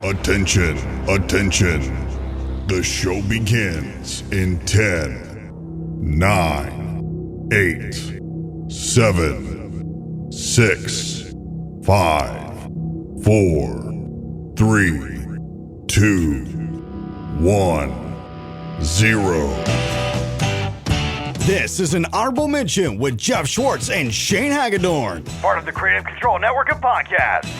Attention, attention. The show begins in 10, 9, 8, 7, 6, 5, 4, 3, 2, 1, 0. This is an honorable mention with Jeff Schwartz and Shane Hagadorn. Part of the Creative Control Network of podcasts.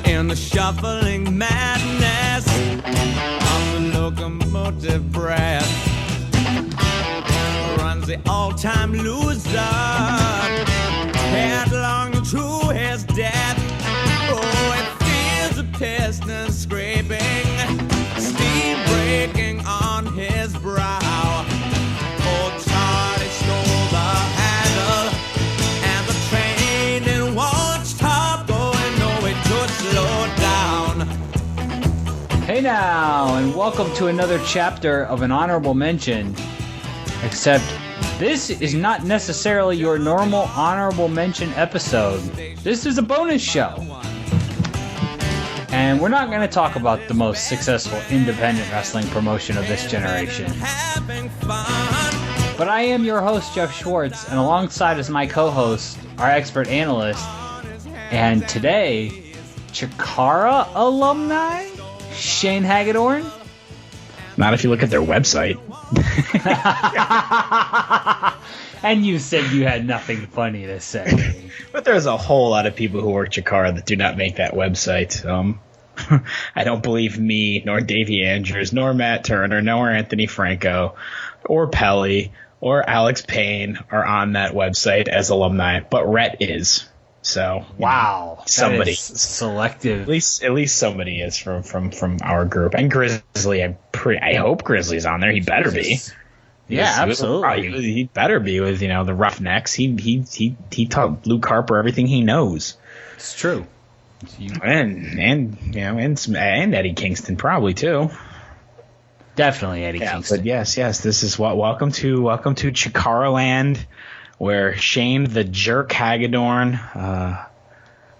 In the shuffling madness of the locomotive breath runs the all-time loser headlong to his death. Oh, it feels the piston scraping, steam breaking on his brow. Old Charlie stole the handle, and the train didn't won't stop going, no, it just slowed down. Hey now, and welcome to another chapter of an honorable mention. Except this is not necessarily your normal honorable mention episode. This is a bonus show. And we're not going to talk about the most successful independent wrestling promotion of this generation. But I am your host, Jeff Schwartz, and alongside is my co-host, our expert analyst, and today, Chikara alumni, Shane Hagadorn. Not if you look at their website. And you said you had nothing funny to say. But there's a whole lot of people who work Chikara that do not make that website. I don't believe me, nor Davey Andrews, nor Matt Turner, nor Anthony Franco, or Pelly, or Alex Payne are on that website as alumni, but Rhett is. So wow, somebody selective. At least somebody is from our group. And Grizzly, I hope Grizzly's on there. He better be. Yeah, absolutely. He better be with the Roughnecks. He taught Luke Harper everything he knows. It's true. And Eddie Kingston probably too. Definitely Eddie Kingston. But yes, this is welcome to Chikara Land, where Shane the Jerk Hagadorn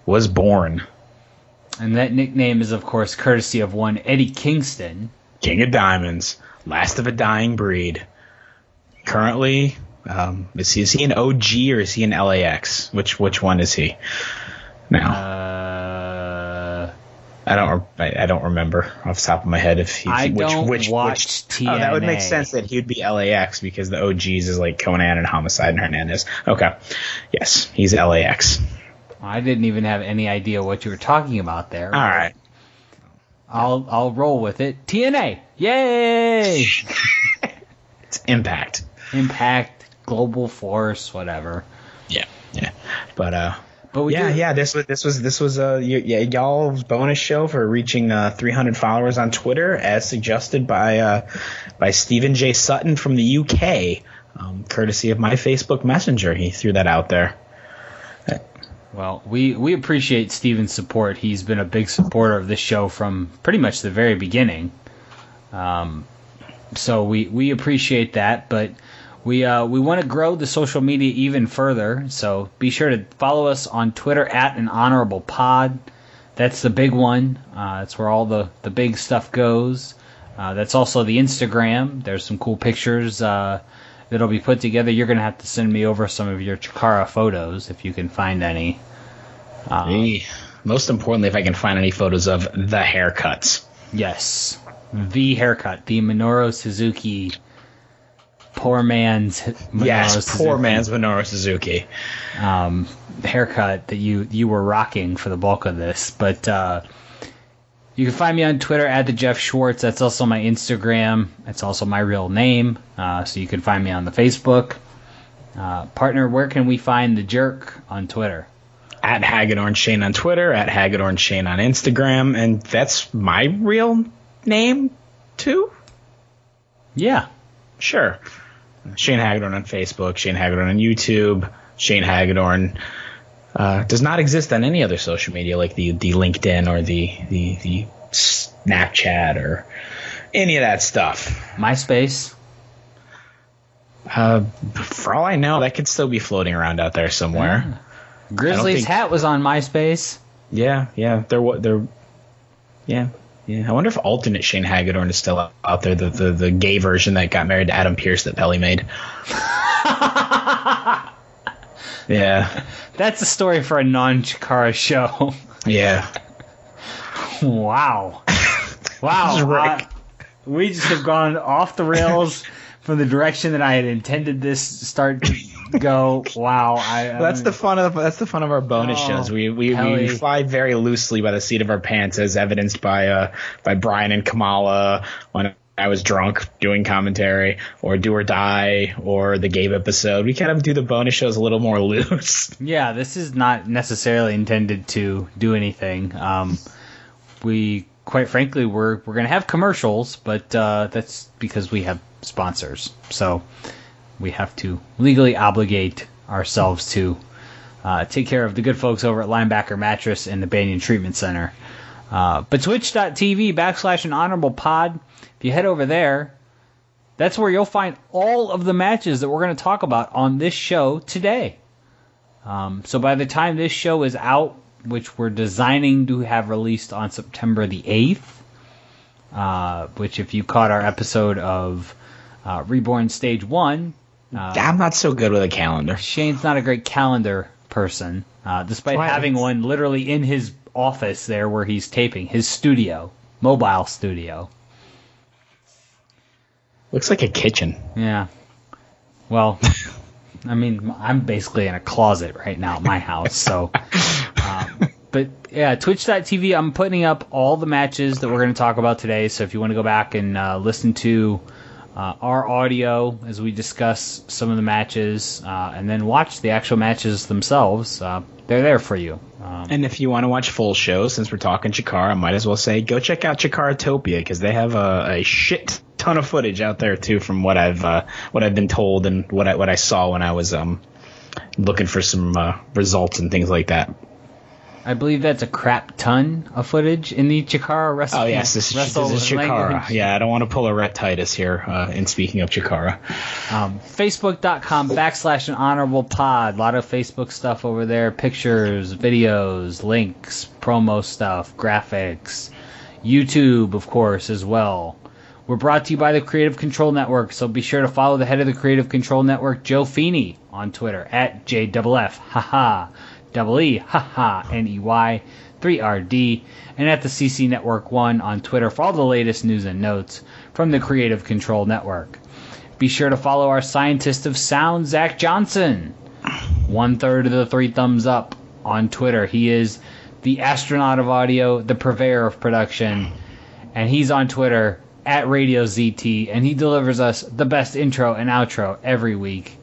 was born. And that nickname is, of course, courtesy of one Eddie Kingston. King of Diamonds, last of a dying breed. Currently, is he an OG or is he an LAX? Which one is he now? I don't remember off the top of my head if he's which TNA. Oh, that would make sense that he would be LAX because the OGs is like Conan and Homicide and Hernandez. Okay, yes, he's LAX. I didn't even have any idea what you were talking about there. All right, I'll roll with it. TNA, yay! It's Impact, Global Force, whatever. Yeah, but this was y'all's bonus show for reaching 300 followers on Twitter, as suggested by Stephen J. Sutton from the UK, courtesy of my Facebook Messenger. He threw that out there. Well, we appreciate Stephen's support. He's been a big supporter of this show from pretty much the very beginning. So we appreciate that, but we want to grow the social media even further, so be sure to follow us on Twitter at @AnHonorablePod. That's the big one. That's where all the big stuff goes. That's also the Instagram. There's some cool pictures that'll be put together. You're going to have to send me over some of your Chikara photos if you can find any. Most importantly, if I can find any photos of the haircuts. Yes, the haircut, the Minoru Suzuki. Poor man's Minoru Suzuki. Haircut that you were rocking for the bulk of this. But you can find me on Twitter at the Jeff Schwartz. That's also my Instagram. That's also my real name. So you can find me on the Facebook. Partner, where can we find the Jerk on Twitter? At Hagadorn Shane on Twitter, at Hagadorn Shane on Instagram, and that's my real name too? Yeah. Sure. Shane Hagadorn on Facebook, Shane Hagadorn on YouTube, Shane Hagadorn does not exist on any other social media like the LinkedIn or the Snapchat or any of that stuff. MySpace. For all I know, that could still be floating around out there somewhere. Grizzly's hat was on MySpace. Yeah. There Yeah. Yeah, I wonder if alternate Shane Hagadorn is still out there, the gay version that got married to Adam Pearce that Pelly made. Yeah. That's a story for a non-Chikara show. Yeah. Wow. Wow. We just have gone off the rails from the direction that I had intended this to start to go. Wow. That's the fun of our bonus shows. We fly very loosely by the seat of our pants, as evidenced by Brian and Kamala when I was drunk doing commentary, or Do or Die, or the Gabe episode. We kind of do the bonus shows a little more loose. Yeah, this is not necessarily intended to do anything. We, quite frankly, we're going to have commercials, but that's because we have sponsors. So we have to legally obligate ourselves to take care of the good folks over at Linebacker Mattress and the Banyan Treatment Center. But twitch.tv/an honorable pod, if you head over there, that's where you'll find all of the matches that we're going to talk about on this show today. So by the time this show is out, which we're designing to have released on September the 8th, which if you caught our episode of Reborn Stage 1... I'm not so good with a calendar. Shane's not a great calendar person, despite having one literally in his office there where he's taping, his studio, mobile studio. Looks like a kitchen. Yeah. Well, I mean, I'm basically in a closet right now at my house, so... But yeah, twitch.tv, I'm putting up all the matches that we're going to talk about today, so if you want to go back and listen to our audio as we discuss some of the matches, and then watch the actual matches themselves, they're there for you. And if you want to watch full shows, since we're talking Chikara, I might as well say go check out Chikaratopia, because they have a shit ton of footage out there too, from what I've been told and what I saw when I was looking for some results and things like that. I believe that's a crap ton of footage in the Chikara wrestling. Oh yes, this is Chikara. Yeah, I don't want to pull a retitis here. In speaking of Chikara, Facebook.com/an honorable pod. A lot of Facebook stuff over there. Pictures, videos, links, promo stuff, graphics. YouTube, of course, as well. We're brought to you by the Creative Control Network, so be sure to follow the head of the Creative Control Network, Joe Feeney, on Twitter at JFF. Haha. EE, haha, NEY, 3RD, and at the CC Network 1 on Twitter for all the latest news and notes from the Creative Control Network. Be sure to follow our scientist of sound, Zach Johnson, 1/3 of the 3 thumbs up on Twitter. He is the astronaut of audio, the purveyor of production, and he's on Twitter at Radio ZT, and he delivers us the best intro and outro every week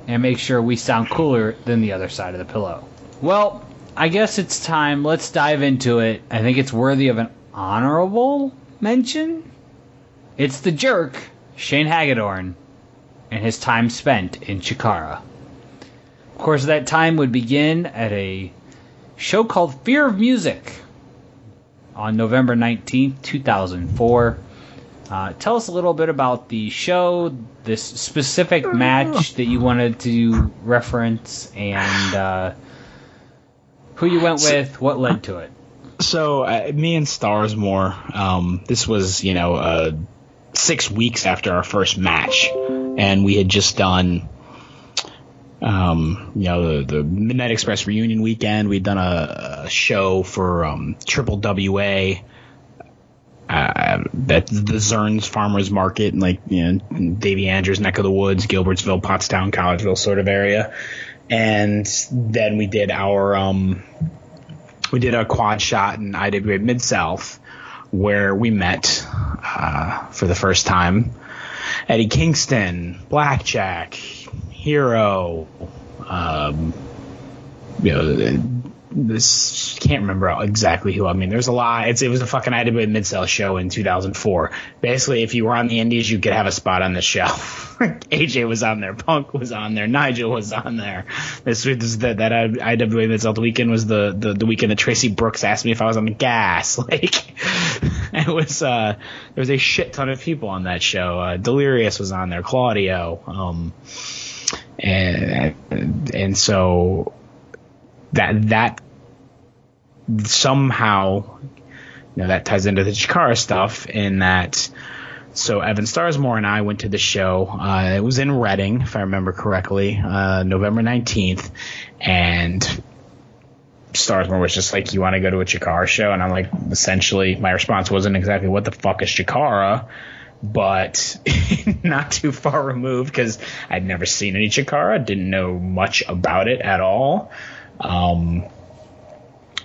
and makes sure we sound cooler than the other side of the pillow. Well, I guess it's time. Let's dive into it. I think it's worthy of an honorable mention. It's the Jerk, Shane Hagadorn, and his time spent in Chikara. Of course, that time would begin at a show called Fear of Music on November 19th, 2004. Tell us a little bit about the show, this specific match that you wanted to reference, and who you went with, what led to it. So, me and Starsmore, this was, 6 weeks after our first match, and we had just done, the Midnight Express reunion weekend. We'd done a show for Triple WA, at the Zerns Farmers Market, in Davy Andrews' neck of the woods, Gilbertsville, Pottstown, Collegeville sort of area. And then we did a quad shot in IWA Mid-South, where we met for the first time Eddie Kingston, Blackjack, Hero, this can't remember exactly who. I mean, there's a lot. It was a fucking IWA Mid-South show in 2004. Basically, if you were on the Indies, you could have a spot on the show. AJ was on there, Punk was on there, Nigel was on there. That IWA Mid-South weekend was the weekend that Tracy Brooks asked me if I was on the gas. It was there was a shit ton of people on that show. Delirious was on there, Claudio, and so that somehow that ties into the Chikara stuff in that. So Evan Starsmore and I went to the show. It was in Reading, if I remember correctly, November 19th. And Starsmore was just like, you want to go to a Chikara show? And I'm like, essentially, my response wasn't exactly, what the fuck is Chikara? But not too far removed, because I'd never seen any Chikara, didn't know much about it at all.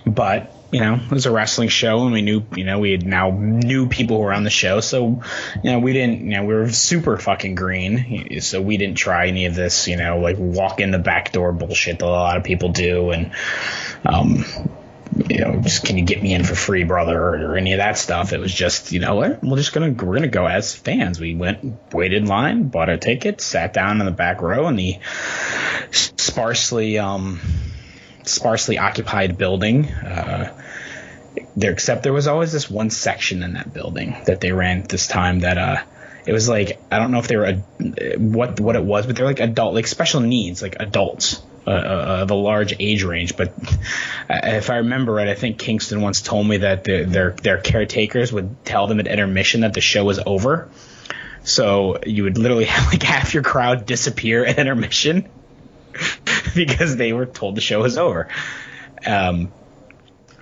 But, it was a wrestling show, and we knew, we had now knew people who were on the show. So, we didn't, we were super fucking green. So we didn't try any of this, like walk in the back door bullshit that a lot of people do. And, just can you get me in for free, brother, or any of that stuff. It was just, what? We're gonna go as fans. We went, waited in line, bought our tickets, sat down in the back row in the sparsely occupied building. Except there was always this one section in that building that they ran at this time that it was like, I don't know if they were what it was, but they're like adult, like special needs, like adults of a large age range. But if I remember right, I think Kingston once told me that their caretakers would tell them at intermission that the show was over. So you would literally have like half your crowd disappear at intermission because they were told the show was over.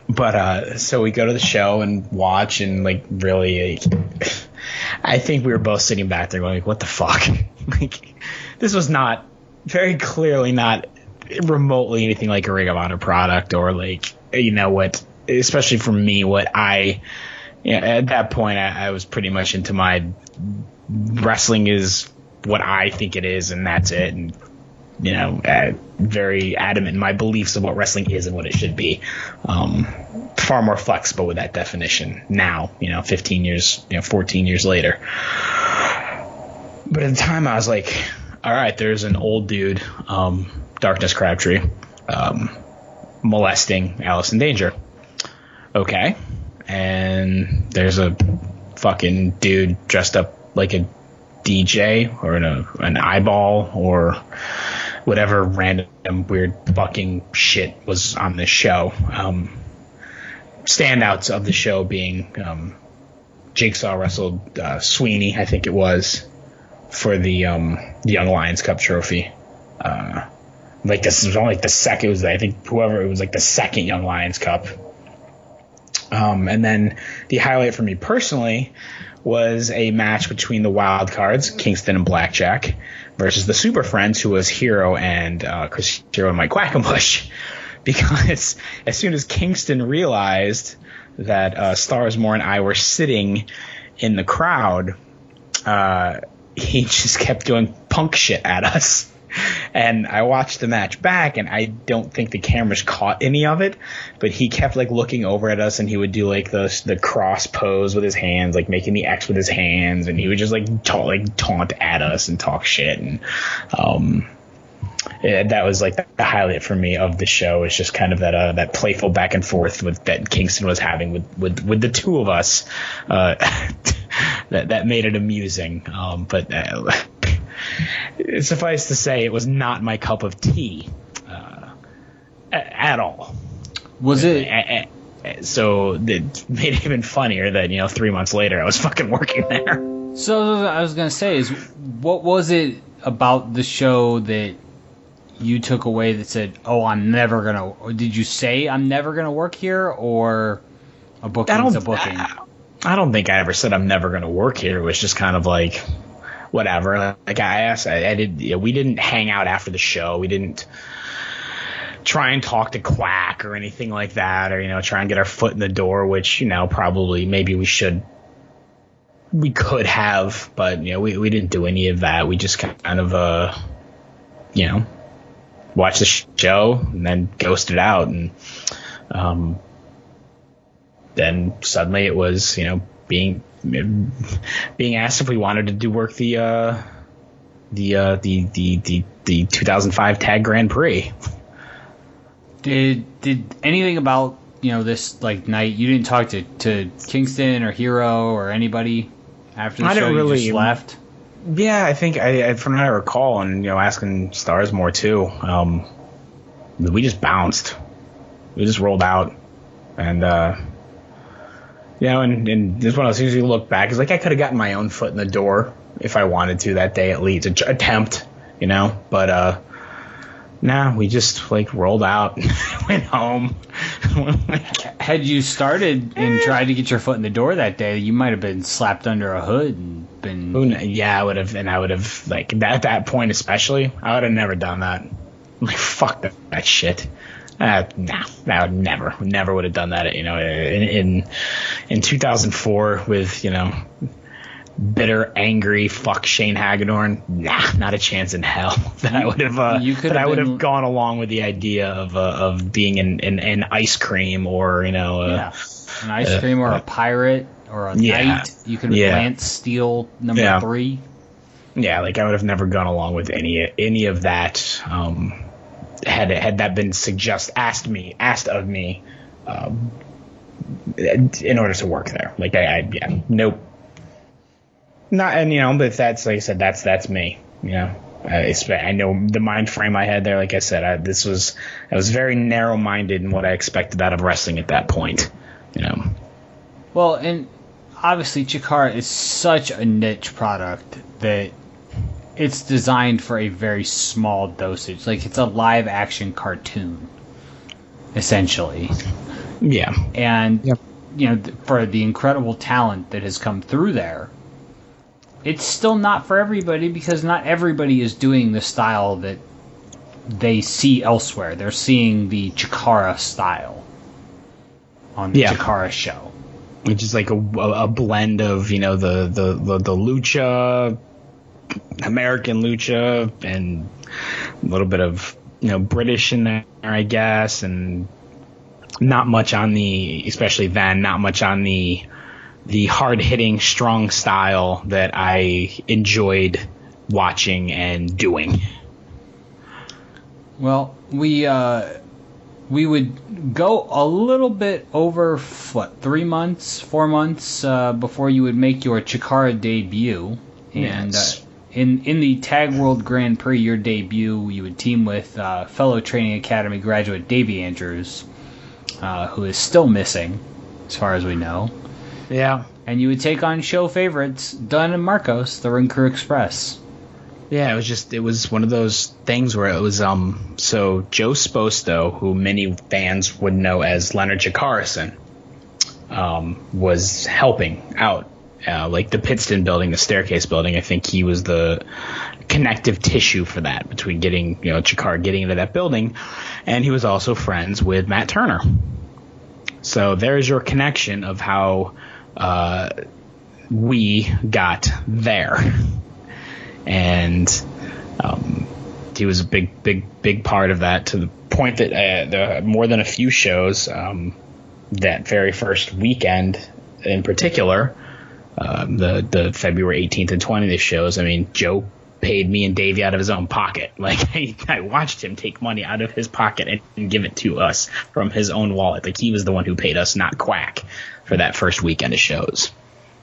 But so we go to the show and watch, and like really, I think we were both sitting back there going, like, what the fuck? Like, this was not, very clearly not remotely anything like a Ring of Honor product, or like, what, especially for me, what I, at that point, I was pretty much into my wrestling is what I think it is, and that's it. And very adamant in my beliefs of what wrestling is and what it should be. Far more flexible with that definition now, 15 years, 14 years later. But at the time I was like, all right, there's an old dude, Darkness Crabtree, molesting Allison Danger. Okay. And there's a fucking dude dressed up like a DJ or an eyeball or whatever random weird fucking shit was on this show. Standouts of the show being Jigsaw wrestled Sweeney, I think it was, for the Young Lions Cup trophy. Like this was only like the second. It was, I think, whoever, it was like the second Young Lions Cup. And then the highlight for me personally was a match between the Wild Cards, Kingston and Blackjack, versus the Super Friends, who was Hero and Chris Hero and Mike Quackenbush. Because as soon as Kingston realized that Starsmore and I were sitting in the crowd, he just kept doing punk shit at us. And I watched the match back, and I don't think the cameras caught any of it, but he kept like looking over at us, and he would do like the cross pose with his hands, like making the X with his hands, and he would just like taunt at us and talk shit. And that was like the highlight for me of the show. Is just kind of that playful back and forth that Kingston was having with the two of us. That made it amusing. But suffice to say, it was not my cup of tea at all. Was it? So it made it even funnier that 3 months later I was fucking working there. So I was gonna say is, what was it about the show that you took away that said, "Oh, I'm never gonna"? Or did you say I'm never gonna work here, or a booking's a booking? I don't think I ever said I'm never gonna work here. It was just kind of like, whatever. Like I asked, we didn't hang out after the show. We didn't try and talk to Quack or anything like that, or try and get our foot in the door, which probably maybe we could have, but we didn't do any of that. We just kind of watched the show and then ghosted out, and then suddenly it was being asked if we wanted to do work the 2005 Tag Grand Prix. Did anything about this like night? You didn't talk to Kingston or Hero or anybody after the show? You just left? Yeah, I think from what I recall, and asking Starsmore too, we just bounced. We just rolled out, and You know, and this one of those things you look back, is like I could have gotten my own foot in the door if I wanted to that day at least, attempt, you know, but nah, we just like rolled out, went home. Had you started and tried to get your foot in the door that day, you might have been slapped under a hood and been. Yeah, I would have like at that point especially, I would have never done that. I'm like, fuck that shit. Nah, I would never would have done that. You know, in 2004 with, you know, bitter, angry, fuck Shane Hagadorn. Nah, not a chance in hell that I would have. I would have gone along with the idea of being an ice cream, or, you know, an ice cream or a pirate or a knight. You could have Lance Steel number 3. Yeah, like I would have never gone along with any of that. Had that been asked of me, in order to work there. Like nope. Not, and you know, but that's, like I said, that's me. You know, I know the mind frame I had there. Like I said, I was very narrow minded in what I expected out of wrestling at that point. You know. Well, and obviously Chikara is such a niche product that it's designed for a very small dosage. Like, it's a live action cartoon, essentially. Yeah. And, you know, for the incredible talent that has come through there, it's still not for everybody, because not everybody is doing the style that they see elsewhere. They're seeing the Chikara style on the Chikara show. Which is like a blend of, you know, the lucha, American lucha, and a little bit of, you know, British in there, I guess, and not much on the hard-hitting, strong style that I enjoyed watching and doing. Well, we would go a little bit over, 4 months before you would make your Chikara debut. And in the Tag World Grand Prix, your debut, you would team with fellow Training Academy graduate Davey Andrews, who is still missing, as far as we know. Yeah. And you would take on show favorites Dunn and Marcos, the Ring Crew Express. Yeah, it was one of those things where it was so Joe Sposto, who many fans would know as Leonard Chikarason, was helping out, like the Pittston building, the staircase building. I think he was the connective tissue for that, between getting, you know, Chikara getting into that building, and he was also friends with Matt Turner. So there's your connection of how we got there. And he was a big part of that, to the point that more than a few shows, that very first weekend in particular, the February 18th and 20th shows, I mean, Joe paid me and Davey out of his own pocket. Like, I watched him take money out of his pocket and give it to us from his own wallet. Like, he was the one who paid us, not Quack, for that first weekend of shows.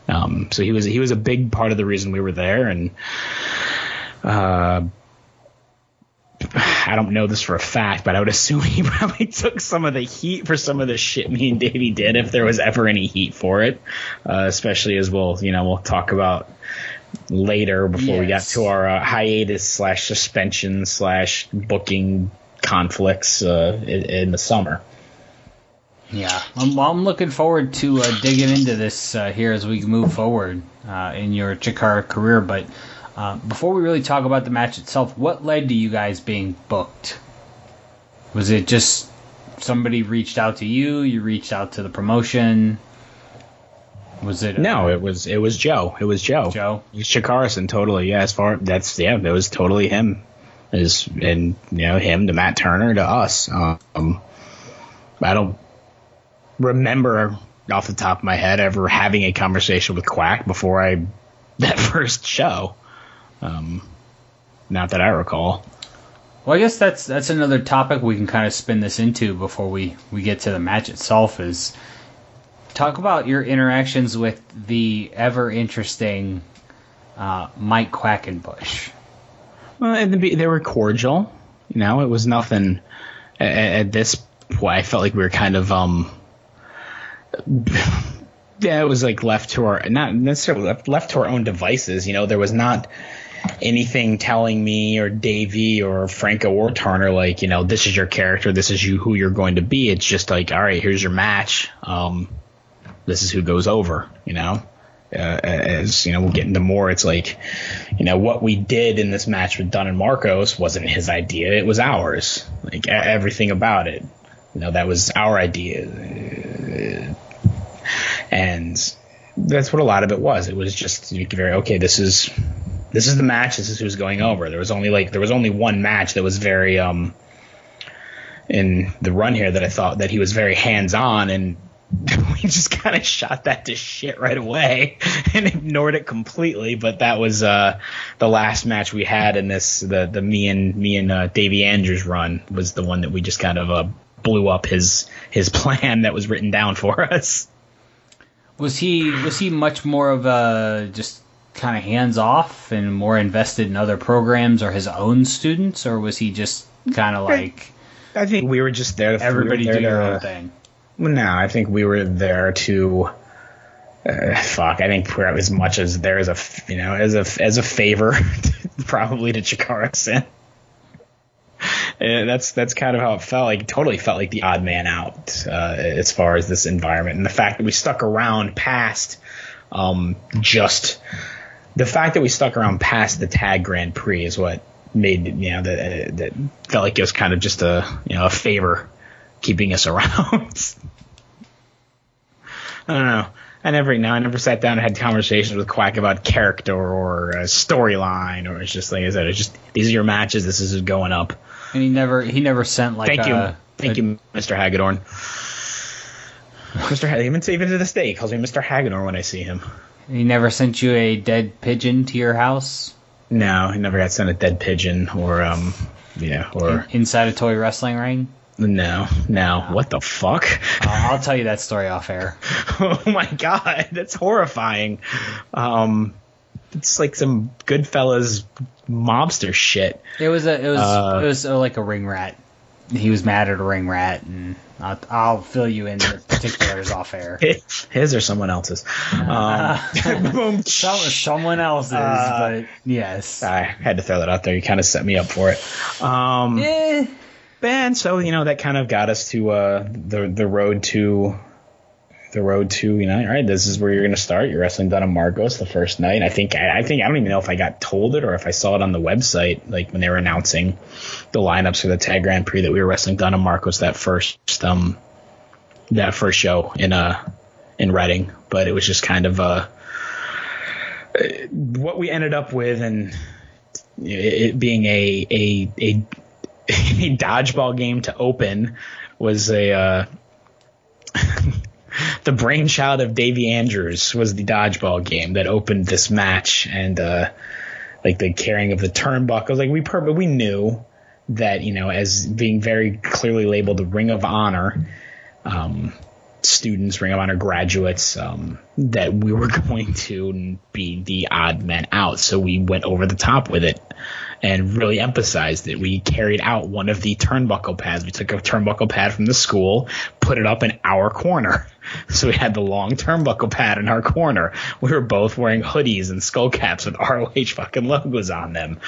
So he was a big part of the reason we were there, and I don't know this for a fact, but I would assume he probably took some of the heat for some of the shit me and Davey did, if there was ever any heat for it, especially as we'll talk about later, before we got to our hiatus / suspension / booking conflicts in the summer. Yeah, I'm looking forward to digging into this here as we move forward in your Chikara career. But before we really talk about the match itself, what led to you guys being booked? Was it just somebody reached out to you? You reached out to the promotion? Was it? No, it was Joe. It was Joe. Chikarason, totally. Yeah, it was totally him. And him to Matt Turner to us. I don't remember off the top of my head ever having a conversation with Quack before that first show. Not that I recall. Well, I guess that's another topic we can kind of spin this into before we get to the match itself, is talk about your interactions with the ever interesting Mike Quackenbush. Well, they were cordial. It was nothing at this point. I felt like we were kind of Yeah, it was like left to our, not necessarily left to our own devices. You know, there was not anything telling me or Davey or Franco or Turner, like, you know, this is your character, this is who you're going to be. It's just like, all right, here's your match. This is who goes over, you know. As you know, we'll get into more. It's like, you know, what we did in this match with Dunn and Marcos wasn't his idea; it was ours. Like everything about it, you know, that was our idea, and that's what a lot of it was. It was just very okay. This is the match. This is who's going over. There was only one match that was very in the run here that I thought that he was very hands on, and we just kind of shot that to shit right away and ignored it completely. But that was the last match we had in this. The me and Davey Andrews run was the one that we just kind of blew up his plan that was written down for us. Was he much more of a just kind of hands off and more invested in other programs or his own students, or was he just kind of like? I think we were just there. Everybody do their own thing. No, I think we were there to I think we're as much as there as a favor probably to Chikara-san. That's kind of how it felt. Like, totally felt like the odd man out as far as this environment, and the fact that we stuck around past the Tag Grand Prix is what made, you know, that felt like it was kind of just a favor keeping us around. I don't know. I never sat down and had conversations with Quack about character or a storyline, or it's just like I said, it's just these are your matches. This is going up. And he never sent like thank you, Mr. Hagadorn. Even to this day, he calls me Mr. Hagadorn when I see him. He never sent you a dead pigeon to your house? No, he never got sent a dead pigeon or inside a toy wrestling ring. No. What the fuck? I'll tell you that story off air. Oh my god, that's horrifying. It's like some Goodfellas mobster shit. It was like a ring rat. He was mad at a ring rat, and I'll fill you in the particulars off air. His or someone else's? Someone else's, but yes. I had to throw that out there. You kind of set me up for it. And so, you know, that kind of got us to the road to all right, this is where you're going to start. You're wrestling Dunn and Marcos the first night. I think I don't even know if I got told it or if I saw it on the website, like when they were announcing the lineups for the Tag Grand Prix, that we were wrestling Dunn and Marcos that first show in Reading. But it was just kind of what we ended up with, and it being a dodgeball game to open was the brainchild of Davey Andrews was the dodgeball game that opened this match, and like the carrying of the turnbuckles. Like we knew that, you know, as being very clearly labeled the Ring of Honor students, Ring of Honor graduates, that we were going to be the odd men out. So we went over the top with it and really emphasized it. We carried out one of the turnbuckle pads. We took a turnbuckle pad from the school, put it up in our corner. So we had the long turnbuckle pad in our corner. We were both wearing hoodies and skull caps with ROH fucking logos on them.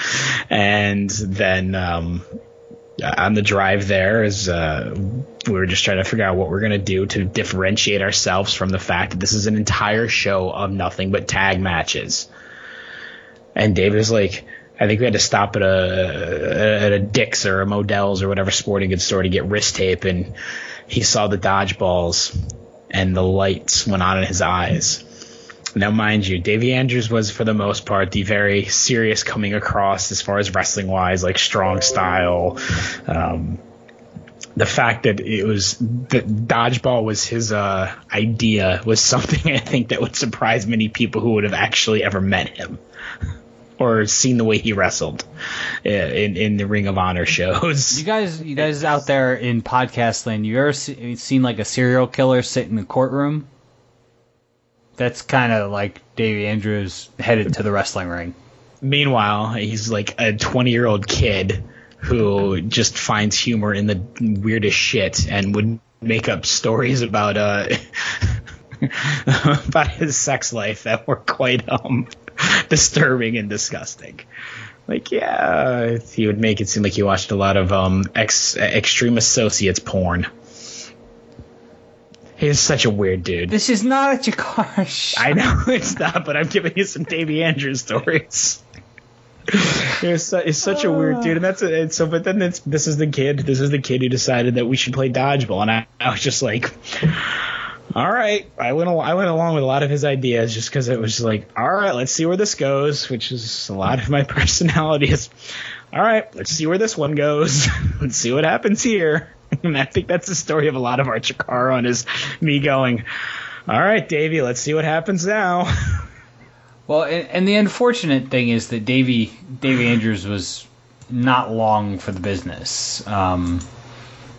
And then on the drive there, as we were just trying to figure out what we're going to do to differentiate ourselves from the fact that this is an entire show of nothing but tag matches. And David was like, I think we had to stop at a Dick's or a Modell's or whatever sporting goods store to get wrist tape, and he saw the dodgeballs and the lights went on in his eyes. Now, mind you, Davey Andrews was, for the most part, the very serious coming across as far as wrestling-wise, like strong style. The fact that dodgeball was his idea was something I think that would surprise many people who would have actually ever met him or seen the way he wrestled in the Ring of Honor shows. You guys out there in podcast land, you ever seen like a serial killer sit in the courtroom? That's kind of like Davey Andrews headed to the wrestling ring. Meanwhile, he's like a 20-year-old kid who just finds humor in the weirdest shit and would make up stories about about his sex life that were quite disturbing and disgusting. Like, yeah, he would make it seem like he watched a lot of Extreme Associates porn. He's such a weird dude. This is not a Chikara show. I know it's not, but I'm giving you some Davey Andrews stories. He's such a weird dude, and But then this is the kid who decided that we should play dodgeball, and I was just like, all right. I went along with a lot of his ideas just because it was like, all right, let's see where this goes, which is a lot of my personality is, all right, let's see where this one goes. Let's see what happens here. And I think that's the story of a lot of our Chikara, and is me going, all right, Davey, let's see what happens now. Well, and the unfortunate thing is that Davey Andrews was not long for the business.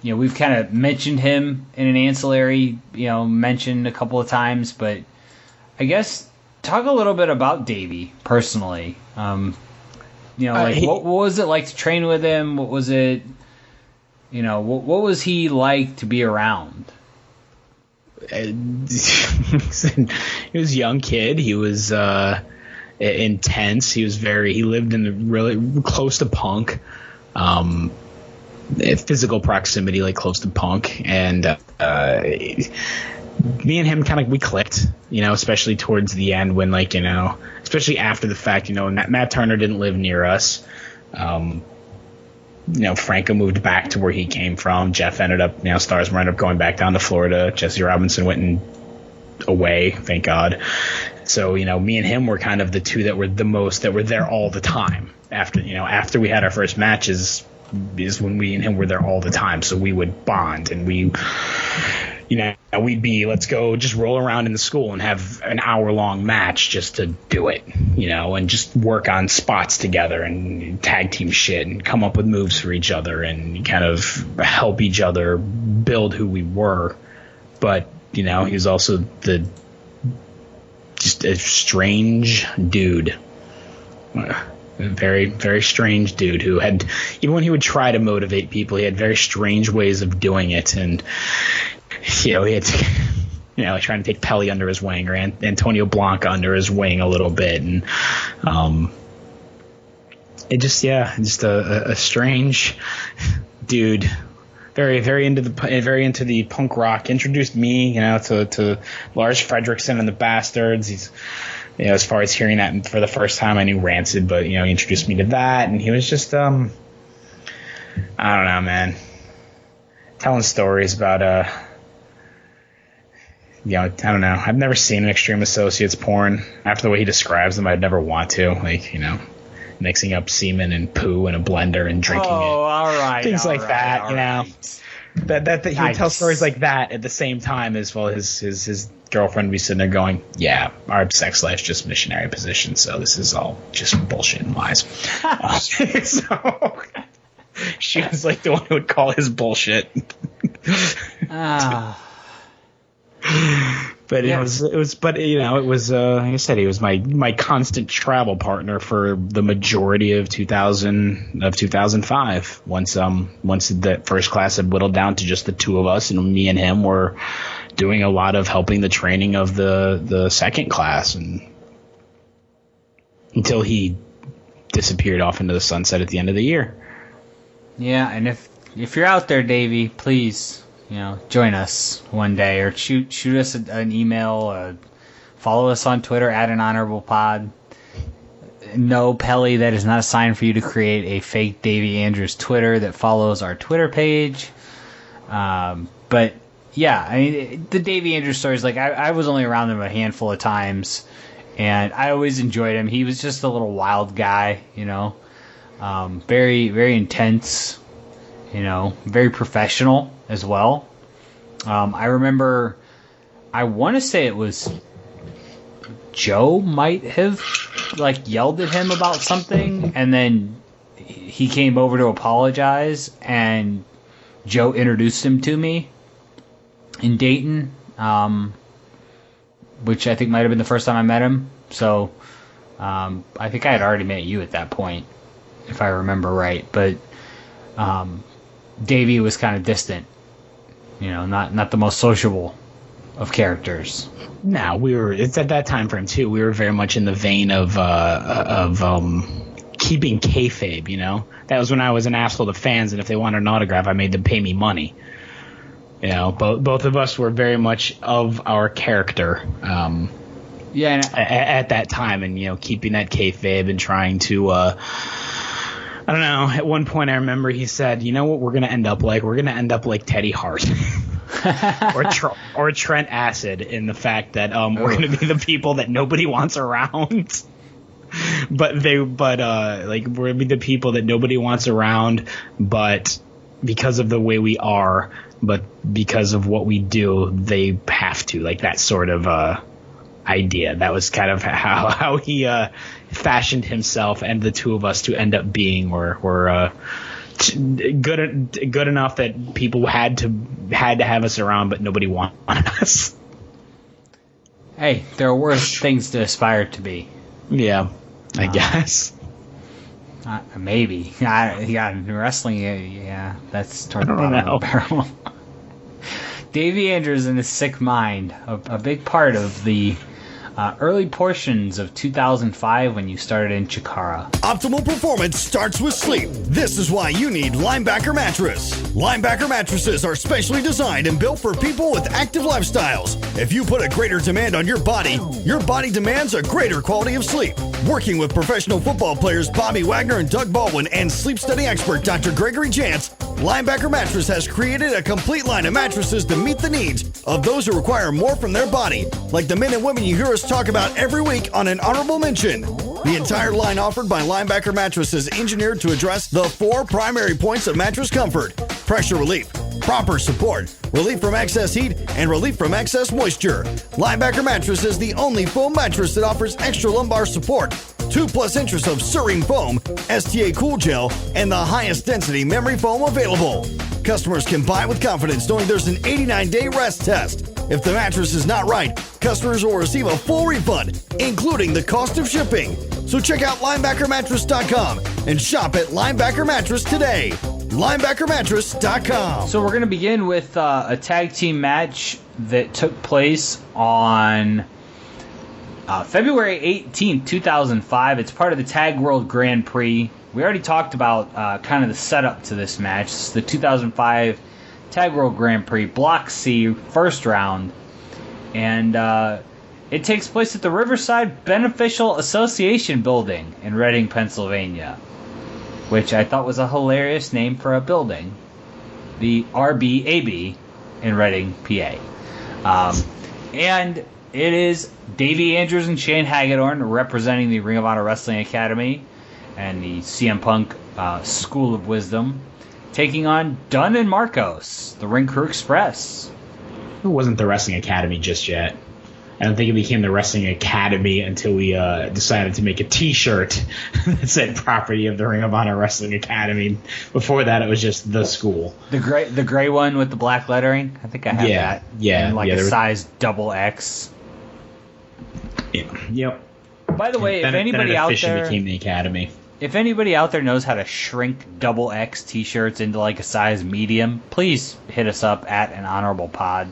We've kind of mentioned him in an ancillary, mentioned a couple of times, but I guess talk a little bit about Davey personally. What was it like to train with him? What was it? What was he like to be around? He was a young kid. He was intense. He lived in really close to Punk, physical proximity, like close to Punk, and me and him we clicked, especially towards the end when especially after the fact, Matt Turner didn't live near us. Franco moved back to where he came from. Jeff ended up, Starsman ended up going back down to Florida. Jesse Robinson went away, thank God. So, me and him were kind of the two that were there all the time. After we had our first matches is when we and him were there all the time. So we would bond, and we'd be, let's go just roll around in the school and have an hour-long match just to do it, and just work on spots together and tag team shit and come up with moves for each other and kind of help each other build who we were. But, he was also just a strange dude. A very, very strange dude who had, even when he would try to motivate people, he had very strange ways of doing it. And he had to, trying to take Pelly under his wing, or Antonio Blanca under his wing a little bit, and just a strange dude, very, very into the punk rock. Introduced me, to Lars Fredrickson and the Bastards. He's, as far as hearing that for the first time, I knew Rancid, but he introduced me to that, and he was just I don't know, man, telling stories about I don't know. I've never seen an Extreme Associates porn. After the way he describes them, I'd never want to. Mixing up semen and poo in a blender and drinking it. Oh, all right. Things all like right, that, all right. That he would tell stories like that at the same time as well. His girlfriend would be sitting there going, yeah, our sex life's just missionary position, so this is all just bullshit and lies. So she was like the one who would call his bullshit. But it was like I said, he was my constant travel partner for the majority of 2005. Once the first class had whittled down to just the two of us, and me and him were doing a lot of helping the training of the second class, and until he disappeared off into the sunset at the end of the year. Yeah, and if you're out there, Davey, please, join us one day, or shoot us an email, follow us on Twitter @AnHonorablePod. No, Pelly, that is not a sign for you to create a fake Davey Andrews Twitter that follows our Twitter page. But yeah, I mean, the Davey Andrews stories, I was only around him a handful of times, and I always enjoyed him. He was just a little wild guy, very, very intense, very professional as well. I remember, I want to say it was Joe might have yelled at him about something, and then he came over to apologize, and Joe introduced him to me in Dayton, which I think might have been the first time I met him. So I think I had already met you at that point, if I remember right. But Davey was kind of distant, not the most sociable of characters. No, it's at that time frame too. We were very much in the vein of keeping kayfabe, you know? That was when I was an asshole to fans, and if they wanted an autograph, I made them pay me money. You know, both of us were very much of our character at that time, and, you know, keeping that kayfabe and trying to, I don't know, at one point I remember he said, you know what we're going to end up like? We're going to end up like Teddy Hart. or Trent Acid, in the fact that we're going to be the people that nobody wants around. But we're going to be the people that nobody wants around, but because of the way we are, but because of what we do, they have to, like that sort of idea. That was kind of how he fashioned himself and the two of us to end up being. We're good enough that people had to have us around, but nobody wanted us. Hey, there are worse things to aspire to be. Yeah, I guess. Maybe. In wrestling, yeah, that's toward the bottom of the barrel. Davey Andrews and his sick mind, a big part of the early portions of 2005 when you started in Chikara. Optimal performance starts with sleep. This is why you need Linebacker Mattress. Linebacker mattresses are specially designed and built for people with active lifestyles. If you put a greater demand on your body demands a greater quality of sleep. Working with professional football players Bobby Wagner and Doug Baldwin and sleep study expert Dr. Gregory Jantz, Linebacker Mattress has created a complete line of mattresses to meet the needs of those who require more from their body, like the men and women you hear us talk about every week on An Honorable Mention. The entire line offered by Linebacker Mattress is engineered to address the 4 primary points of mattress comfort: pressure relief, proper support, relief from excess heat, and relief from excess moisture. Linebacker Mattress is the only foam mattress that offers extra lumbar support, 2+ inches of Surin foam, STA Cool Gel, and the highest density memory foam available. Customers can buy with confidence knowing there's an 89-day rest test. If the mattress is not right, customers will receive a full refund, including the cost of shipping. So check out linebackermattress.com and shop at Linebacker Mattress today. linebackermattress.com. So we're going to begin with a tag team match that took place on February 18th, 2005. It's part of the Tag World Grand Prix. We already talked about kind of the setup to this match. It's the 2005 Tag World Grand Prix, Block C, first round. And it takes place at the Riverside Beneficial Association building in Reading, Pennsylvania, which I thought was a hilarious name for a building. The RBAB in Reading, PA. And it is Davey Andrews and Shane Hagadorn representing the Ring of Honor Wrestling Academy and the CM Punk School of Wisdom, taking on Dunn and Marcos, the Ring Crew Express. It wasn't the Wrestling Academy just yet. I don't think it became the Wrestling Academy until we decided to make a T-shirt that said "Property of the Ring of Honor Wrestling Academy." Before that, it was just the school. The gray one with the black lettering. I think I have that. Yeah, and a size XX. Yeah. Yep. By the way, if anybody out there became the Academy. If anybody out there knows how to shrink XX T-shirts into like a size medium, please hit us up at An Honorable Pod.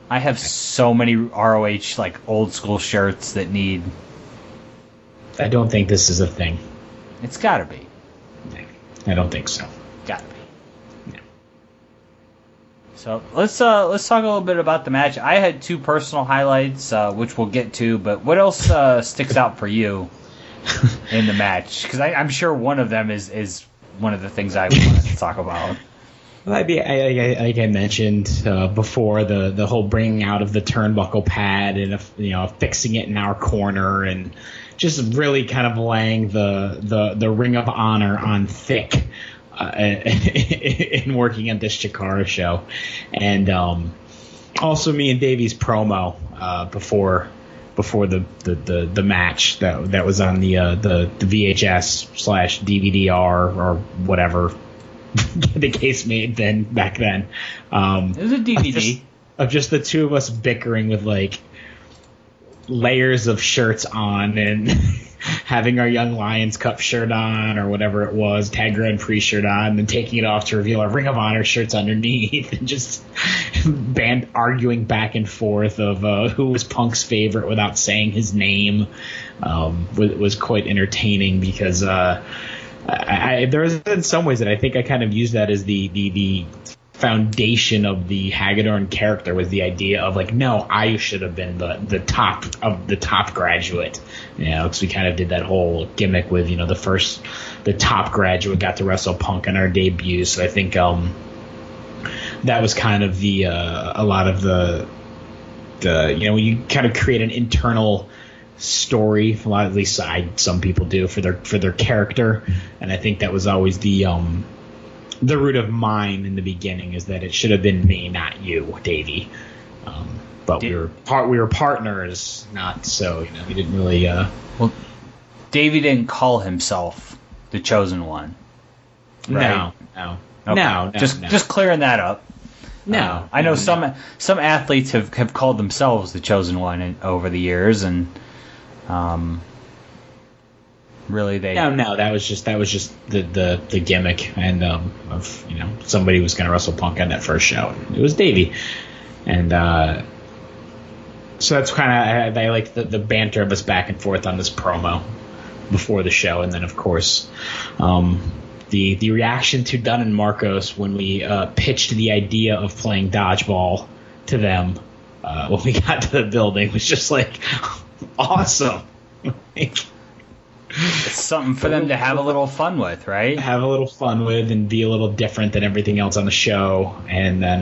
I have so many ROH like old school shirts that need. I don't think this is a thing. It's gotta be. I don't think so. Gotta be. No. So let's talk a little bit about the match. I had 2 personal highlights, which we'll get to. But what else sticks out for you in the match? Because I'm sure one of them is one of the things I wanted to talk about. Like I mentioned before, the whole bringing out of the turnbuckle pad and fixing it in our corner, and just really kind of laying the Ring of Honor on thick in working at this Chikara show, and also me and Davey's promo before the match that was on the VHS/DVD-R or whatever the case may have been back then. It was a DVD of just the two of us bickering with like layers of shirts on and having our Young Lions Cup shirt on or whatever it was, Tag Grand Prix shirt on, and then taking it off to reveal our Ring of Honor shirts underneath, and just arguing back and forth of who was Punk's favorite without saying his name. Was quite entertaining because there was in some ways that I think I kind of used that as the foundation of the Hagadorn character, was the idea of like, no, I should have been the top of the top graduate, because we kind of did that whole gimmick with, the top graduate got to wrestle Punk in our debut. So I think that was kind of a lot of the when you kind of create an internal story, a lot, at least some people do, for their character, and I think that was always the root of mine in the beginning, is that it should have been me, not you, Davey. But we were partners, not so. We didn't really. Well, Davey didn't call himself the Chosen One. Right? No. Okay. No. Just clearing that up. No, I know some athletes have called themselves the Chosen One over the years, and really they no that was just the gimmick, and of somebody who was going to wrestle Punk on that first show. It was Davey, and so that's kind of I like the banter of us back and forth on this promo before the show, and then of course the reaction to Dunn and Marcos when we pitched the idea of playing dodgeball to them when we got to the building was just like awesome. It's something for them to have a little fun with, right? Have a little fun with and be a little different than everything else on the show. And then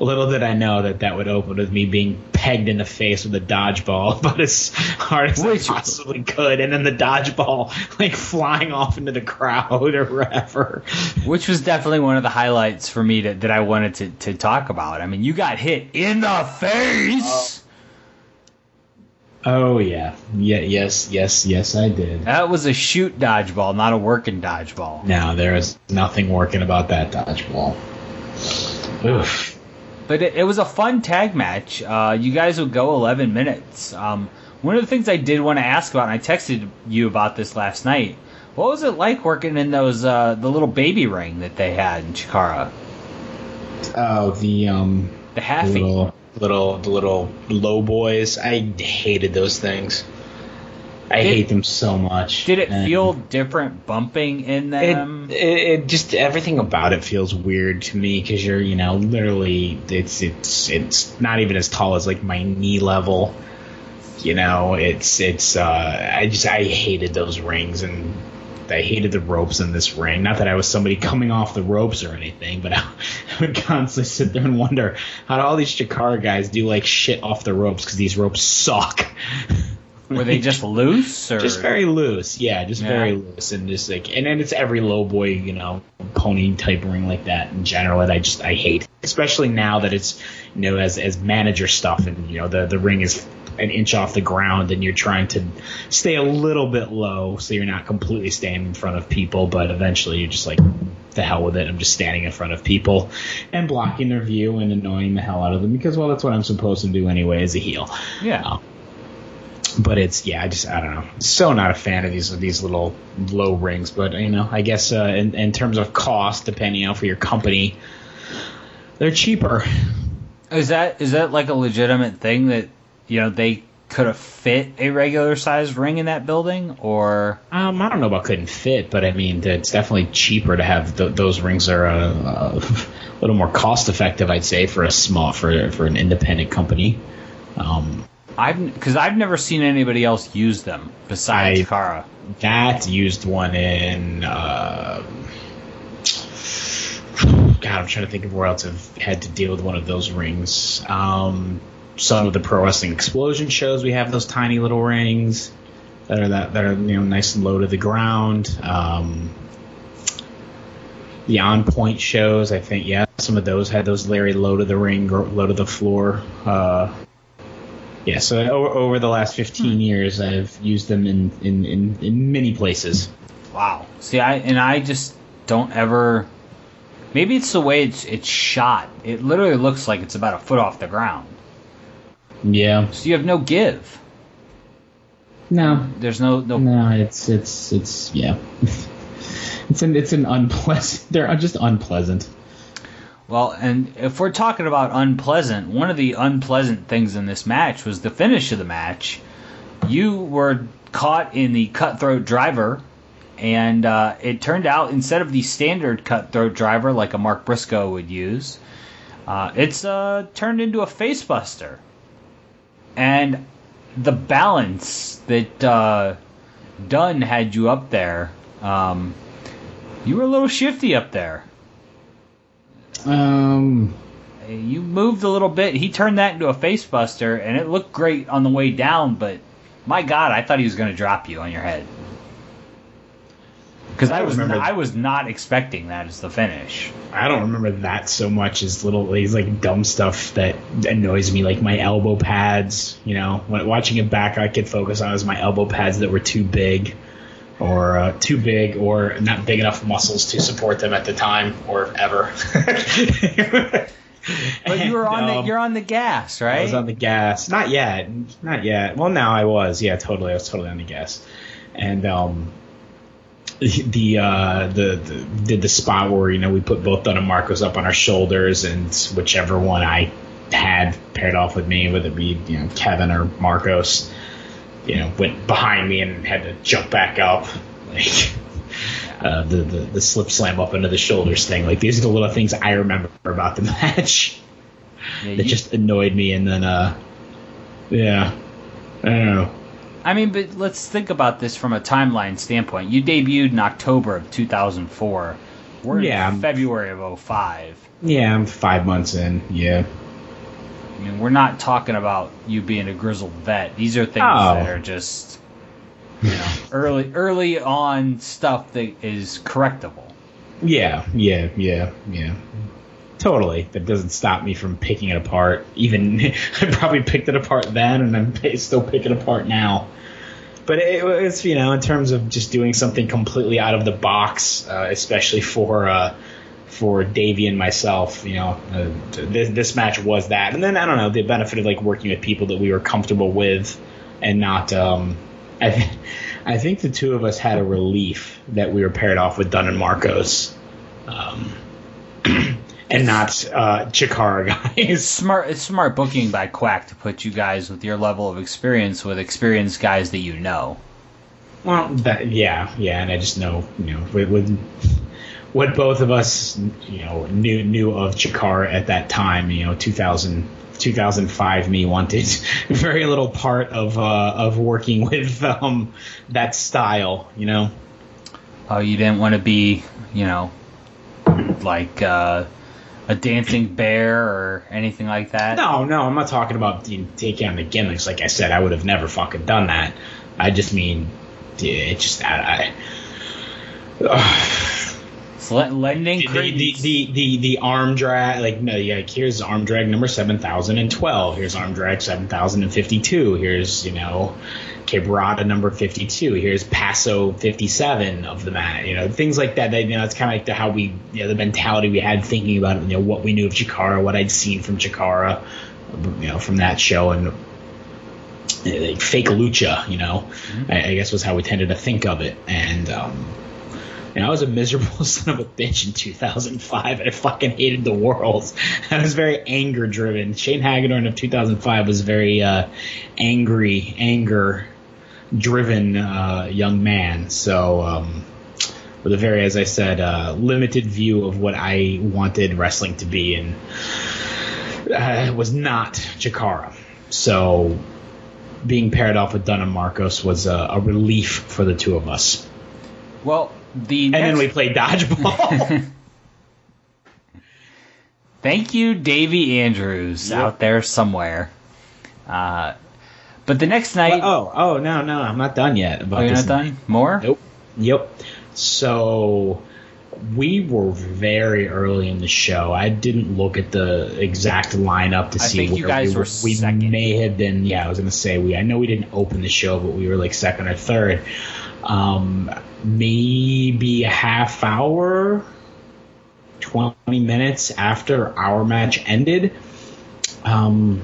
little did I know that would open with me being pegged in the face with a dodgeball, but as hard as I possibly could, and then the dodgeball like flying off into the crowd or wherever. Which was definitely one of the highlights for me that I wanted to talk about. I mean, you got hit in the face. Oh, yeah. Yes, I did. That was a shoot dodgeball, not a working dodgeball. No, there is nothing working about that dodgeball. Oof. But it was a fun tag match. You guys would go 11 minutes. One of the things I did want to ask about, and I texted you about this last night, what was it like working in those the little baby ring that they had in Chikara? Oh, the Haffy. The little low boys. I hated those things. I hate them so much. Did it feel different bumping in them? It just, everything about it feels weird to me, because you're literally it's not even as tall as like my knee level. I hated those rings, and I hated the ropes in this ring. Not that I was somebody coming off the ropes or anything, but I would constantly sit there and wonder how do all these Chikara guys do like shit off the ropes, because these ropes suck. Were they just loose, or just very loose? Yeah, very loose, and just like, and then it's every low boy, pony type ring like that in general that I hate, especially now that it's as manager stuff, and the ring is an inch off the ground, and you're trying to stay a little bit low so you're not completely standing in front of people, but eventually you're just like, the hell with it, I'm just standing in front of people and blocking their view and annoying the hell out of them, because that's what I'm supposed to do anyway as a heel. Yeah. But it's, I don't know. So not a fan of these little low rings, but I guess in terms of cost, depending on for your company, they're cheaper. Is that like a legitimate thing that they could have fit a regular size ring in that building, or I don't know about couldn't fit, but I mean it's definitely cheaper to have those rings are a little more cost effective, I'd say, for an independent company. Because I've never seen anybody else use them besides Chikara. That used one in. God, I'm trying to think of where else I've had to deal with one of those rings. Some of the Pro Wrestling Explosion shows, we have those tiny little rings that are nice and low to the ground. The On Point shows, I think, some of those had those very low to the ring, low to the floor. So over the last 15 years, I've used them in many places. Wow. See, I just don't ever. Maybe it's the way it's shot. It literally looks like it's about a foot off the ground. Yeah. So you have no give. No, there's no. No, it's yeah. it's an unpleasant. They're just unpleasant. Well, and if we're talking about unpleasant, one of the unpleasant things in this match was the finish of the match. You were caught in the cutthroat driver, and it turned out instead of the standard cutthroat driver like a Mark Briscoe would use, it's turned into a facebuster. And the balance that Dunn had you up there, you were a little shifty up there. You moved a little bit. He turned that into a facebuster, and it looked great on the way down, but my God, I thought he was going to drop you on your head. Because I was not expecting that as the finish. I don't remember that so much as these like dumb stuff that annoys me, like my elbow pads. You know, when watching it back, I could focus on is my elbow pads that were too big or not big enough muscles to support them at the time or ever. But you're on the gas, right? I was on the gas. Not yet. Well, now I was. Yeah, totally. I was totally on the gas. And the spot where we put both Dunn and Marcos up on our shoulders, and whichever one I had paired off with me, whether it be Kevin or Marcos, went behind me and had to jump back up, like the slip slam up into the shoulders thing. Like, these are the little things I remember about the match that just annoyed me. And then I don't know. I mean, but let's think about this from a timeline standpoint. You debuted in October of 2004. We're in February of 2005. Yeah, I'm 5 months in. Yeah. I mean, we're not talking about you being a grizzled vet. These are things that are just, early on stuff that is correctable. Yeah. Totally. That doesn't stop me from picking it apart. Even I probably picked it apart then, and I'm still picking it apart now. But it was, in terms of just doing something completely out of the box, especially for Davey and myself, this match was that. And then, I don't know, the benefit of working with people that we were comfortable with, and not. I think the two of us had a relief that we were paired off with Dunn and Marcos. And not Chikara guys. It's smart booking by Quack to put you guys with your level of experience with experienced guys that you know. Well, and I just know, with what both of us, knew of Chikara at that time. 2005 me wanted very little part of working with that style. Oh, you didn't want to be, like. A dancing bear or anything like that? No, I'm not talking about taking on the gimmicks. Like I said, I would have never fucking done that. I just mean, lending the arm drag, here's arm drag number 7012. Here's arm drag 7052. Here's Quebrada number 52. Here's Paso 57 of the mat. Things like that. It's kind of like how we, the mentality we had thinking about what we knew of Chikara, what I'd seen from Chikara, from that show, and fake lucha. Mm-hmm. I guess was how we tended to think of it. And I was a miserable son of a bitch in 2005. I fucking hated the world. I was very anger driven. Shane Hagadorn of 2005 was very anger driven young man. So with a very, as I said, limited view of what I wanted wrestling to be, and was not Chikara. So being paired off with Dunn and Marcos was a relief for the two of us. Well, then we played dodgeball. Thank you, Davey Andrews, out there somewhere. But the next night... no, I'm not done yet. You're not done? More? Nope. Yep. So we were very early in the show. I didn't look at the exact lineup to see where you guys were we second. May have been. Yeah, I was going to say I know we didn't open the show, but we were second or third. Maybe a half hour, 20 minutes after our match ended, Joe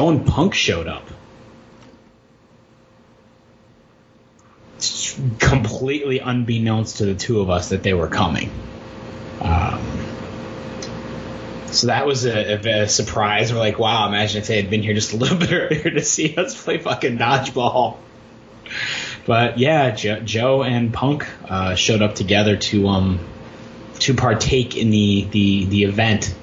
and Punk showed up. completely unbeknownst to the two of us that they were coming. So that was a surprise. We're like, wow, imagine if they had been here just a little bit earlier to see us play fucking dodgeball. But yeah, Joe and Punk showed up together to partake in the event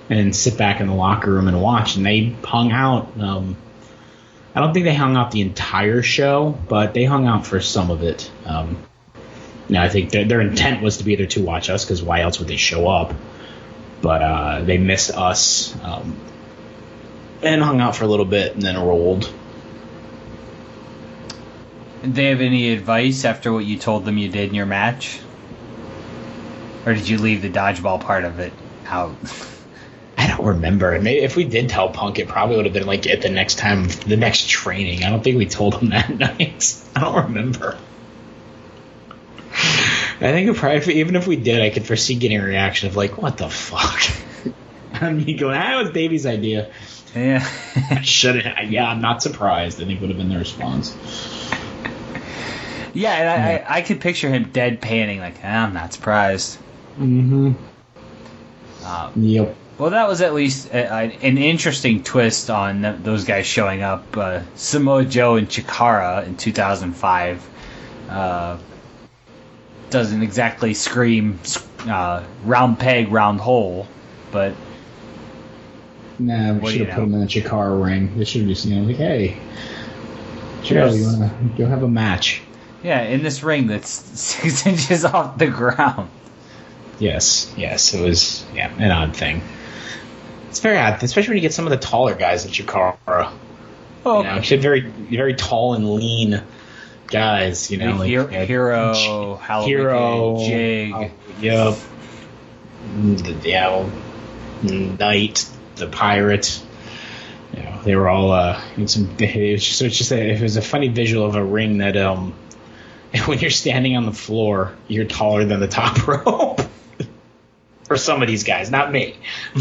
and sit back in the locker room and watch. And they hung out. I don't think they hung out the entire show, but they hung out for some of it. I think their intent was to be there to watch us, because why else would they show up? But they missed us and hung out for a little bit and then rolled. Did they have any advice after what you told them you did in your match? Or did you leave the dodgeball part of it out? I don't remember. Maybe if we did tell Punk, it probably would have been like at the next training. I don't think we told him that night. I don't remember. I think it probably, even if we did, I could foresee getting a reaction of like, "What the fuck?" I mean, going, "That was Davey's idea." Yeah. I shouldn't. Yeah, I'm not surprised. I think would have been the response. Yeah, and I could picture him deadpanning, like, I'm not surprised. Mm-hmm. Yep. Well, that was at least an interesting twist on those guys showing up. Samoa Joe and Chikara in 2005 doesn't exactly scream round peg, round hole, but... Nah, we should have put him in the Chikara ring. They should have just, like, hey, Joe, you want to go have a match? Yeah, in this ring that's 6 inches off the ground. Yes, it was, an odd thing. It's very odd, especially when you get some of the taller guys in Chikara. Oh, you had very, very tall and lean guys, like Hero, Jig. Yep. Knight, the Pirate. They were all it was a funny visual of a ring that when you're standing on the floor, you're taller than the top rope. For some of these guys, not me,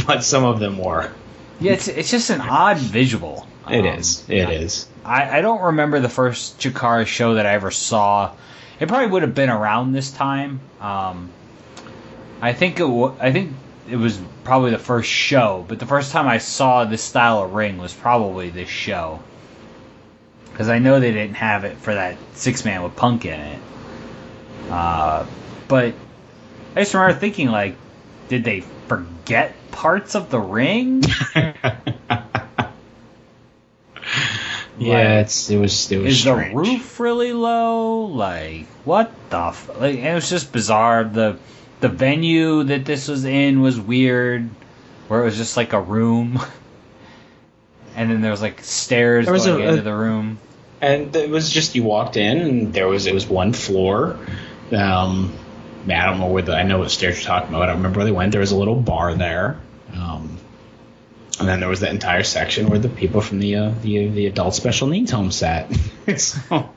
but some of them were. Yeah, it's just an odd visual. It is. I don't remember the first Chikara show that I ever saw. It probably would have been around this time. I think it was probably the first show, but the first time I saw this style of ring was probably this show. Because I know they didn't have it for that 6-man with Punk in it. But I just remember thinking, like, did they forget parts of the ring? Yeah, it was. Is strange. The roof really low? Like, what the? It was just bizarre. The venue that this was in was weird, where it was just like a room, and then there was like stairs going into the room. And it was just, you walked in and it was one floor. I don't know I know what stairs you're talking about. I don't remember where they went. There was a little bar there. And then there was that entire section where the people from the adult special needs home sat. So,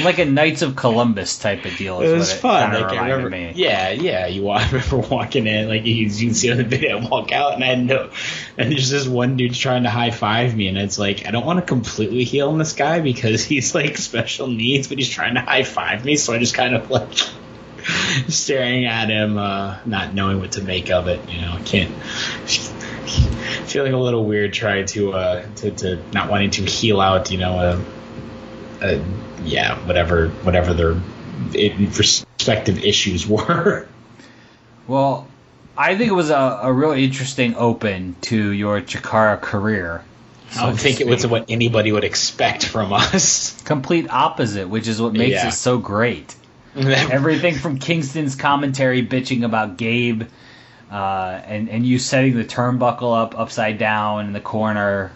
like a Knights of Columbus type of deal. It was fun. Like, I remember, me. Yeah. I remember walking in, like you can see on the video, walk out, and there's this one dude trying to high five me, and it's like, I don't want to completely heal on this guy because he's like special needs, but he's trying to high five me, so I just kind of like staring at him, not knowing what to make of it. I can't. Feeling a little weird trying to not wanting to heal out, whatever their respective issues were. Well, I think it was a really interesting open to your Chikara career. I don't think it was what anybody would expect from us. Complete opposite, which is what makes it so great. Everything from Kingston's commentary bitching about Gabe, and you setting the turnbuckle upside down in the corner.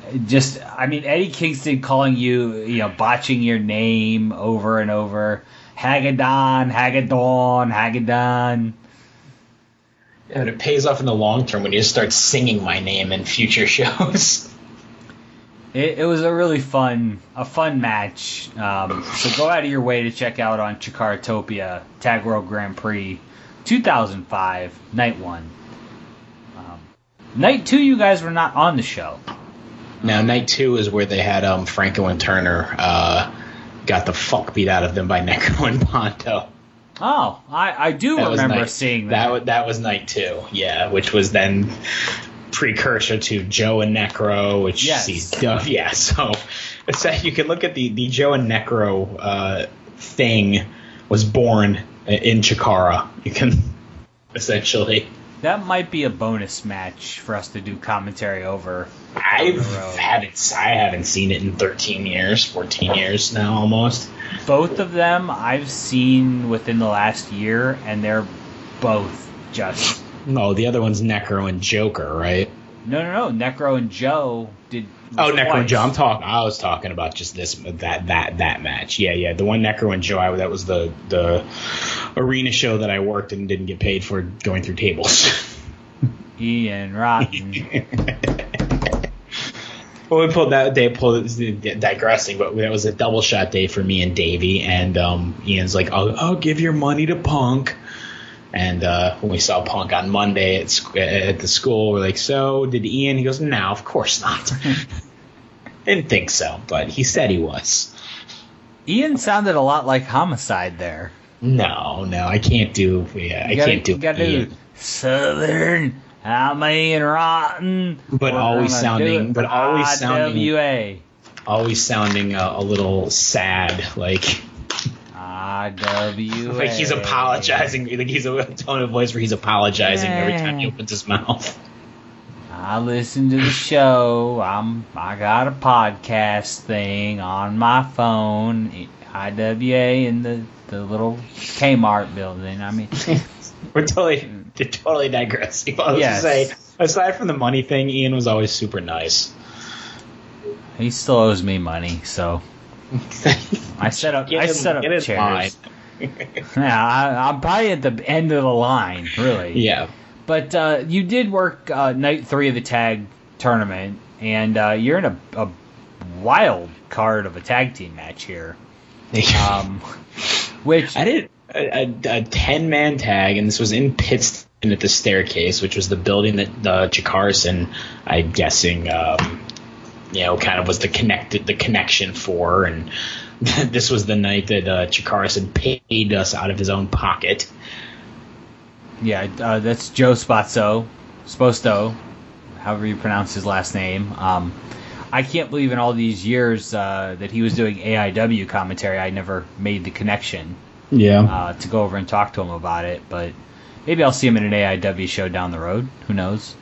Eddie Kingston calling you, botching your name over and over. Hagadorn. And it pays off in the long term when you start singing my name in future shows. It was a really fun match. So go out of your way to check out on Chikaratopia Tag World Grand Prix 2005, Night 1. Night 2, you guys were not on the show. Now, Night 2 is where they had Franco and Turner got the fuck beat out of them by Necro and Ponto. Oh, I do remember seeing that. That was night 2, yeah, which was then precursor to Joe and Necro, which so it's you can look at the Joe and Necro thing was born in Chikara. You can essentially. That might be a bonus match for us to do commentary over. I haven't seen it in 13 years, 14 years now almost. Both of them I've seen within the last year, and they're both just... No, the other one's Necro and Joker, right? No. Necro and Joe did... Necro and Joe. I was talking about just that match. Yeah. The one Necro and Joe, that was the arena show that I worked and didn't get paid for going through tables. Ian Rotten. Well, digressing, but that was a double shot day for me and Davey, and Ian's like, I'll give your money to Punk. And when we saw Punk on Monday at the school, we're like, so did Ian? He goes, no, of course not. Didn't think so, but he said he was. Ian sounded a lot like Homicide there. No, I can't do. Yeah, I can't do. You gotta do Southern. I'm Ian Rotten. But always sounding IWA. Always sounding a little sad, like. IWA. Like he's apologizing. Like he's a tone of voice where he's apologizing every time he opens his mouth. I listen to the show. I got a podcast thing on my phone. IWA in the little Kmart building. I mean, we're totally digressing. I was to say, aside from the money thing, Ian was always super nice. He still owes me money, so. I set up chairs. Yeah, I'm probably at the end of the line, really. Yeah. But you did work night 3 of the tag tournament, and you're in a wild card of a tag team match here. Which I did a 10-man tag, and this was in Pittston at the Staircase, which was the building that Chikara, I'm guessing, kind of was the connection for, and this was the night that Chikara paid us out of his own pocket. Yeah, that's Joe Sposto, however you pronounce his last name. I can't believe in all these years that he was doing AIW commentary, I never made the connection. Yeah. To go over and talk to him about it, but maybe I'll see him in an AIW show down the road. Who knows?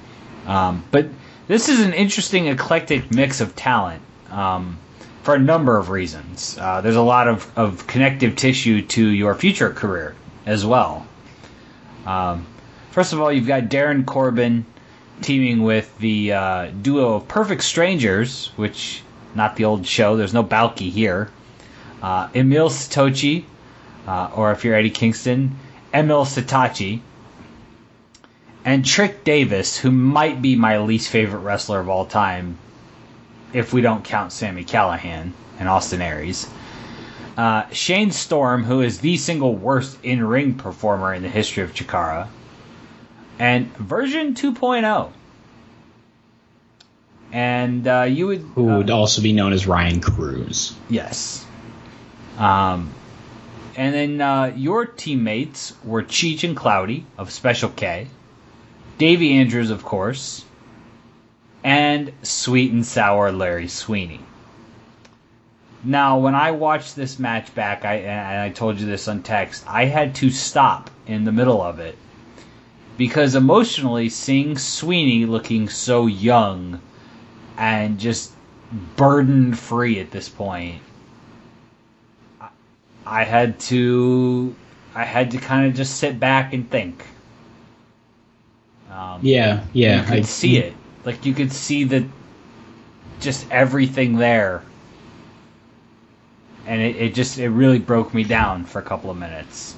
But this is an interesting, eclectic mix of talent for a number of reasons. There's a lot of connective tissue to your future career as well. First of all, you've got Darren Corbin teaming with the duo of Perfect Strangers, which, not the old show, there's no Balky here. Emil Satochi, or if you're Eddie Kingston, Emil Satachi. And Trick Davis, who might be my least favorite wrestler of all time, if we don't count Sami Callihan and Austin Aries. Shane Storm, who is the single worst in-ring performer in the history of Chikara. And version 2.0. And you would... Who would also be known as Ryan Cruz. Yes. And then your teammates were Cheech and Cloudy of Special K. Davey Andrews, of course. And Sweet and Sour Larry Sweeney. Now, when I watched this match back, and I told you this on text, I had to stop in the middle of it. Because emotionally, seeing Sweeney looking so young and just burden-free at this point, I had to kind of just sit back and think. You could see it. Like, you could see just everything there. And it really broke me down for a couple of minutes.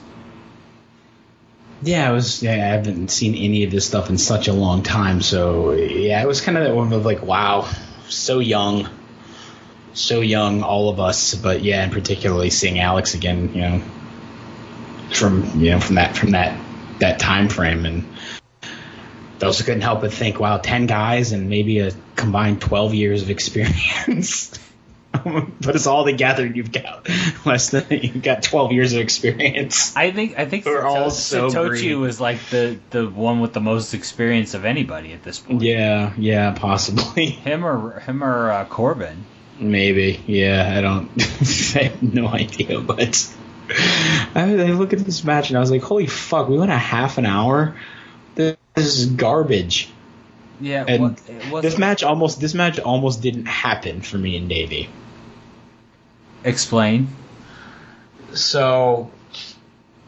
Yeah, I haven't seen any of this stuff in such a long time, so yeah, it was kind of that one of like, wow, so young, all of us, but yeah, and particularly seeing Alex again, from that time frame, and I also couldn't help but think, wow, 10 guys and maybe a combined 12 years of experience. But it's all together. You've got 12 years of experience. I think we're all so Satoshi green. was like the one with the most experience of anybody at this point. Yeah, possibly. Him or Corbin. Maybe. Yeah, I don't. I have no idea, but I look at this match and I was like, holy fuck, we went a half an hour. This is garbage. Yeah, and this match almost didn't happen for me and Davey. Explain. So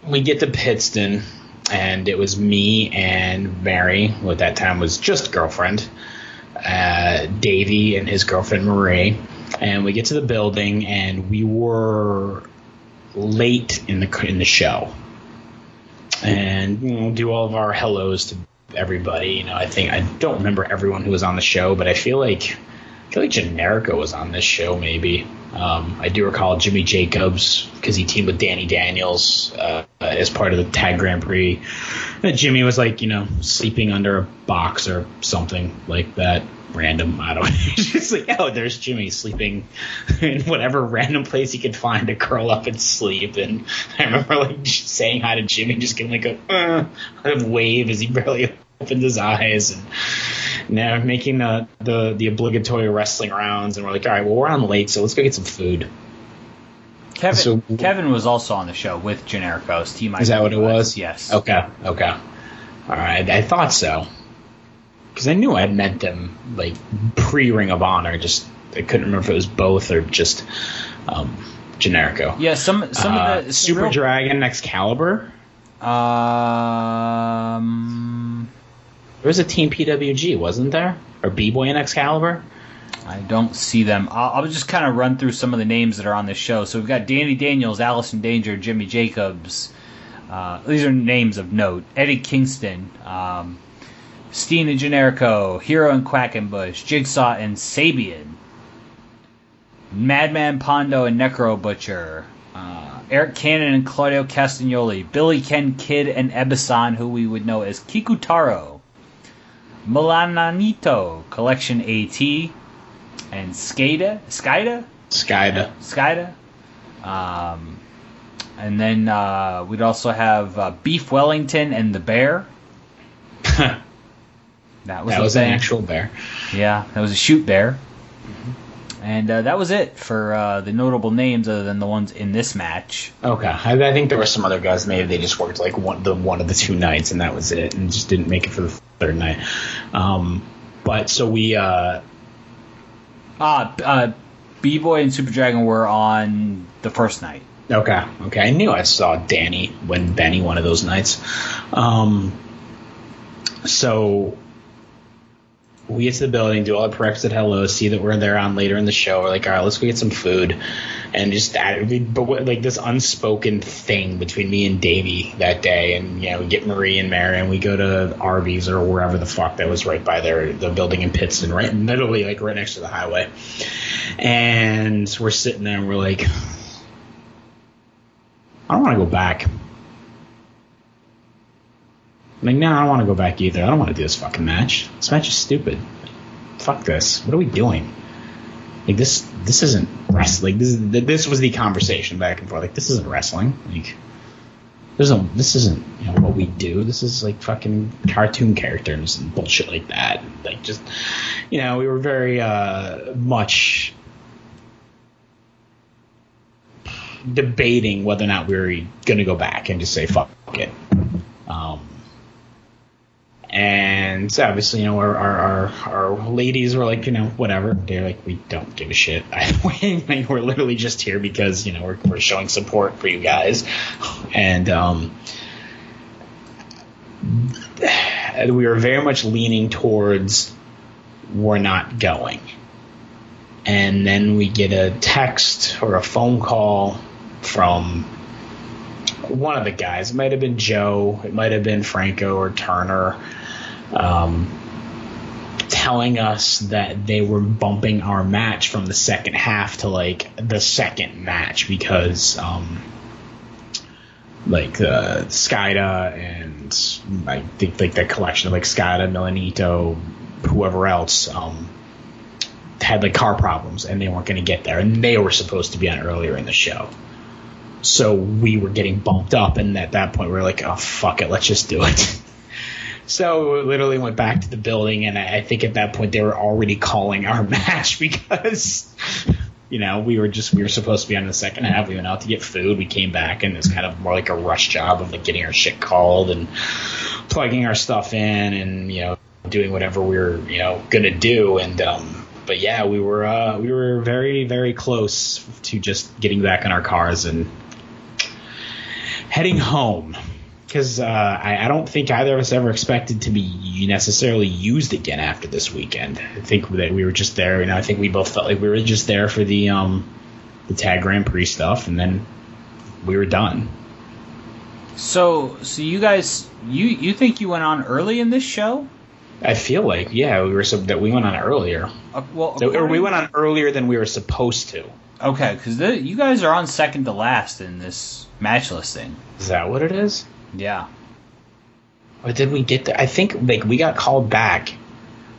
we get to Pittston, and it was me and Mary, who at that time was just girlfriend, Davey and his girlfriend Marie, and we get to the building, and we were late in the show, and do all of our hellos to everybody. I don't remember everyone who was on the show, but I feel like Generico was on this show maybe. I do recall Jimmy Jacobs because he teamed with Danny Daniels as part of the Tag Grand Prix. And Jimmy was sleeping under a box or something like that. Random, I don't know. Just like, oh, there's Jimmy sleeping in whatever random place he could find to curl up and sleep. And I remember just saying hi to Jimmy, just giving a wave as he barely opened his eyes, and making the obligatory wrestling rounds. And we're like, all right, well, we're on late, so let's go get some food. Kevin was also on the show with Generico's team. Is that what it was? Yes. Okay. All right, I thought so. Because I knew I had met them pre-Ring of Honor. Just I couldn't remember if it was both or just Generico. Yeah, some of the Super Dragon Excalibur. There was a Team PWG, wasn't there? Or B-Boy and Excalibur? I don't see them. I'll just kind of run through some of the names that are on this show. So we've got Danny Daniels, Allison Danger, Jimmy Jacobs. These are names of note. Eddie Kingston. Steen and Generico, Hero and Quackenbush, Jigsaw and Sabian, Madman Pondo and Necro Butcher, Eric Cannon and Claudio Castagnoli, Billy Ken Kid and Ebisan, who we would know as Kikutaro, Milananito, Collection AT, and Skida. And then we'd also have Beef Wellington and the Bear. That was an actual bear. Yeah, that was a shoot bear. Mm-hmm. And that was it for the notable names other than the ones in this match. Okay. I think there were some other guys, maybe they just worked one of the two nights and that was it and just didn't make it for the third night. But so we... B-Boy and Super Dragon were on the first night. Okay. I knew I saw Benny one of those nights. So... we get to the building, do all our prerequisite hellos, see that we're there on later in the show. We're like, all right, let's go get some food. And just this unspoken thing between me and Davey that day. And, we get Marie and Mary and we go to Arby's or wherever the fuck that was right by the building in Pittston, literally right next to the highway. And we're sitting there and we're like, I don't want to go back. I'm like, no, I don't want to go back either. I don't want to do this fucking match. This match is stupid. Fuck this. What are we doing? This isn't wrestling. This was the conversation back and forth. This isn't wrestling. This isn't what we do. This is fucking cartoon characters and bullshit like that. We were very much debating whether or not we were going to go back and just say fuck it. And so obviously, our ladies were like, whatever. They're like, we don't give a shit. We're literally just here because, we're showing support for you guys. And we were very much leaning towards we're not going. And then we get a text or a phone call from one of the guys. It might have been Joe. It might have been Franco or Turner. Telling us that they were bumping our match from the second half to the second match because Skida and I think that collection of Skida, Milanito, whoever else had like car problems and they weren't going to get there, and they were supposed to be on earlier in the show. So we were getting bumped up, and at that point we were like, oh, fuck it, let's just do it. So we literally went back to the building, and I think at that point they were already calling our match because, you know, we were supposed to be on the second half. We went out to get food. We came back, and it was kind of more like a rush job of like getting our shit called and plugging our stuff in and, you know, doing whatever we were, you know, going to do. And, but yeah, we were very, very close to just getting back in our cars and heading home, because I don't think either of us ever expected to be necessarily used again after this weekend. I think that we were just there, and I think we both felt like we were just there for the Tag Grand Prix stuff, and then we were done. So you guys, you think you went on early in this show? I feel like, yeah, we went on earlier. Or we went on earlier than we were supposed to. Okay, because you guys are on second to last in this match listing. Is that what it is? Yeah. Or did we get there? I think like we got called back.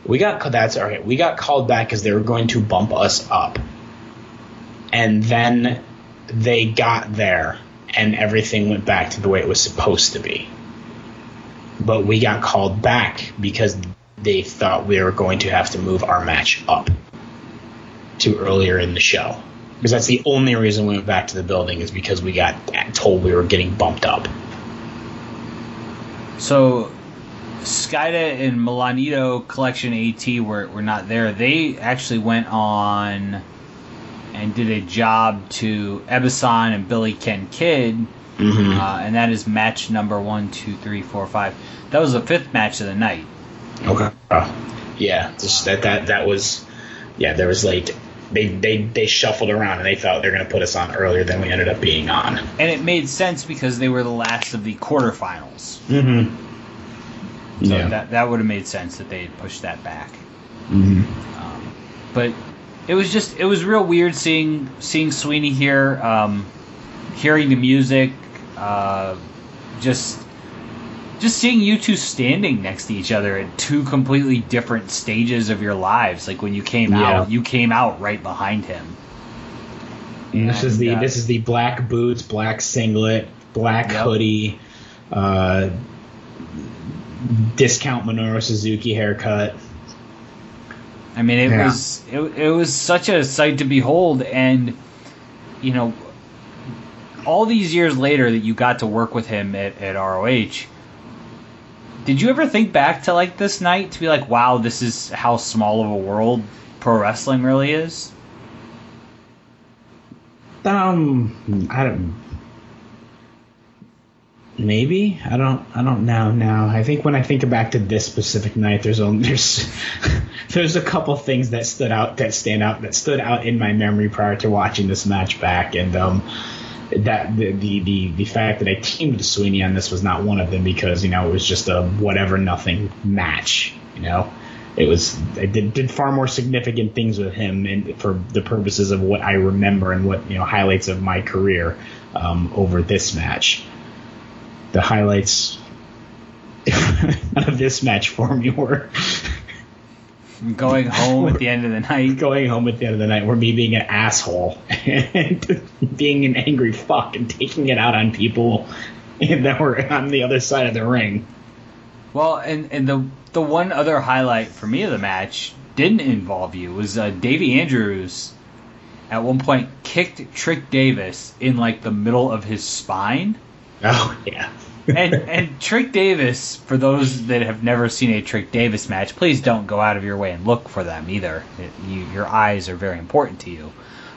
That's all right. We got called back because they were going to bump us up, and then they got there, and everything went back to the way it was supposed to be. But we got called back because they thought we were going to have to move our match up to earlier in the show. Because that's the only reason we went back to the building, is because we got told we were getting bumped up. So, Skida and Milanito Collection AT were not there. They actually went on and did a job to Ebasan and Billy Ken Kidd, and that is match number 1, 2, 3, 4, 5. That was the 5th match of the night. Okay. Yeah, just that was, yeah, there was like, They shuffled around, and they thought they were going to put us on earlier than we ended up being on. And it made sense because they were the last of the quarterfinals. Mm-hmm. So yeah. that would have made sense that they had pushed that back. Mm-hmm. But it was real weird seeing Sweeney here, hearing the music, just seeing you two standing next to each other at two completely different stages of your lives. Like when you came out, you came out right behind him. And this is the black boots, black singlet, black hoodie, discount Minoru Suzuki haircut. I mean, it was such a sight to behold, and you know, all these years later that you got to work with him at ROH. Did you ever think back to like this night to be like, wow, this is how small of a world pro wrestling really is? I don't. Maybe I don't know now. I think when I think back to this specific night, there's a couple things that stood out in my memory prior to watching this match back, and that the fact that I teamed with Sweeney on this was not one of them, because, you know, it was just a whatever nothing match. You know, I did far more significant things with him, and for the purposes of what I remember and what, you know, highlights of my career over this match. The highlights of this match for me were going home at the end of the night. Going home at the end of the night were me being an asshole and being an angry fuck and taking it out on people that were on the other side of the ring. Well, and the one other highlight for me of the match didn't involve you. Was Davey Andrews at one point kicked Trick Davis in like the middle of his spine. Oh, yeah. and Trick Davis, for those that have never seen a Trick Davis match, please don't go out of your way and look for them either. Your eyes are very important to you.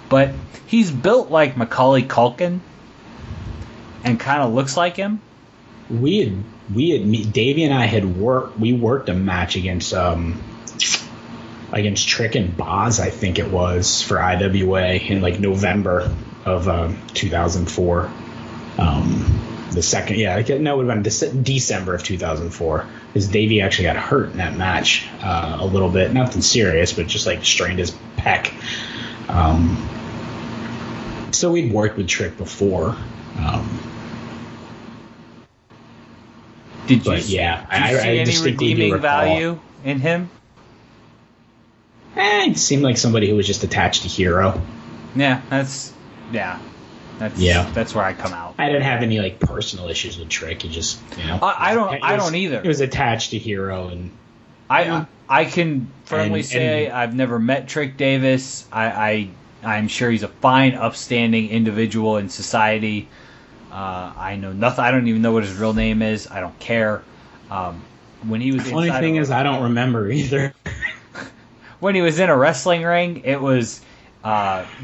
But he's built like Macaulay Culkin and kind of looks like him. Davey and I worked a match against Trick and Boz, I think it was, for IWA in like November of 2004. The second, it would have been December of 2004, because Davey actually got hurt in that match a little bit. Nothing serious, but just like strained his pec. So we'd worked with Trick before. Did you see any redeeming value in him? It seemed like somebody who was just attached to Hero. That's where I come out. I didn't have any like personal issues with Trick. He just, I don't either. He was attached to Hero, and I can firmly say I've never met Trick Davis. I'm sure he's a fine, upstanding individual in society. I know nothing. I don't even know what his real name is. I don't care. When he was the funny thing is, I don't remember either. When he was in a wrestling ring, it was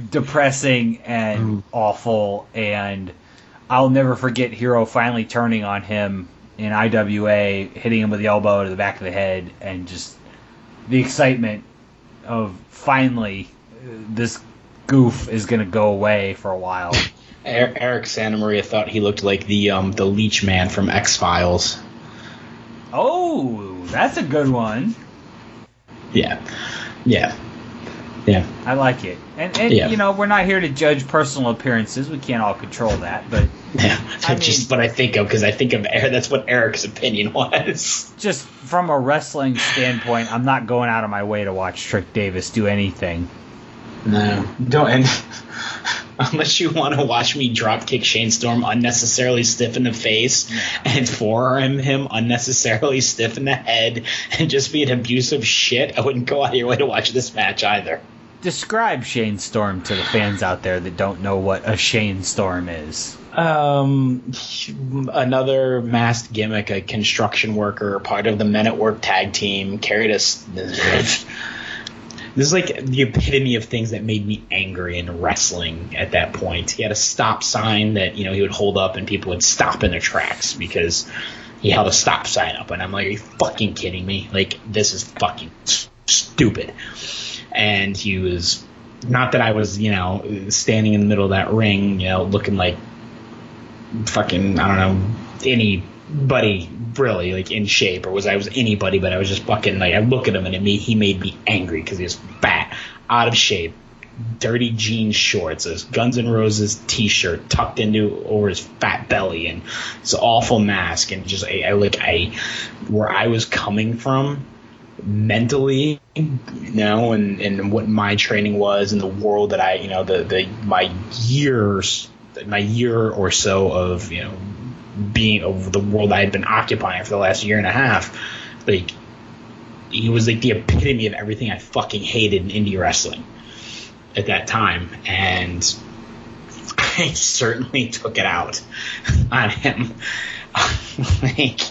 depressing and awful, and I'll never forget Hero finally turning on him in IWA, hitting him with the elbow to the back of the head, and just the excitement of finally this goof is going to go away for a while. Eric Santamaria thought he looked like the Leech Man from X-Files. Oh, that's a good one. Yeah. I like it. And we're not here to judge personal appearances. We can't all control that, but just what I think of, because I think of Eric. That's what Eric's opinion was. Just from a wrestling standpoint, I'm not going out of my way to watch Trick Davis do anything. No, don't. And unless you want to watch me dropkick Shane Storm unnecessarily stiff in the face and forearm him unnecessarily stiff in the head and just be an abusive shit, I wouldn't go out of your way to watch this match either. Describe Shane Storm to the fans out there that don't know what a Shane Storm is. Another masked gimmick, a construction worker, part of the Men at Work tag team, carried us. This is like the epitome of things that made me angry in wrestling at that point. He had a stop sign that, he would hold up and people would stop in their tracks because he held a stop sign up. And I'm like, are you fucking kidding me? Like, this is fucking stupid. And he was, not that I was, standing in the middle of that ring, looking like fucking, I don't know, anybody really like in shape, or I was anybody, but I was just fucking like, I look at him and he made me angry because he was fat, out of shape, dirty jean shorts, a Guns N' Roses t-shirt tucked into over his fat belly, and this awful mask, and just where I was coming from mentally, and what my training was, and the world that I, my year or so of, being of the world I had been occupying for the last year and a half. Like, he was like the epitome of everything I fucking hated in indie wrestling at that time, and I certainly took it out on him. Like,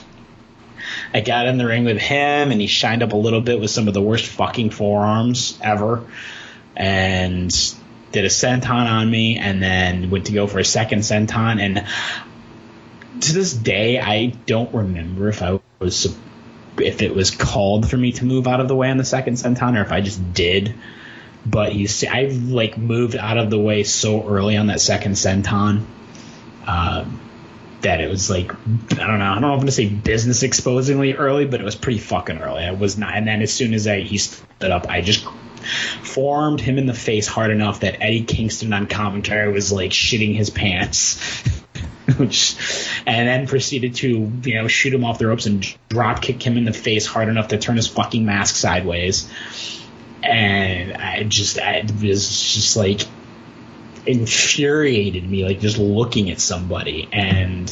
I got in the ring with him, and he shined up a little bit with some of the worst fucking forearms ever, and did a senton on me, and then went to go for a second senton, and to this day, I don't remember if it was called for me to move out of the way on the second senton, or if I just did. But I like moved out of the way so early on that second senton that it was like, I don't know if I'm gonna say business exposingly early, but it was pretty fucking early. I was not, and then as soon as he stood up, I just forearmed him in the face hard enough that Eddie Kingston on commentary was like shitting his pants. And then proceeded to, shoot him off the ropes and drop kick him in the face hard enough to turn his fucking mask sideways. And it was just like infuriated me, like just looking at somebody. And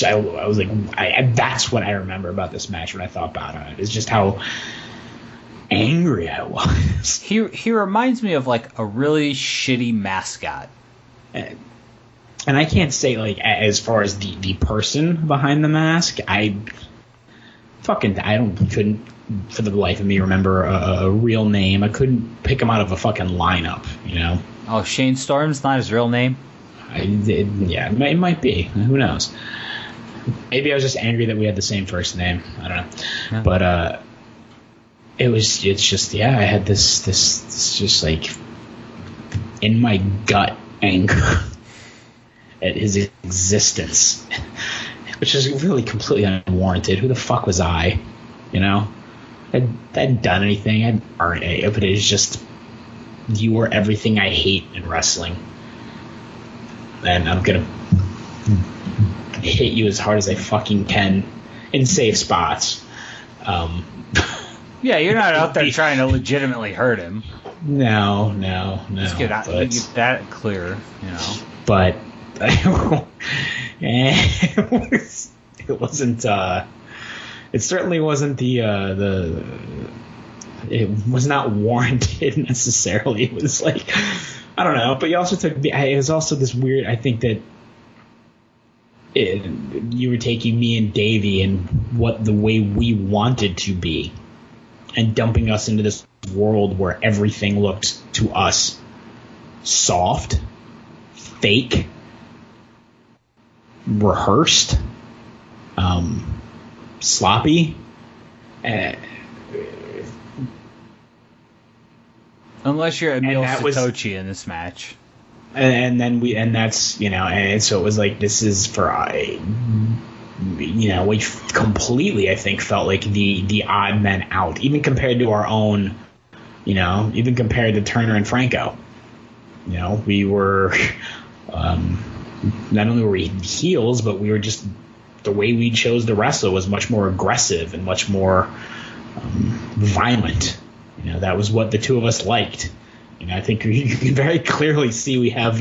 I was like, that's what I remember about this match when I thought about it. It's just how angry I was. He reminds me of like a really shitty mascot. And I can't say, like, as far as the person behind the mask, couldn't for the life of me remember a real name. I couldn't pick him out of a fucking lineup, Oh, Shane Storm's not his real name? It might be. Who knows? Maybe I was just angry that we had the same first name. I don't know. Yeah. But I had this just like in my gut anger at his existence, which is really completely unwarranted. Who the fuck was I? I hadn't done anything. I hadn't earned it, but it's just, you were everything I hate in wrestling. And I'm gonna hit you as hard as I fucking can in safe spots. Yeah, you're not out there trying to legitimately hurt him. No. Just get that clear, you know. But it wasn't. It certainly wasn't the. It was not warranted necessarily. It was like, I don't know. But you also took. It was also this weird. I think that you were taking me and Davey and the way we wanted to be, and dumping us into this world where everything looked to us soft, fake, rehearsed, sloppy. Unless you're Emil Satochi in this match. And that's, and so it was like, this is for, we completely, I think, felt like the odd men out, even compared to our own, even compared to Turner and Franco. We were, not only were we heels, but we were just, the way we chose to wrestle was much more aggressive and much more violent. That was what the two of us liked. I think you can very clearly see we have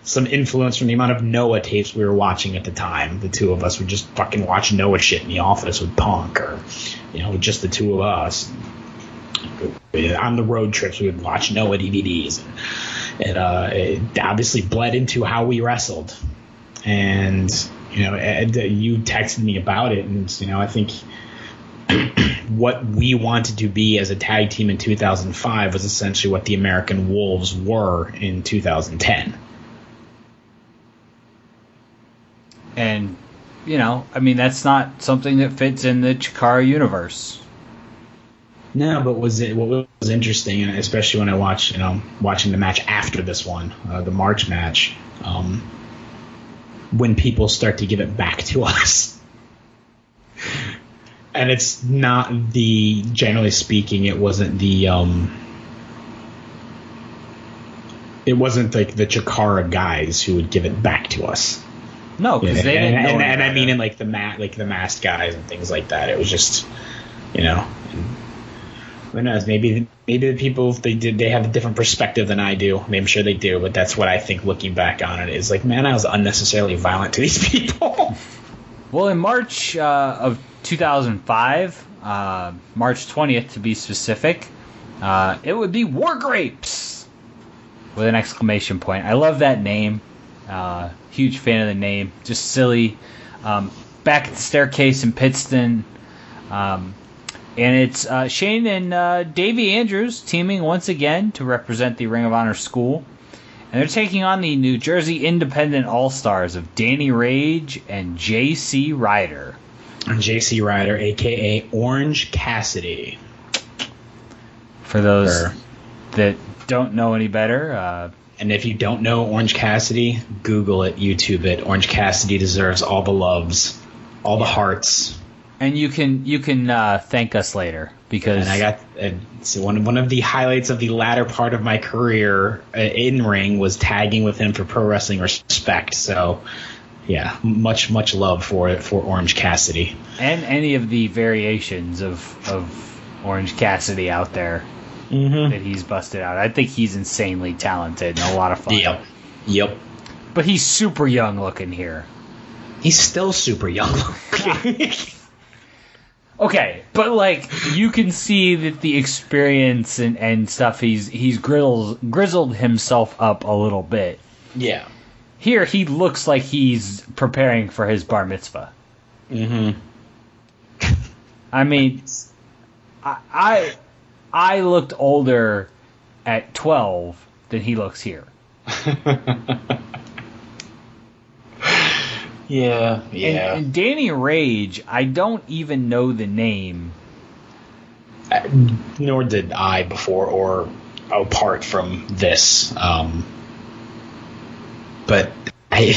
some influence from the amount of Noah tapes we were watching at the time. The two of us would just fucking watch Noah shit in the office with Punk, or just the two of us. On the road trips, we would watch Noah DVDs. It obviously bled into how we wrestled. And Ed, you texted me about it, and I think what we wanted to be as a tag team in 2005 was essentially what the American Wolves were in 2010. And, that's not something that fits in the Chikara universe. No, but what was interesting, and especially when I watched, watching the match after this one, the March match, when people start to give it back to us. And it's not generally speaking, it wasn't it wasn't like the Chikara guys who would give it back to us. No, because they didn't know. And I mean in like the masked guys and things like that. It was just, who knows? Maybe the people they have a different perspective than I do. I'm sure they do, but that's what I think looking back on it is like, man, I was unnecessarily violent to these people. Well, in March of 2005, March 20th to be specific, it would be War Grapes with an exclamation point. I love that name. Huge fan of the name. Just silly. Back at the staircase in Pittston. And it's Shane and Davey Andrews teaming once again to represent the Ring of Honor School. And they're taking on the New Jersey Independent All-Stars of Danny Rage and J.C. Ryder. J.C. Ryder, a.k.a. Orange Cassidy. For those that don't know any better. And if you don't know Orange Cassidy, Google it, YouTube it. Orange Cassidy deserves all the loves, all the hearts. And you can thank us later, because... And I got... one of the highlights of the latter part of my career in ring was tagging with him for Pro Wrestling Respect, so... Yeah, much love for Orange Cassidy. And any of the variations of Orange Cassidy out there that he's busted out. I think he's insanely talented and a lot of fun. Yep. But he's super young looking here. He's still super young looking. Okay, but you can see that the experience and stuff, he's grizzled himself up a little bit. Yeah. Here, he looks like he's preparing for his bar mitzvah. Mm-hmm. I mean, I looked older at 12 than he looks here. Yeah. And Danny Rage, I don't even know the name. Nor did I before or apart from this. But I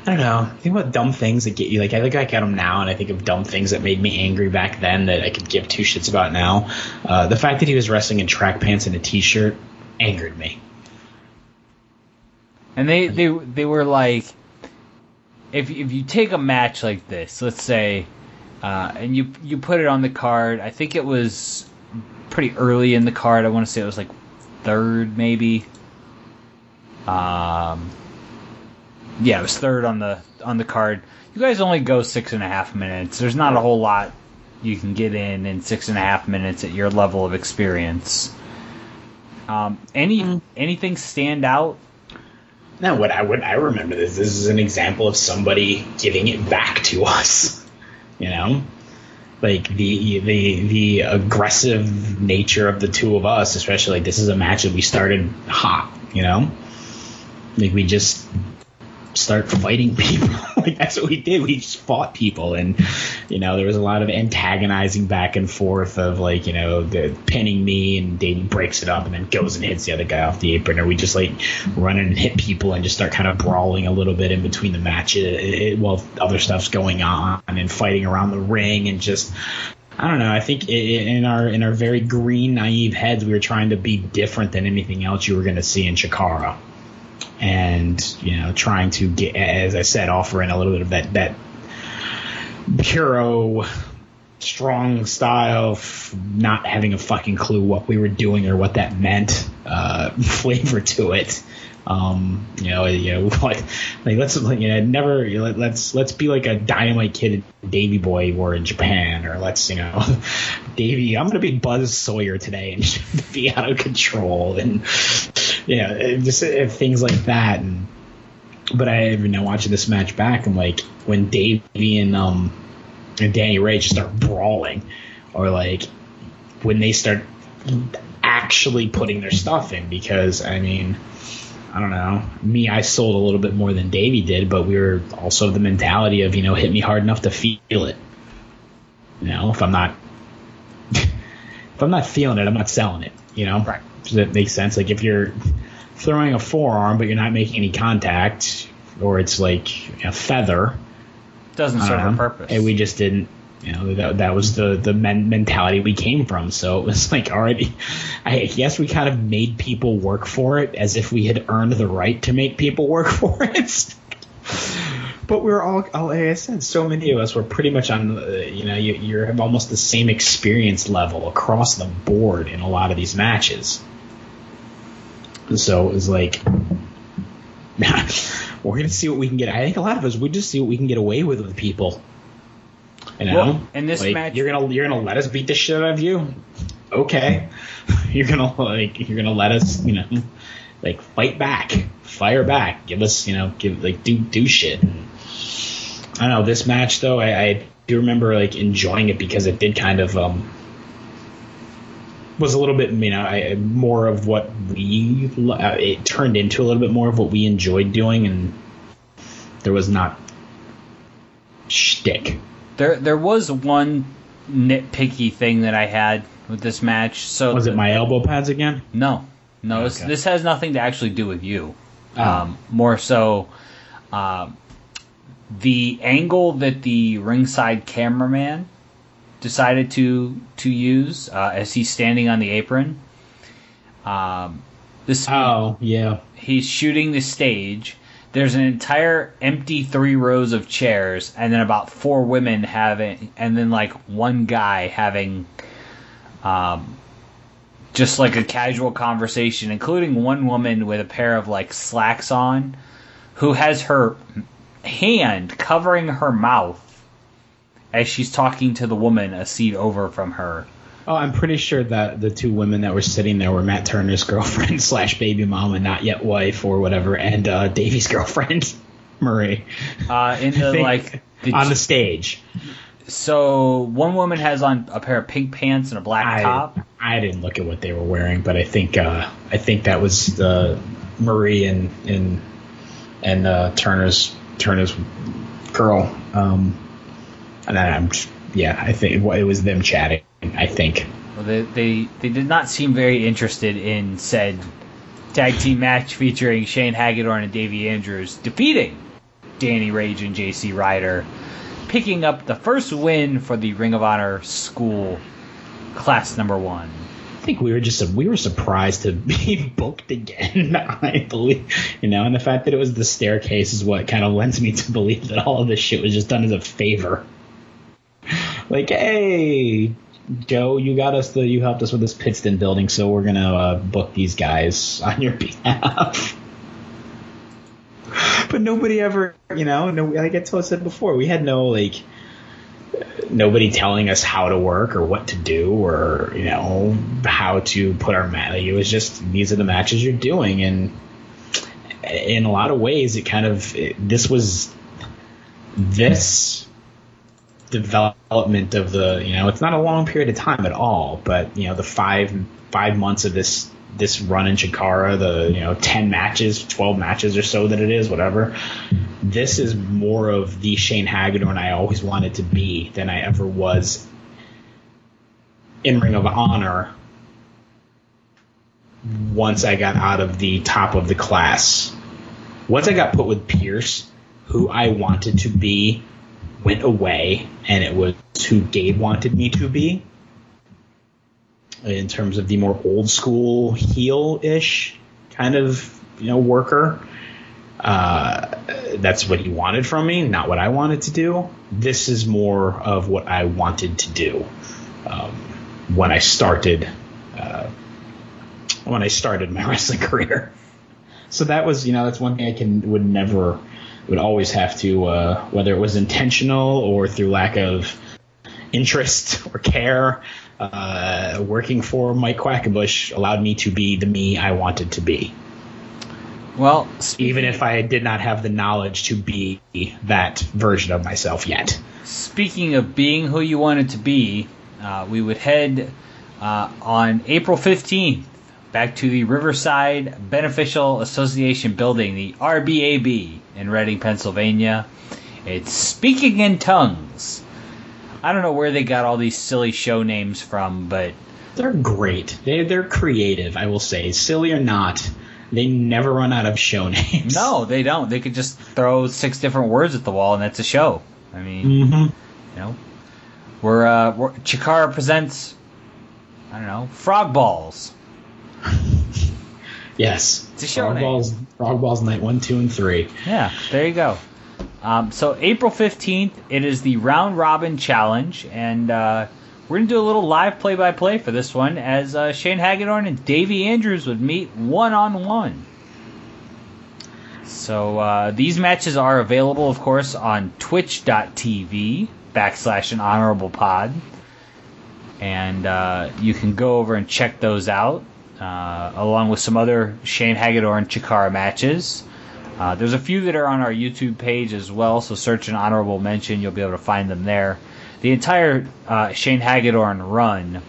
don't know. I think about dumb things that get you. I look back at them now, and I think of dumb things that made me angry back then that I could give two shits about now. The fact that he was wrestling in track pants and a t-shirt angered me. And they were like, if you take a match like this, let's say and you put it on the card. I think it was pretty early in the card. I want to say it was like third, maybe. Yeah, it was third on the card. You guys only go 6.5 minutes. There's not a whole lot you can get in 6.5 minutes at your level of experience. Anything stand out? No, I remember this. This is an example of somebody giving it back to us. You know, like the aggressive nature of the two of us, especially like this is a match that we started hot. You know, like we just start fighting people. Like that's what we did. We just fought people, and you know there was a lot of antagonizing back and forth of like the pinning me, and Davey breaks it up and then goes and hits the other guy off the apron, or we just like run in and hit people and just start kind of brawling a little bit in between the matches while other stuff's going on and fighting around the ring and just. I don't know. I think in our very green, naive heads, we were trying to be different than anything else you were going to see in Chikara. And, trying to get, as I said, offer in a little bit of that puro, strong style, not having a fucking clue what we were doing or what that meant, flavor to it. Let's be like a Dynamite Kid Davey Boy were in Japan, or let's, Davey, I'm going to be Buzz Sawyer today and be out of control, and, just things like that. But I, watching this match back, I'm like, when Davey and Danny Ray just start brawling, or like when they start actually putting their stuff in, because, I don't know. I sold a little bit more than Davey did, but we were also the mentality of, hit me hard enough to feel it. If I'm not feeling it, I'm not selling it, Right. Does that make sense? Like if you're throwing a forearm, but you're not making any contact, or it's like a feather. Doesn't serve a purpose. And we just didn't. That was the mentality we came from. So it was like already, I guess we kind of made people work for it as if we had earned the right to make people work for it. But we were all, like I said, so many of us were pretty much on, you have almost the same experience level across the board in a lot of these matches. So it was like, we're going to see what we can get. I think a lot of us would just see what we can get away with people. Well, in this match, you're gonna let us beat the shit out of you. Okay, you're gonna let us fight back, fire back, give us do shit. I don't know, this match though, I do remember enjoying it because it did kind of was a little bit more of what it turned into a little bit more of what we enjoyed doing, and there was not shtick. There was one nitpicky thing that I had with this match. So was it my elbow pads again? No. Okay. This has nothing to actually do with you. Oh. More so, the angle that the ringside cameraman decided to use as he's standing on the apron. He's shooting the stage. There's an entire empty 3 rows of chairs, and then about 4 women and then one guy having just a casual conversation, including one woman with a pair of slacks on, who has her hand covering her mouth as she's talking to the woman a seat over from her. Oh, I'm pretty sure that the 2 women that were sitting there were Matt Turner's girlfriend / baby mama, not yet wife or whatever, and Davey's girlfriend, Marie. On the stage. So one woman has on a pair of pink pants and a black top. I didn't look at what they were wearing, but I think that was Marie and Turner's girl. And I think it was them chatting. I think. Well, they did not seem very interested in said tag team match featuring Shane Hagadorn and Davey Andrews defeating Danny Rage and JC Ryder, picking up the first win for the Ring of Honor School Class number 1. I think we were surprised to be booked again. I believe, and the fact that it was the staircase is what kind of lends me to believe that all of this shit was just done as a favor. Like, hey, Joe, you helped us with this Pittston building, so we're gonna book these guys on your behalf. But nobody ever, like I said before, we had nobody telling us how to work or what to do or, how to put our match. Like, it was just, these are the matches you're doing. And in a lot of ways, this development of it's not a long period of time at all, but, the 5 months of this run in Chikara, the 10 matches, 12 matches or so that it is, whatever. This is more of the Shane Hagadorn I always wanted to be than I ever was in Ring of Honor once I got out of the top of the class. Once I got put with Pierce, who I wanted to be went away, and it was who Gabe wanted me to be. In terms of the more old school heel-ish kind of worker, that's what he wanted from me, not what I wanted to do. This is more of what I wanted to do when I started my wrestling career. So that was that's one thing would always have to, whether it was intentional or through lack of interest or care. Working for Mike Quackenbush allowed me to be the me I wanted to be. Well, even if I did not have the knowledge to be that version of myself yet. Speaking of being who you wanted to be, we would head on April 15th back to the Riverside Beneficial Association building, the RBAB in Reading, Pennsylvania. It's Speaking in Tongues. I don't know where they got all these silly show names from, but they're great. They're creative, I will say. Silly or not, they never run out of show names. No, they don't. They could just throw 6 different words at the wall, and that's a show. I mean, we're Chikara presents, I don't know, Frog Balls. Yes, it's a show name. Frog Balls night 1, 2, and 3. Yeah, there you go. So April 15th, it is the Round Robin Challenge, and we're going to do a little live play-by-play for this one as Shane Hagadorn and Davey Andrews would meet one-on-one. So these matches are available, of course, on twitch.tv/anhonorablepod, and you can go over and check those out, along with some other Shane Hagadorn Chikara matches. There's a few that are on our YouTube page as well, so search an honorable mention. You'll be able to find them there. The entire Shane Hagadorn run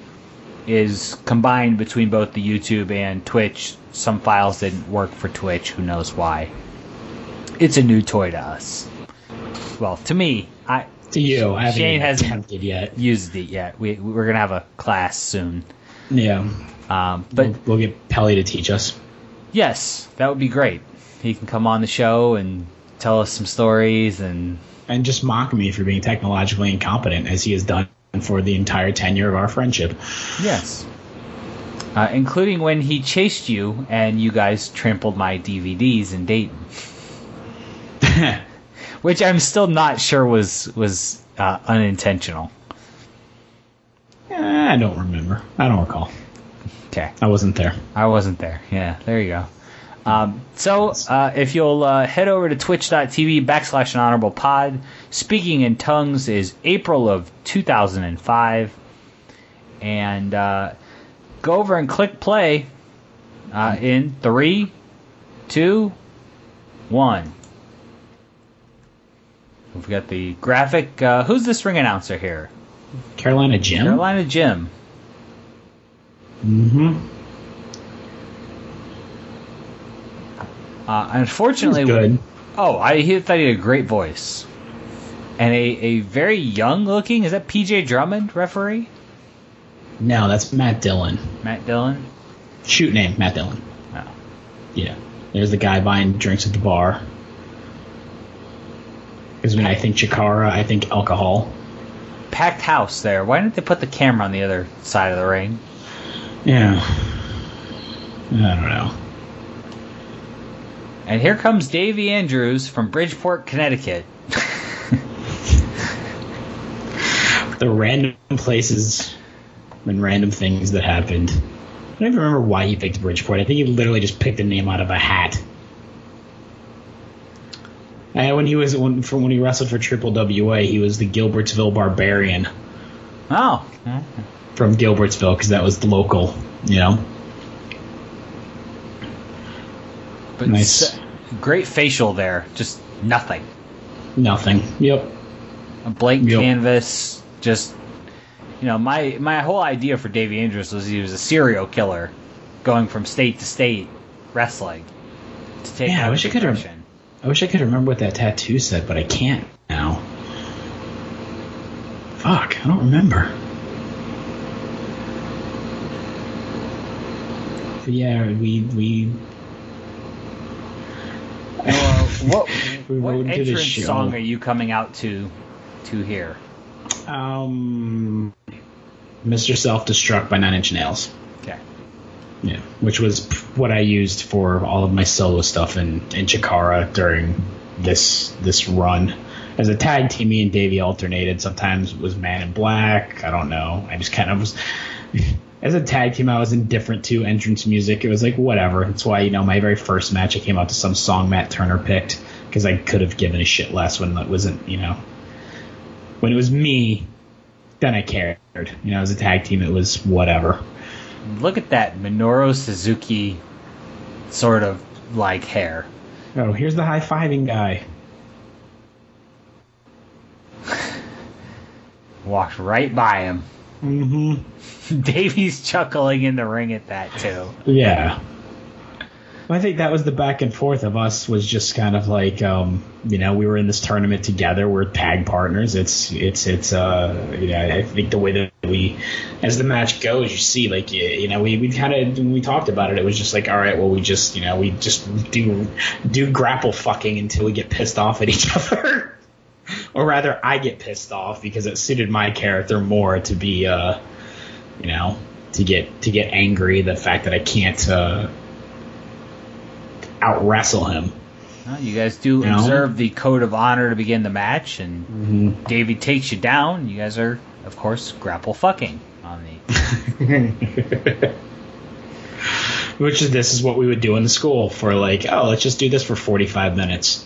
is combined between both the YouTube and Twitch. Some files didn't work for Twitch. Who knows why? It's a new toy to us. Well, to me. To you. I haven't Shane hasn't attempted yet. used it yet. We're going to have a class soon. Yeah. But we'll get Pelly to teach us. Yes, that would be great. He can come on the show and tell us some stories and just mock me for being technologically incompetent, as he has done for the entire tenure of our friendship. Yes. Including when he chased you and you guys trampled my DVDs in Dayton. Which I'm still not sure was unintentional. I don't remember. I don't recall. Okay. I wasn't there. Yeah, there you go. So if you'll head over to twitch.tv/anhonorablepod, Speaking in Tongues is April of 2005. And go over and click play in 3, 2, 1. We've got the graphic. Who's this ring announcer here? Carolina Jim? Carolina Jim. Mm-hmm. Unfortunately, good. Oh, he thought he had a great voice. And a very young looking, is that PJ Drummond referee? No, that's Matt Dillon. Matt Dillon? Shoot name, Matt Dillon. Oh. Yeah. There's the guy buying drinks at the bar. Because when I think Chikara, I think alcohol. Packed house there. Why didn't they put the camera on the other side of the ring? Yeah. I don't know. And here comes Davey Andrews from Bridgeport, Connecticut. the random places and random things that happened. I don't even remember why he picked Bridgeport. I think he literally just picked a name out of a hat. And when he wrestled for Triple WA, he was the Gilbertsville Barbarian. Oh. From Gilbertsville, because that was the local, But nice. Great facial there. Just nothing. Nothing. Yep. A blank canvas. Just, my whole idea for Davey Andrews was he was a serial killer going from state to state wrestling to take out depression. I wish I could remember what that tattoo said, but I can't now. Fuck, I don't remember. But yeah, we what entrance song are you coming out to here? Mr. Self-Destruct by 9 Inch Nails. Okay. Yeah, which was what I used for all of my solo stuff in Chikara during this run. As a tag team, me and Davey alternated. Sometimes it was Man in Black. I don't know. I just kind of was... As a tag team, I was indifferent to entrance music. It was like, whatever. That's why, my very first match, I came out to some song Matt Turner picked, because I could have given a shit less when it wasn't, When it was me, then I cared. As a tag team, it was whatever. Look at that Minoru Suzuki sort of like hair. Oh, here's the high-fiving guy. Walked right by him. Mm-hmm. Davey's chuckling in the ring at that, too. Yeah. Well, I think that was the back and forth of us was just kind of like, we were in this tournament together. We're tag partners. I think the way that we, as the match goes, you see, like, we kind of, when we talked about it, it was just like, all right, well, we just do grapple fucking until we get pissed off at each other. Or rather, I get pissed off because it suited my character more to be, to get angry. The fact that I can't out wrestle him. Well, you guys do observe the code of honor to begin the match, and Davey takes you down. You guys are, of course, grapple fucking on the. This is what we would do in the school for like, let's just do this for 45 minutes.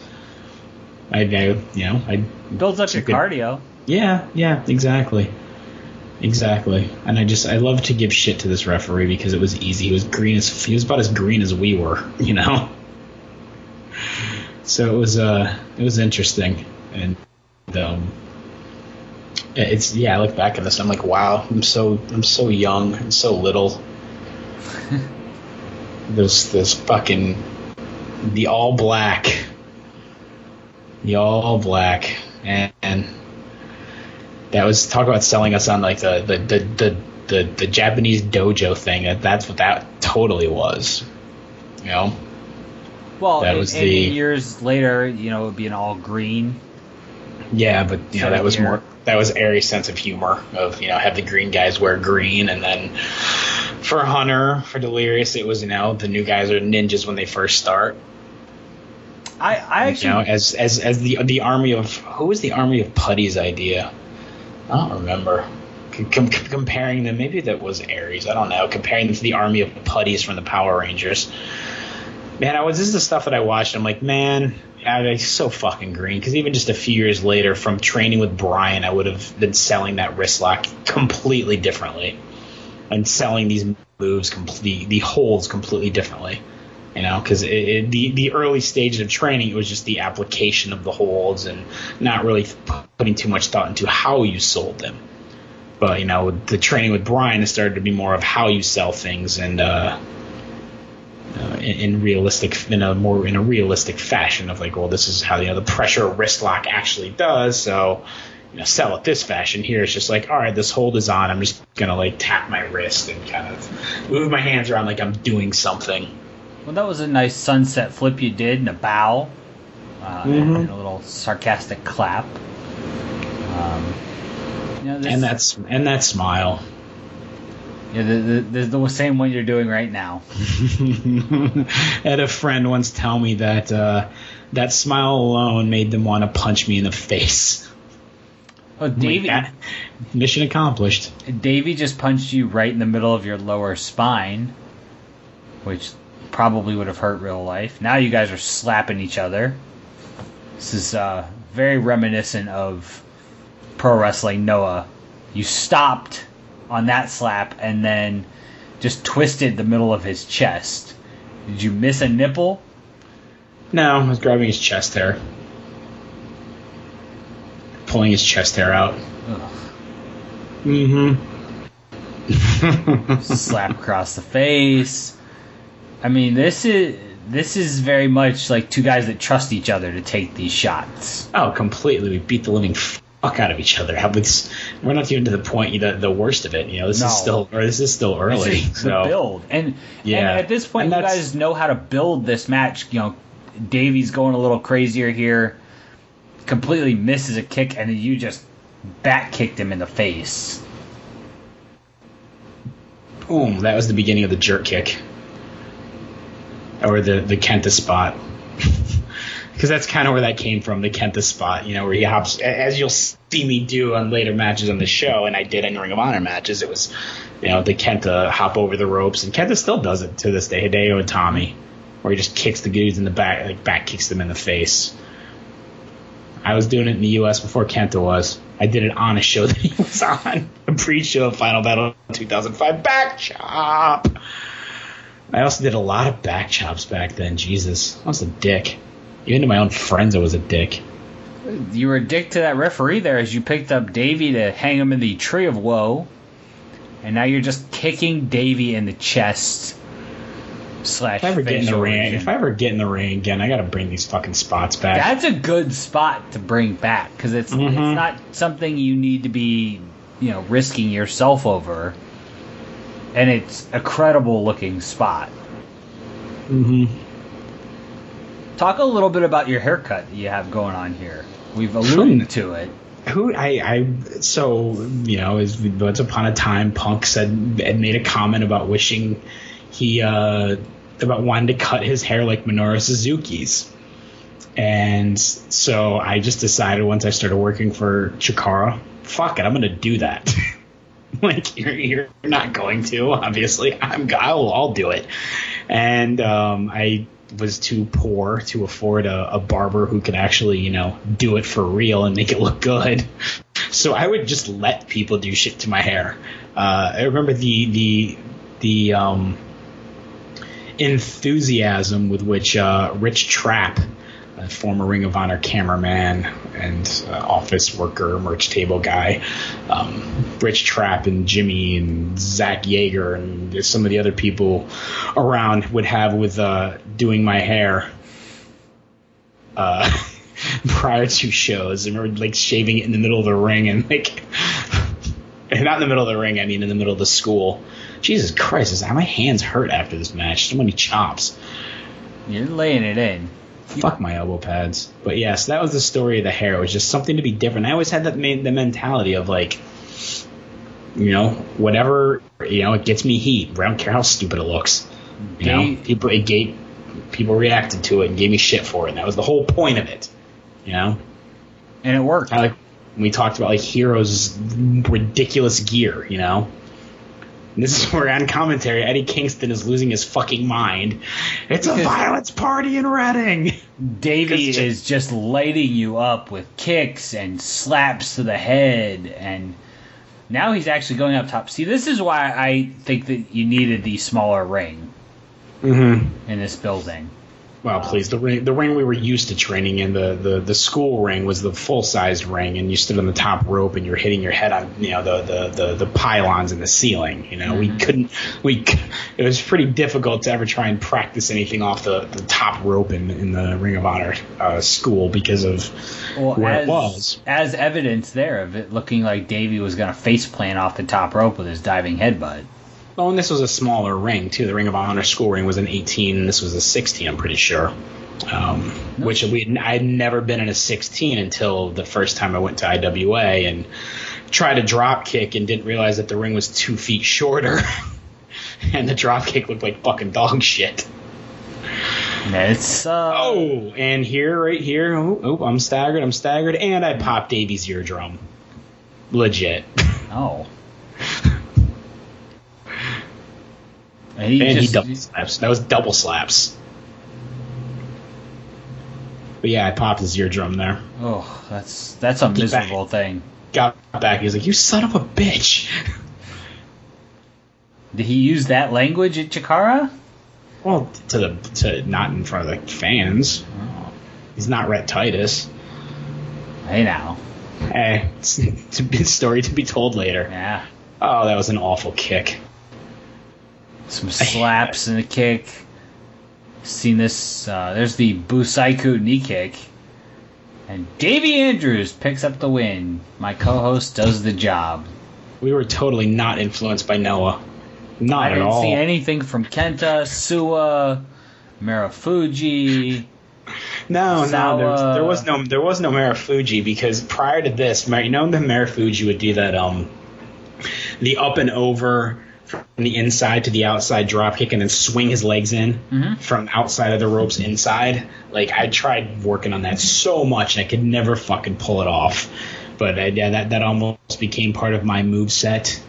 Builds up your cardio. Yeah, exactly. And I love to give shit to this referee because it was easy. He was about as green as we were, So it was interesting, and I look back at this, I'm like, wow, I'm so young and so little. This fucking the all black, and that was talk about selling us on like the Japanese dojo thing. That's what that totally was, Well, that was years later, it would be an all green. Yeah, but that was Aries' sense of humor of have the green guys wear green, and then for Hunter, for Delirious, it was the new guys are ninjas when they first start. I actually as the army of who was the army of Putty's idea? I don't remember. Comparing them, maybe that was Aries. I don't know. Comparing them to the army of Putties from the Power Rangers. Man, this is the stuff that I watched. I'm like, man, it's so fucking green. Because even just a few years later, from training with Brian, I would have been selling that wrist lock completely differently, and selling these moves the holds completely differently. Because the early stages of training, it was just the application of the holds and not really putting too much thought into how you sold them. But the training with Brian, it started to be more of how you sell things and in a realistic fashion of like, well, this is how the pressure wrist lock actually does. So sell it this fashion. Here it's just like, all right, this hold is on. I'm just gonna like tap my wrist and kind of move my hands around like I'm doing something. Well, that was a nice sunset flip you did, and a bow, and a little sarcastic clap. And that smile. Yeah, the same one you're doing right now. I had a friend once tell me that that smile alone made them want to punch me in the face. Oh, Davey, mission accomplished. Davey just punched you right in the middle of your lower spine, which probably would have hurt real life. Now you guys are slapping each other. This is very reminiscent of Pro Wrestling Noah. You stopped on that slap and then just twisted the middle of his chest. Did you miss a nipple? No, I was grabbing his chest hair. Pulling his chest hair out. Ugh. Mm-hmm. Slap across the face. I mean, this is very much like two guys that trust each other to take these shots. Oh, completely. We beat the living fuck out of each other. We're not even to the point, the worst of it. This is still early. This is the build, and at this point, you guys know how to build this match. Davey's going a little crazier here, completely misses a kick, and then you just back kicked him in the face. Boom! That was the beginning of the jerk kick, or the Kenta spot. Because that's kind of where that came from, the Kenta spot, where he hops, as you'll see me do on later matches on the show, and I did in Ring of Honor matches. It was, the Kenta hop over the ropes, and Kenta still does it to this day, Hideo Itami, where he just kicks the dudes in the back, back kicks them in the face. I was doing it in the U.S. before Kenta was. I did it on a show that he was on, a pre-show of Final Battle 2005, back chop. I also did a lot of back chops back then. Jesus, I was a dick. Even to my own friends, I was a dick. You were a dick to that referee there as you picked up Davey to hang him in the Tree of Woe. And now you're just kicking Davey in the chest. If I ever get in the ring again, I got to bring these fucking spots back. That's a good spot to bring back because it's not something you need to be, risking yourself over. And it's a credible looking spot. Mm-hmm. Talk a little bit about your haircut that you have going on here. We've alluded to it. Once upon a time, Punk had made a comment about wishing about wanting to cut his hair like Minoru Suzuki's. And so I just decided once I started working for Chikara, fuck it, I'm going to do that. You're not going to, obviously. I'll do it. And I was too poor to afford a barber who could actually, do it for real and make it look good. So I would just let people do shit to my hair. I remember the enthusiasm with which Rich Trapp, a former Ring of Honor cameraman and office worker, merch table guy, Rich Trapp and Jimmy and Zach Yeager and some of the other people around would have with doing my hair prior to shows. I remember shaving it in the middle of the ring and not in the middle of the ring, I mean in the middle of the school. Jesus Christ, my hands hurt after this match. So many chops. You're laying it in. Fuck my elbow pads. But yes, that was the story of the hair. It was just something to be different. I always had the mentality of whatever, it gets me heat. I don't care how stupid it looks. People reacted to it and gave me shit for it. And that was the whole point of it. And it worked. We talked about Hero's ridiculous gear, And this is where on commentary, Eddie Kingston is losing his fucking mind. It's a violence party in Reading. Davey is just lighting you up with kicks and slaps to the head, and now he's actually going up top. See, this is why I think that you needed the smaller ring in this building. Well, please, the ring we were used to training in, the school ring was the full-sized ring, and you stood on the top rope and you're hitting your head on the pylons in the ceiling. It was pretty difficult to ever try and practice anything off the top rope in the Ring of Honor school because of where it was. As evidence there of it looking like Davey was going to face plant off the top rope with his diving headbutt. Oh, and this was a smaller ring, too. The Ring of Honor school ring was an 18, and this was a 16, I'm pretty sure. Which I'd never been in a 16 until the first time I went to IWA and tried a drop kick and didn't realize that the ring was 2 feet shorter. And the drop kick looked like fucking dog shit. It's and right here, I'm staggered, and I popped Davey's eardrum. legit. Oh. And he double slaps. That was double slaps. But yeah, I popped his eardrum there. Oh, that's a miserable thing. Got back. He was like, "You son of a bitch." Did he use that language at Chikara? Well, to not in front of the fans. Oh. He's not Rhett Titus. Hey now. Hey, it's a story to be told later. Yeah. Oh, that was an awful kick. Some slaps and a kick. Seen this. There's the Busaiku knee kick. And Davey Andrews picks up the win. My co-host does the job. We were totally not influenced by Noah. Not at all. I didn't see anything from Kenta, Suwa, Marufuji. No, there was no Marufuji, because prior to this, you know, the Marufuji would do that the up and over from the inside to the outside drop kick and then swing his legs in from outside of the ropes inside. Like, I tried working on that so much and I could never fucking pull it off. But that almost became part of my moveset.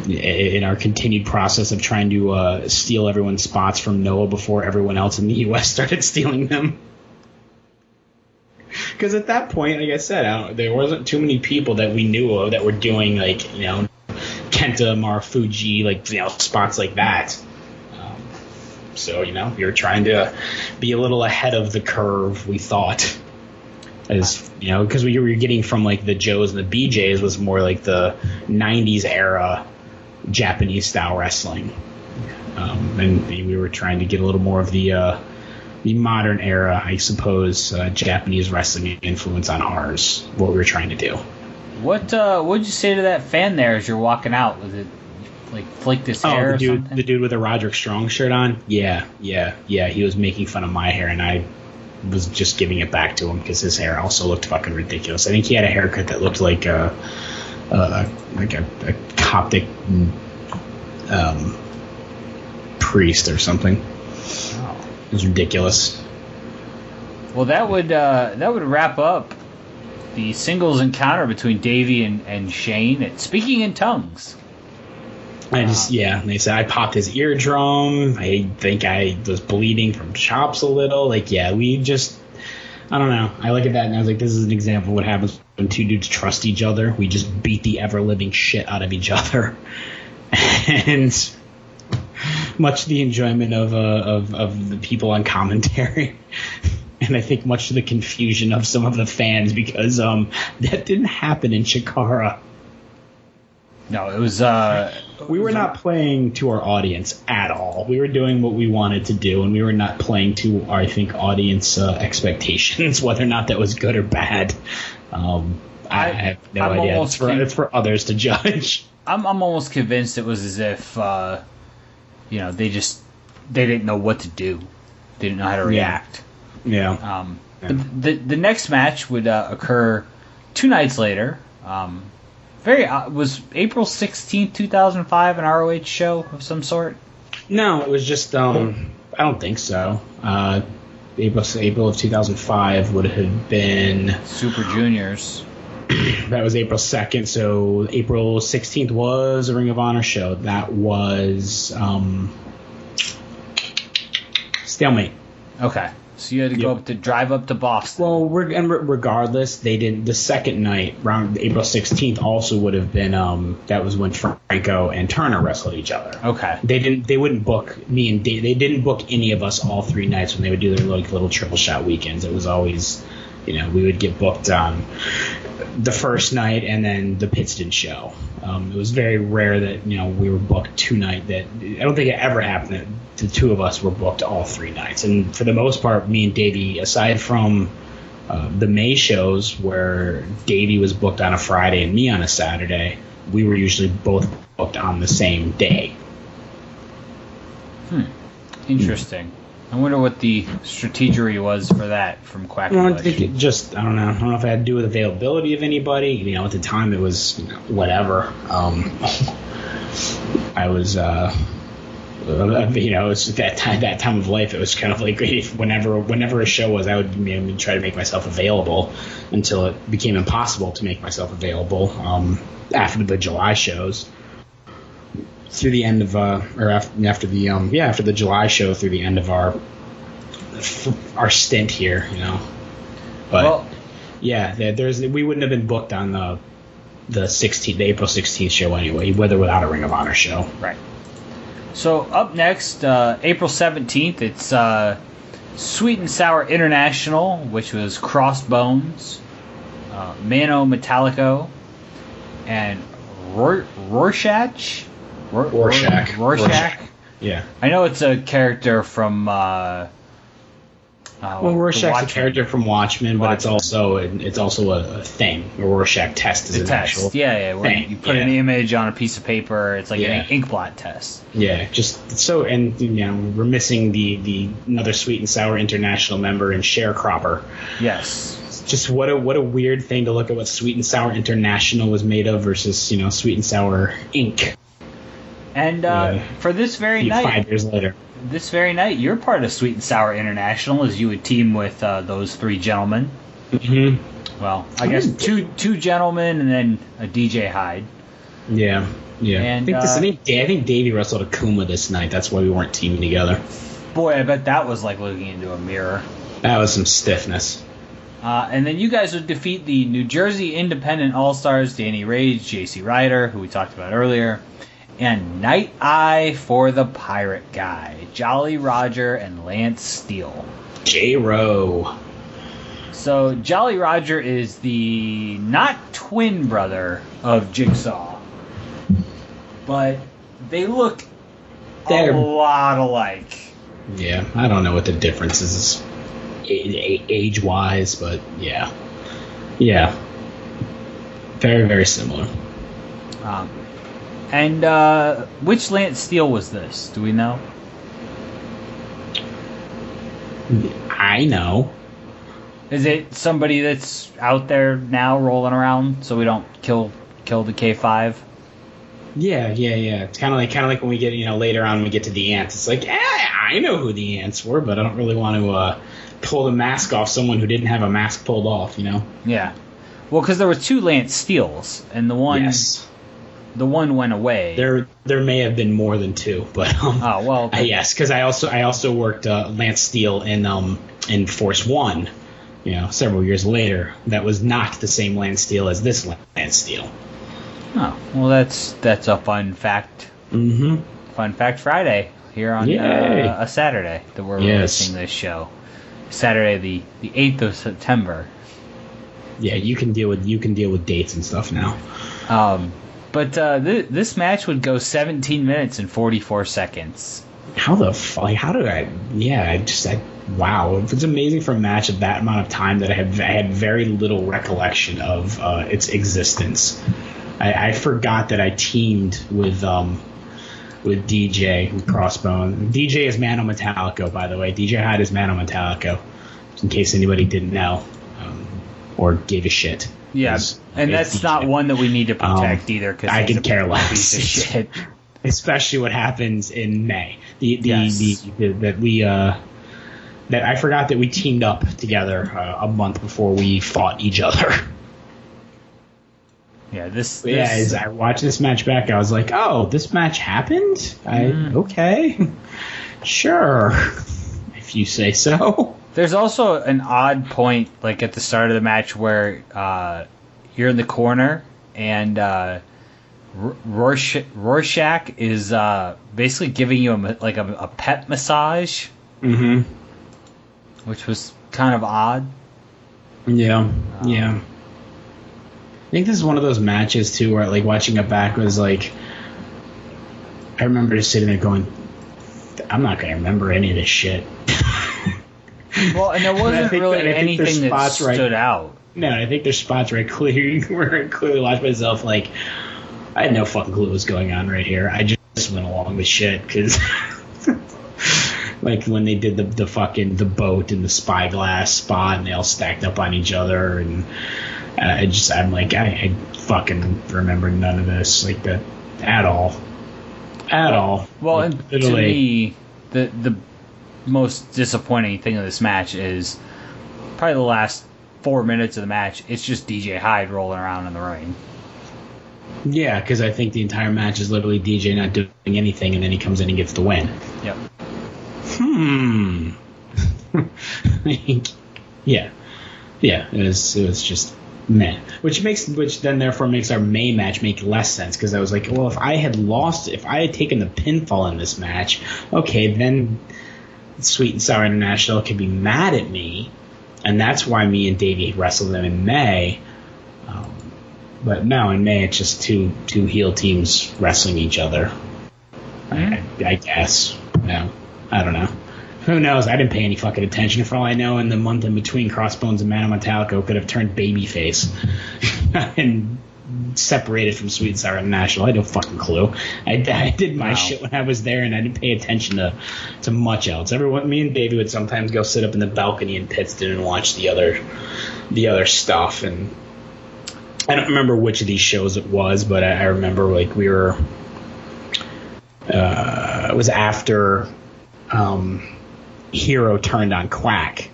In our continued process of trying to steal everyone's spots from Noah before everyone else in the U.S. started stealing them. Because at that point, like I said, there wasn't too many people that we knew of that were doing, like, you know, Kenta, Marufuji, like, you know, spots like that. So, you know, we were trying to be a little ahead of the curve, we thought. As, you know, because we were getting from, like, the Joes and the BJs was more like the 90s era Japanese style wrestling. And we were trying to get a little more of the modern era, I suppose, Japanese wrestling influence on ours. What we were trying to do. What'd you say to that fan there as you're walking out? Was it like flicked his hair? The dude with the Roderick Strong shirt on? Yeah. He was making fun of my hair, and I was just giving it back to him because his hair also looked fucking ridiculous. I think he had a haircut that looked like a Coptic priest or something. Oh. It was ridiculous. Well, that would wrap up the singles encounter between Davey and Shane at Speaking in Tongues. They said I popped his eardrum. I think I was bleeding from chops a little. Like, yeah, we just, I don't know. I look at that and I was like, this is an example of what happens when two dudes trust each other. We just beat the ever-living shit out of each other. And much to the enjoyment of the people on commentary. And I think much to the confusion of some of the fans, because that didn't happen in Chikara. No, it was... we were not playing to our audience at all. We were doing what we wanted to do, and we were not playing to, I think, audience expectations, whether or not that was good or bad. I have no idea. It's for others to judge. I'm almost convinced it was as if, they didn't know what to do. They didn't know how to react. Yeah. The next match would occur 2 nights later. Was April 16th, 2005 an ROH show of some sort? No, it was just I don't think so. April of 2005 would have been Super Juniors. That was April 2nd, so April 16th was a Ring of Honor show. That was Stalemate. Okay. So you had to drive up to Boston. Well, regardless, they didn't. The second night, around April 16th, also would have been. That was when Franco and Turner wrestled each other. Okay. They wouldn't book me and Dave. They didn't book any of us all 3 nights when they would do their little triple shot weekends. It was always, we would get booked on the first night and then the Pittston show. It was very rare that we were booked 2 nights. That I don't think it ever happened that the 2 of us were booked all 3 nights. And for the most part, me and Davey, aside from the May shows where Davey was booked on a Friday and me on a Saturday, we were usually both booked on the same day. Interesting. I wonder what the strategery was for that from Quack. Well, I think I don't know. I don't know if it had to do with availability of anybody. At the time it was whatever. I was It's that time of life. It was kind of like whenever a show was, I would try to make myself available until it became impossible to make myself available after the July shows. Through the end of after the July show, through the end of our stint here, But we wouldn't have been booked on the April 16th show anyway, whether without a Ring of Honor show. Right. So up next, April 17th, it's Sweet and Sour International, which was Crossbones, Mano Metallico, and Rorschach. Yeah. I know it's a character from. Rorschach's a character from Watchmen, but it's also a thing. A Rorschach test is an actual thing. You put an image on a piece of paper. It's like an inkblot test. Yeah, just so, and we're missing the another Sweet and Sour International member in Sharecropper. Yes. Just what a weird thing to look at what Sweet and Sour International was made of versus Sweet and Sour Inc. And for this very night, 5 years later. This very night, you're part of Sweet and Sour International, as you would team with those three gentlemen. Mm-hmm. Well, I guess two gentlemen and then a DJ Hyde. Yeah. And, I think Davey wrestled Akuma this night. That's why we weren't teaming together. Boy, I bet that was like looking into a mirror. That was some stiffness. And then you guys would defeat the New Jersey Independent All-Stars, Danny Rage, JC Ryder, who we talked about earlier, and Night Eye for the Pirate Guy, Jolly Roger and Lance Steele. J-Ro. So Jolly Roger is the not twin brother of Jigsaw, but they look a lot alike. Yeah, I don't know what the difference is age-wise, but yeah. Very, very similar. And which Lance Steele was this? Do we know? I know. Is it somebody that's out there now rolling around so we don't kill the K5? Yeah. It's kind of like when we get later on when we get to the ants. It's like I know who the ants were, but I don't really want to pull the mask off someone who didn't have a mask pulled off. Yeah. Well, because there were two Lance Steeles, and the one. Yes. The one went away. There may have been more than two, but oh well. Okay. Yes, because I also worked Lance Steele in Force One, several years later. That was not the same Lance Steele as this Lance Steele. Oh well, that's a fun fact. Mm-hmm. Fun Fact Friday here on a Saturday that we're releasing this show. Saturday the 8th of September. Yeah, you can deal with dates and stuff now. But this match would go 17 minutes and 44 seconds. How the fuck? How did I? Yeah, wow. It's amazing for a match of that amount of time that I had very little recollection of its existence. I forgot that I teamed with DJ, with Crossbone. DJ is Mano Metallico, by the way. DJ Hyde is Mano Metallico, in case anybody didn't know or gave a shit. Yeah, and that's not one that we need to protect either. Cause I could care less. Piece of shit. Especially what happens in May. That I forgot that we teamed up together a month before we fought each other. Yeah, as I watched this match back, I was like, "Oh, this match happened? Okay, sure, if you say so." There's also an odd point, like at the start of the match, where you're in the corner and Rorschach is basically giving you a pet massage, which was kind of odd. Yeah. I think this is one of those matches too, where like watching it back was like, I remember just sitting there going, "I'm not gonna remember any of this shit." Well, and there wasn't really anything that stood out. No, I think there's spots where I clearly watched myself like, I had no fucking clue what was going on right here. I just went along with shit because, like when they did the boat and the spyglass spot and they all stacked up on each other and I'm like I fucking remember none of this like that at all. At all. Well, and to me, the most disappointing thing of this match is probably the last 4 minutes of the match. It's just DJ Hyde rolling around in the ring. Yeah, because I think the entire match is literally DJ not doing anything, and then he comes in and gets the win. Yep. Yeah. It was just meh. Which then therefore makes our May match make less sense, because I was like, well, if I had taken the pinfall in this match, okay, then Sweet and Sour International could be mad at me, and that's why me and Davey wrestled them in May. But no, in May it's just two heel teams wrestling each other. I guess. No, I don't know. Who knows? I didn't pay any fucking attention. For all I know, in the month in between, Crossbones and Mano Metallico could have turned babyface and separated from Sweet and Sour International. I had no fucking clue. I did my shit when I was there, and I didn't pay attention to much else. Me and Davey would sometimes go sit up in the balcony in Pittston and watch the other stuff. And I don't remember which of these shows it was, but I remember like we were. It was after Hero turned on Quack,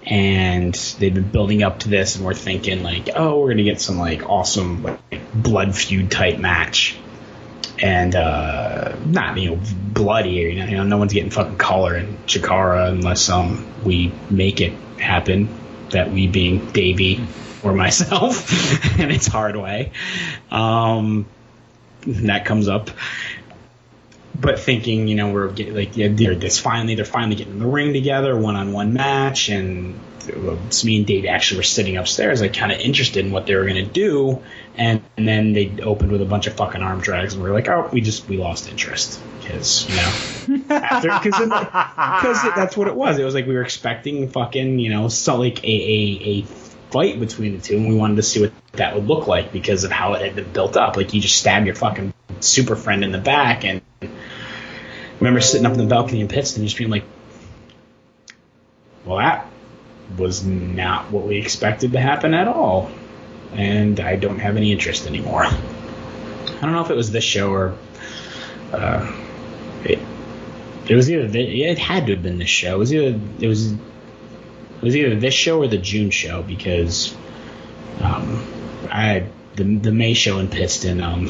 and they've been building up to this, and we're thinking like, oh, we're gonna get some like awesome like blood feud type match, and not bloody, no one's getting fucking collar in Chikara unless we make it happen, that we being Davey or myself, and it's hard way. That comes up. But thinking, we're getting, like, they're finally getting in the ring together, one-on-one match, and me and Dave actually were sitting upstairs, like, kind of interested in what they were going to do, and then they opened with a bunch of fucking arm drags, and we were like, oh, we lost interest, because, because that's what it was. It was like we were expecting fucking, like a fight between the two, and we wanted to see what that would look like because of how it had been built up. Like, you just stab your fucking super friend in the back, and I remember sitting up in the balcony in Pittston just being like, well, that was not what we expected to happen at all, and I don't have any interest anymore. I don't know if it was this show or it was either it had to have been this show. It was either this show or the June show, because the May show in Pittston. When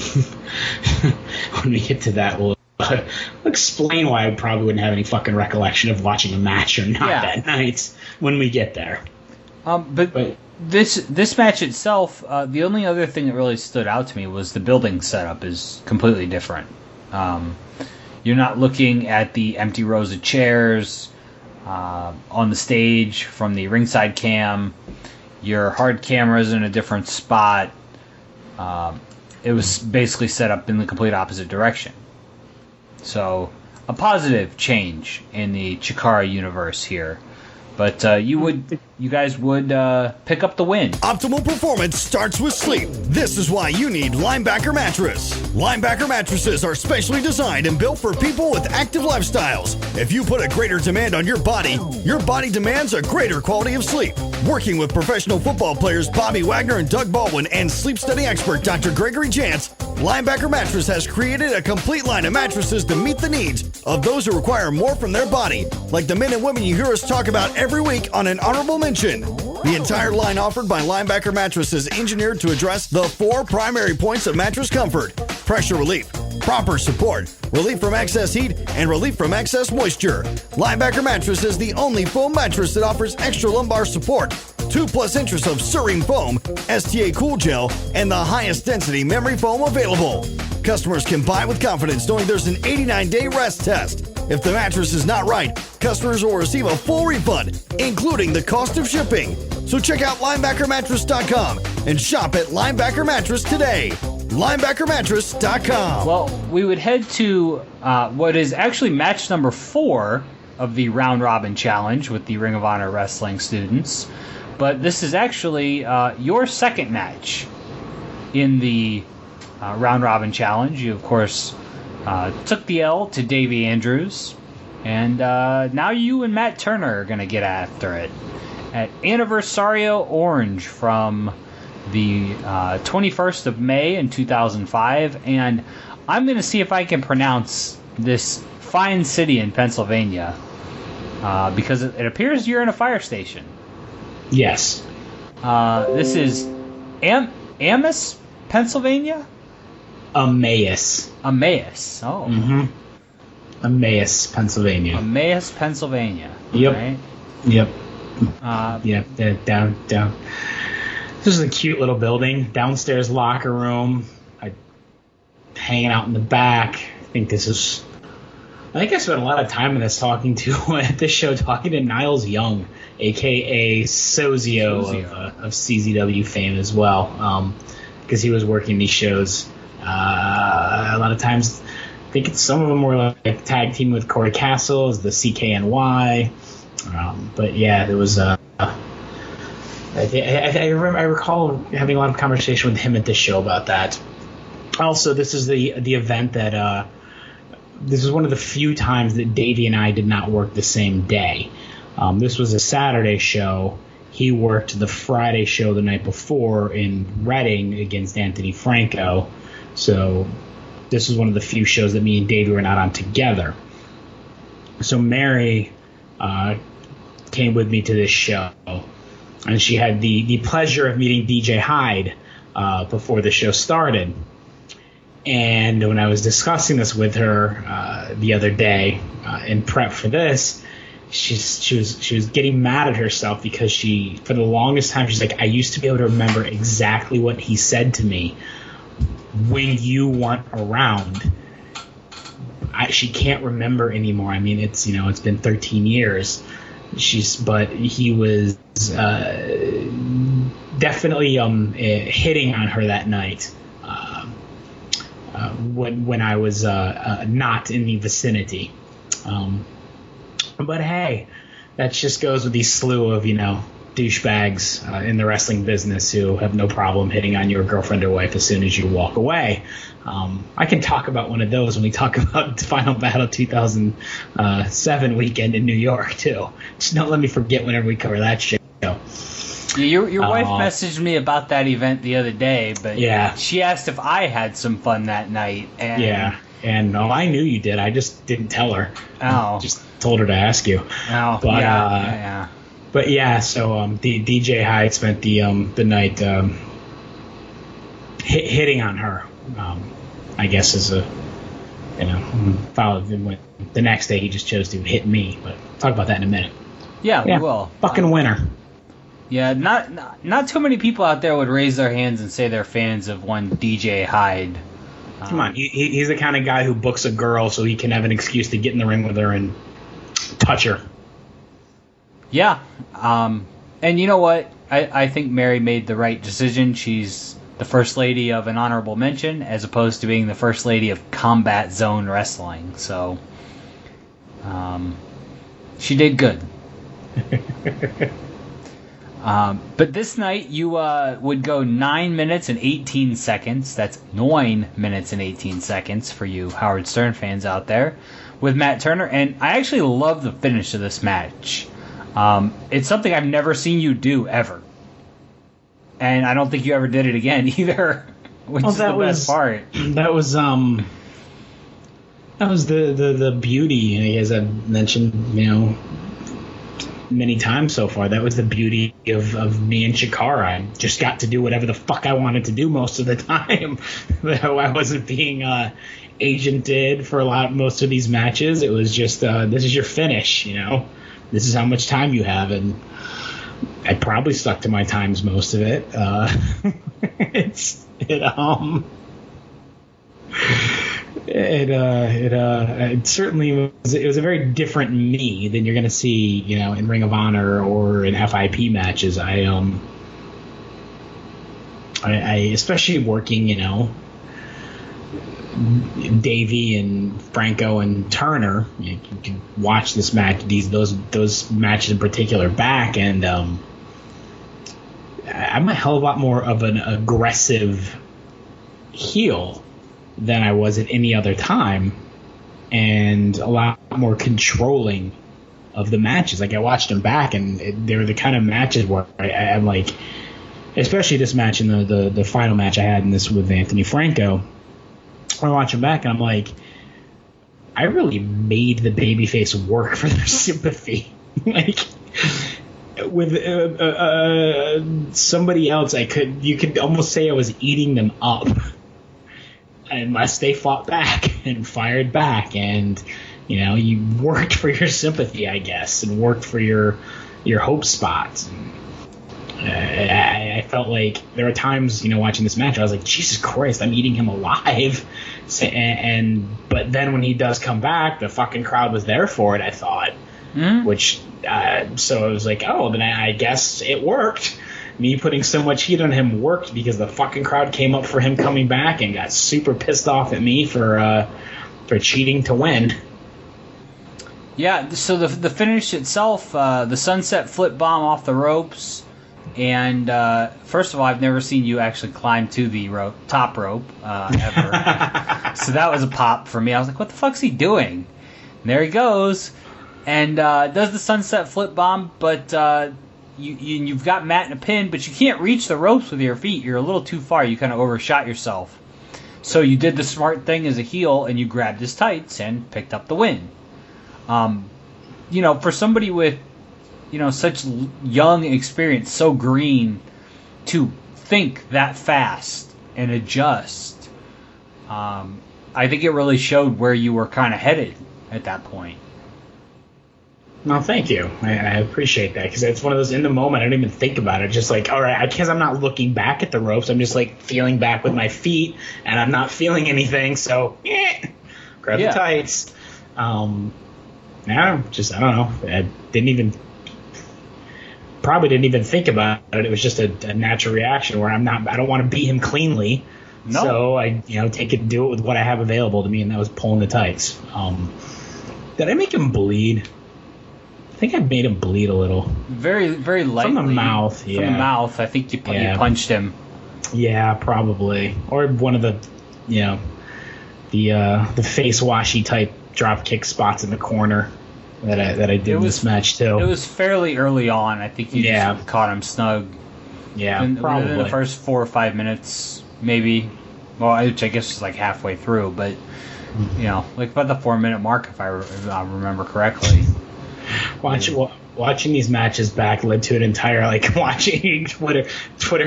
we get to that, we'll explain why I probably wouldn't have any fucking recollection of watching a match or not that night when we get there. But this match itself, the only other thing that really stood out to me was the building setup is completely different. You're not looking at the empty rows of chairs on the stage from the ringside cam. Your hard camera's in a different spot. It was basically set up in the complete opposite direction. So, a positive change in the Chikara universe here. But you guys would pick up the win. Optimal performance starts with sleep. This is why you need Linebacker Mattress. Linebacker mattresses are specially designed and built for people with active lifestyles. If you put a greater demand on your body demands a greater quality of sleep. Working with professional football players Bobby Wagner and Doug Baldwin and sleep study expert Dr. Gregory Jantz, Linebacker Mattress has created a complete line of mattresses to meet the needs of those who require more from their body, like the men and women you hear us talk about every week on An Honorable Mention. The entire line offered by Linebacker Mattress is engineered to address the 4 primary points of mattress comfort: pressure relief, proper support, relief from excess heat, and relief from excess moisture. Linebacker Mattress is the only foam mattress that offers extra lumbar support, 2+ inches of Surine foam, STA Cool Gel, and the highest density memory foam available. Customers can buy with confidence knowing there's an 89-day rest test. If the mattress is not right, customers will receive a full refund, including the cost of shipping. So check out linebackermattress.com and shop at Linebacker Mattress today. linebackermattress.com. Well, we would head to what is actually match number 4 of the Round Robin Challenge with the Ring of Honor Wrestling students. But this is actually your second match in the Round Robin Challenge. You, of course, took the L to Davey Andrews. And now you and Matt Turner are going to get after it at Anniversario Orange from the 21st of May in 2005. And I'm going to see if I can pronounce this fine city in Pennsylvania, because it appears you're in a fire station. Yes. This is Emmaus, Pennsylvania? Emmaus. Emmaus. Oh. Mm-hmm. Emmaus, Pennsylvania. Emmaus, Pennsylvania. Yep. Right? Yep. Yeah. Down. This is a cute little building. Downstairs locker room. Hanging out in the back. I think I spent a lot of time in this talking to Niles Young, a.k.a. Sozio of CZW fame as well, because he was working these shows. A lot of times, I think some of them were like tag team with Corey Castle as the CKNY. But yeah, there was I recall having a lot of conversation with him at this show about that. Also, this is the event that this is one of the few times that Davey and I did not work the same day. This was a Saturday show. He worked the Friday show the night before in Reading against Anthony Franco. So this was one of the few shows that me and Davey were not on together. So Mary came with me to this show, and she had the pleasure of meeting DJ Hyde before the show started. And when I was discussing this with her the other day in prep for this, she was getting mad at herself because for the longest time, she's like, I used to be able to remember exactly what he said to me when you weren't around. She can't remember anymore. I mean, it's been 13 years. But he was definitely hitting on her that night. When I was not in the vicinity. But hey, that just goes with these slew of, douchebags in the wrestling business who have no problem hitting on your girlfriend or wife as soon as you walk away. I can talk about one of those when we talk about Final Battle 2007 weekend in New York, too. Just don't let me forget whenever we cover that shit. Your wife messaged me about that event the other day, but yeah, she asked if I had some fun that night. And yeah, and I knew you did. I just didn't tell her. Oh. Just told her to ask you. Oh, but, yeah. But yeah, so the DJ Hyde spent the night hitting on her. I guess as followed the next day he just chose to hit me. But talk about that in a minute. Yeah, we will. Fucking winner. Yeah, not too many people out there would raise their hands and say they're fans of one DJ Hyde. Come on, he's the kind of guy who books a girl so he can have an excuse to get in the ring with her and touch her. Yeah, and you know what? I think Mary made the right decision. She's the first lady of an honorable mention as opposed to being the first lady of Combat Zone Wrestling. So, she did good. But this night you would go 9 minutes and 18 seconds. That's 9 minutes and 18 seconds for you Howard Stern fans out there with Matt Turner. And I actually love the finish of this match. It's something I've never seen you do ever. And I don't think you ever did it again either, which is the best part. That was the beauty, as I've mentioned, many times so far. That was the beauty of me and Chikara. I just got to do whatever the fuck I wanted to do most of the time. I wasn't being agented for most of these matches. It was just this is your finish, this is how much time you have, and I probably stuck to my times most of it. It certainly was. It was a very different me than you're going to see, in Ring of Honor or in FIP matches. I especially working, Davey and Franco and Turner. You can watch this match, those matches in particular back, and I'm a hell of a lot more of an aggressive heel than I was at any other time, and a lot more controlling of the matches. Like, I watched them back, and they were the kind of matches where I'm like, especially this match and the final match I had in this with Anthony Franco, I'm watching back, and I'm like, I really made the babyface work for their sympathy. Like, with somebody else, you could almost say I was eating them up, unless they fought back and fired back, and you worked for your sympathy, I guess, and worked for your hope spots. I felt like there were times, watching this match, I was like, Jesus Christ, I'm eating him alive. But then when he does come back, the fucking crowd was there for it, I thought. Which, so I was like, oh, then I guess it worked. Me putting so much heat on him worked, because the fucking crowd came up for him coming back and got super pissed off at me for cheating to win. Yeah, so the finish itself, the sunset flip bomb off the ropes, and first of all, I've never seen you actually climb to the top rope ever. So that was a pop for me. I was like, what the fuck's he doing? And there he goes, and does the sunset flip bomb, but you've got Matt in a pin, but you can't reach the ropes with your feet. You're a little too far. You kind of overshot yourself. So you did the smart thing as a heel, and you grabbed his tights and picked up the win. For somebody with, such young experience, so green, to think that fast and adjust, I think it really showed where you were kind of headed at that point. No, thank you. I appreciate that, because it's one of those, in the moment, I don't even think about it. Just like, all right, because I'm not looking back at the ropes. I'm just like feeling back with my feet, and I'm not feeling anything. So, grab the tights. I don't know. I probably didn't even think about it. It was just a natural reaction where I don't want to beat him cleanly. No. So I, do it with what I have available to me, and that was pulling the tights. Did I make him bleed? I think I made him bleed a little. Very, very lightly. From the mouth, yeah. From the mouth, I think you punched him. Yeah, probably. Or one of the, the face washy type drop kick spots in the corner that I did in this match too. It was fairly early on. I think you just caught him snug. Yeah, probably. Within the first 4 or 5 minutes, maybe. Well, which I guess was like halfway through, but like about the 4-minute mark, if I remember correctly. Watching these matches back led to an entire watching Twitter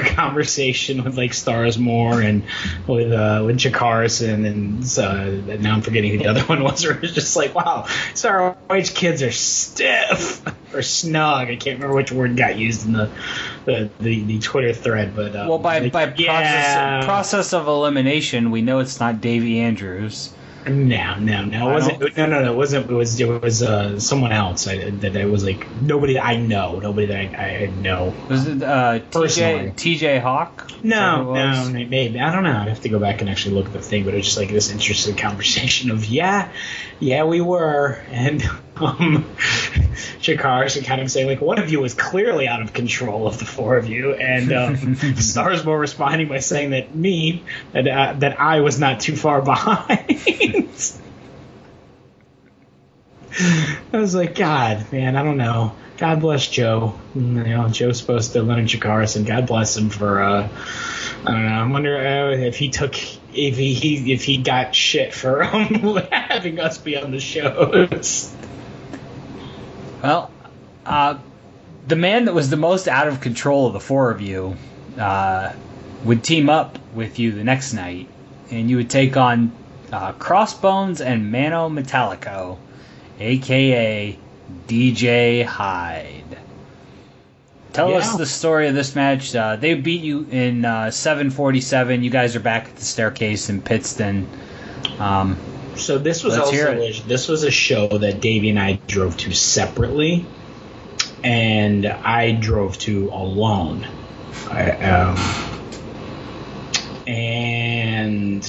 conversation with Stars Moore and with Chikara, and now I'm forgetting who the other one was. Where it was just like, wow, ROH kids are stiff or snug. I can't remember which word got used in the Twitter thread, but by process of elimination, we know it's not Davey Andrews. No. It wasn't. No. It wasn't. It was someone else. That was nobody that I know. Nobody that I know. Was it TJ Hawk? No, maybe. I don't know. I'd have to go back and actually look at the thing. But it was just this interesting conversation of yeah, we were, and Chikara kind of saying one of you was clearly out of control of the four of you, and Stars more responding by saying that I was not too far behind. I was like, God, man, I don't know. God bless Joe. Joe's supposed to Leonard Chikara, and God bless him for I don't know. I wonder if he got shit for having us be on the shows. Well, the man that was the most out of control of the four of you would team up with you the next night, and you would take on Crossbones and Mano Metallico, a.k.a. DJ Hyde. Tell us the story of this match. They beat you in 7:47. You guys are back at the staircase in Pittston. So this was this was a show that Davey and I drove to separately, and I drove to alone. And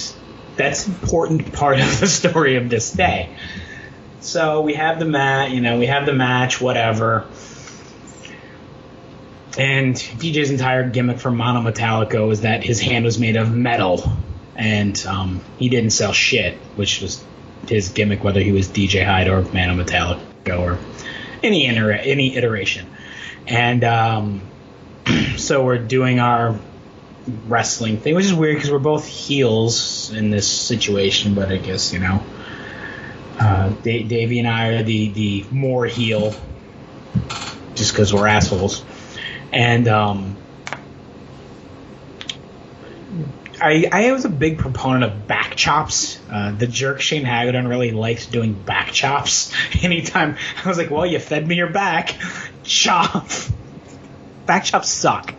that's an important part of the story of this day. So we have the match, whatever. And DJ's entire gimmick for Mano Metallico is that his hand was made of metal, and he didn't sell shit, which was his gimmick, whether he was DJ Hyde or Mano Metallico or any iteration. And so we're doing our wrestling thing, which is weird because we're both heels in this situation, but I guess, Davey and I are the more heel just because we're assholes. And I was a big proponent of back chops. The jerk Shane Hagadorn really likes doing back chops. Anytime I was like, well, you fed me your back. Chop. Back chops suck.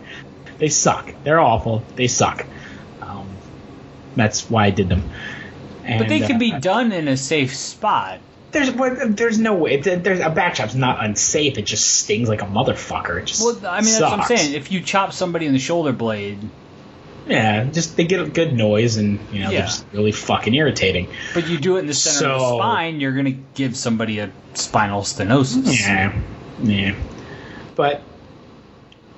They suck. They're awful. They suck. That's why I did them. And, but they can be done in a safe spot. There's no way. There's a back chop's not unsafe. It just stings like a motherfucker. It just that's what I'm saying. If you chop somebody in the shoulder blade, yeah, just they get a good noise and they're just really fucking irritating. But you do it in the center of the spine, you're gonna give somebody a spinal stenosis. Yeah. But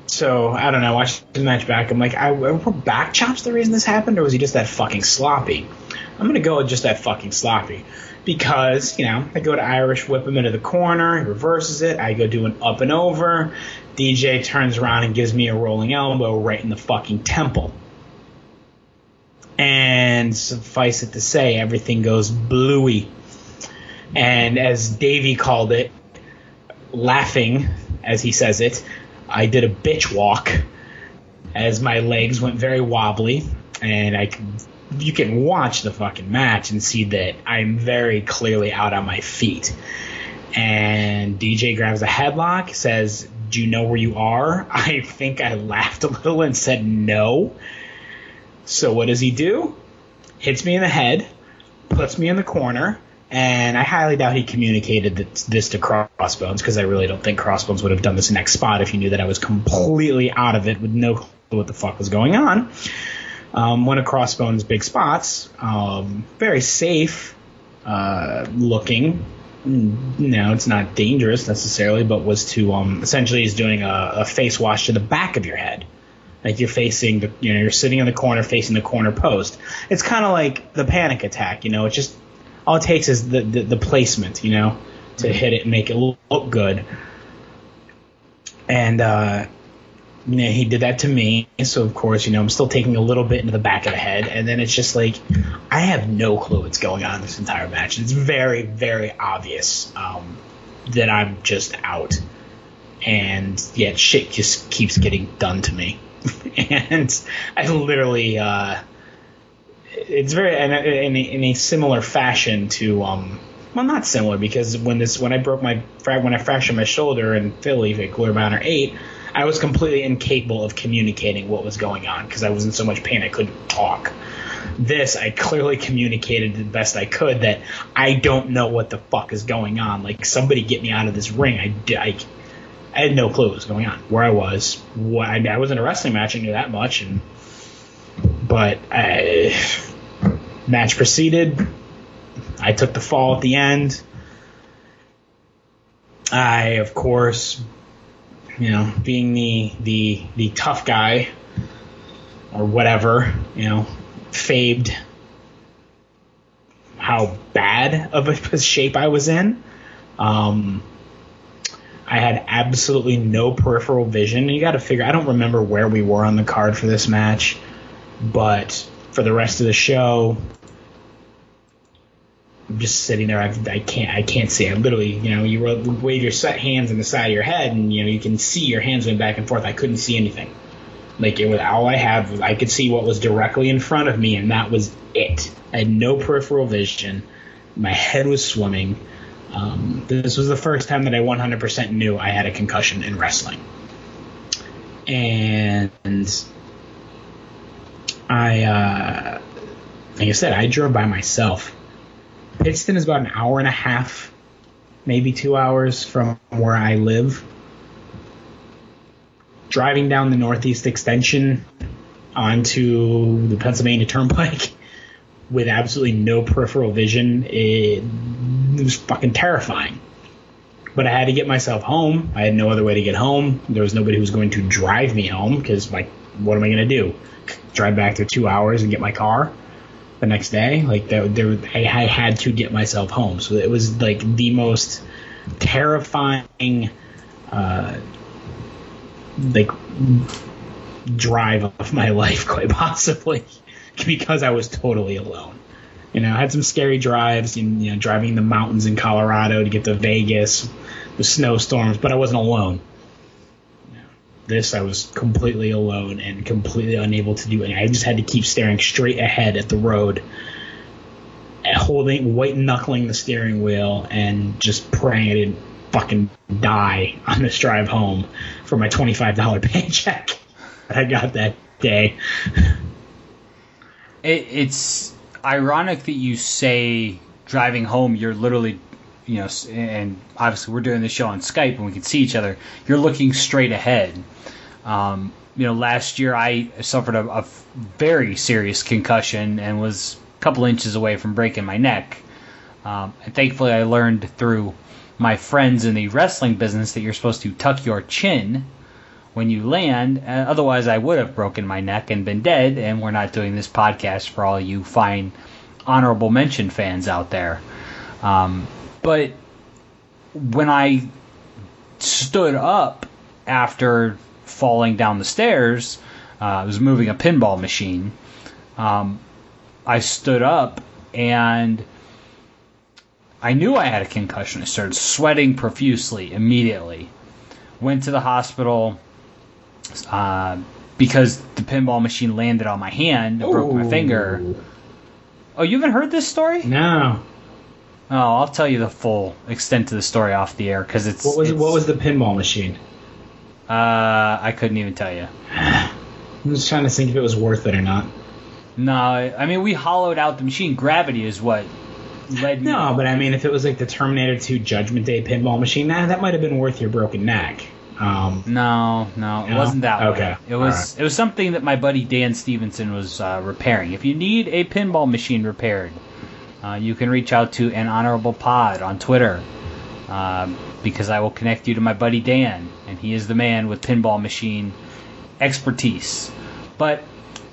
so I don't know. Watched the match back. I'm like, were back chops the reason this happened, or was he just that fucking sloppy? I'm gonna go with just that fucking sloppy. Because, I go to Irish whip him into the corner, he reverses it, I go do an up and over, DJ turns around and gives me a rolling elbow right in the fucking temple. And suffice it to say, everything goes bluey. And as Davey called it, laughing as he says it, I did a bitch walk as my legs went very wobbly, and you can watch the fucking match and see that I'm very clearly out on my feet. And DJ grabs a headlock, says, "Do you know where you are?" I think I laughed a little and said no. So what does he do? Hits me in the head, puts me in the corner, and I highly doubt he communicated this to Crossbones, because I really don't think Crossbones would have done this next spot if he knew that I was completely out of it with no clue what the fuck was going on. One of Crossbones' big spots, very safe looking. No, it's not dangerous necessarily, but was to essentially he's doing a face wash to the back of your head. Like you're facing you're sitting in the corner facing the corner post. It's kind of like the panic attack, It's just all it takes is the placement, to hit it and make it look good. And he did that to me, so of course, I'm still taking a little bit into the back of the head, and then it's just like I have no clue what's going on this entire match. It's very, very obvious that I'm just out, and yet shit just keeps getting done to me, and I literally, it's very in a similar fashion to well, not similar, because when I fractured my shoulder in Philly at Glory Banner 8. I was completely incapable of communicating what was going on because I was in so much pain I couldn't talk. This, I clearly communicated the best I could that I don't know what the fuck is going on. Like, somebody get me out of this ring. I had no clue what was going on, where I was. I was in a wrestling match, I knew that much. But match proceeded. I took the fall at the end. I, of course, being the tough guy or whatever, fabed how bad of a shape I was in. I had absolutely no peripheral vision. You got to figure, I don't remember where we were on the card for this match, but for the rest of the show, I'm just sitting there. I can't see. I literally, you wave your hands on the side of your head, and you can see your hands going back and forth. I couldn't see anything. Like, it was all I had. I could see what was directly in front of me, and that was it. I had no peripheral vision. My head was swimming. This was the first time that I 100% knew I had a concussion in wrestling, and like I said, I drove by myself. Pittston is about an hour and a half, maybe 2 hours from where I live. Driving down the Northeast Extension onto the Pennsylvania Turnpike with absolutely no peripheral vision, it was fucking terrifying. But I had to get myself home. I had no other way to get home. There was nobody who was going to drive me home because, like, what am I going to do? Drive back there 2 hours and get my car the next day? Like, I had to get myself home. So it was like the most terrifying, like, drive of my life, quite possibly, because I was totally alone. I had some scary drives, driving the mountains in Colorado to get to Vegas, the snowstorms, but I wasn't alone. This, I was completely alone and completely unable to do anything. I just had to keep staring straight ahead at the road, white knuckling the steering wheel, and just praying I didn't fucking die on this drive home for my $25 paycheck that I got that day. It's ironic that you say driving home, you're literally, and obviously we're doing this show on Skype and we can see each other, you're looking straight ahead. Last year I suffered a very serious concussion and was a couple inches away from breaking my neck. And thankfully I learned through my friends in the wrestling business that you're supposed to tuck your chin when you land. Otherwise I would have broken my neck and been dead, and we're not doing this podcast for all you fine honorable mention fans out there. But when I stood up after falling down the stairs, I was moving a pinball machine. I stood up and I knew I had a concussion. I started sweating profusely immediately. Went to the hospital because the pinball machine landed on my hand and broke my finger. Oh, you haven't heard this story? No. Oh, I'll tell you the full extent of the story off the air because it's. What was the pinball machine? I couldn't even tell you. I'm just trying to think if it was worth it or not. No, I mean we hollowed out the machine. Gravity is what led me. No, but I mean if it was like the Terminator 2 Judgment Day pinball machine, that might have been worth your broken neck. No, it wasn't that okay. way. It was something that my buddy Dan Stevenson was repairing. If you need a pinball machine repaired, you can reach out to an honorable pod on Twitter, because I will connect you to my buddy Dan, and he is the man with pinball machine expertise. But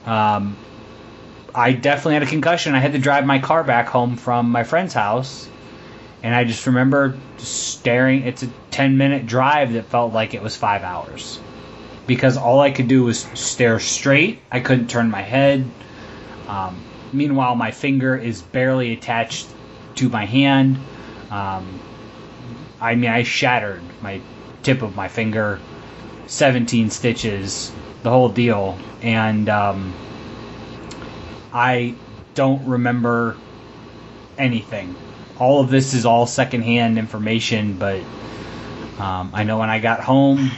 I definitely had a concussion. I had to drive my car back home from my friend's house, and I just remember staring. It's a 10-minute drive that felt like it was 5 hours because all I could do was stare straight. I couldn't turn my head. Meanwhile, my finger is barely attached to my hand. I shattered my tip of my finger, 17 stitches, the whole deal, and I don't remember anything. All of this is all secondhand information, but I know when I got home,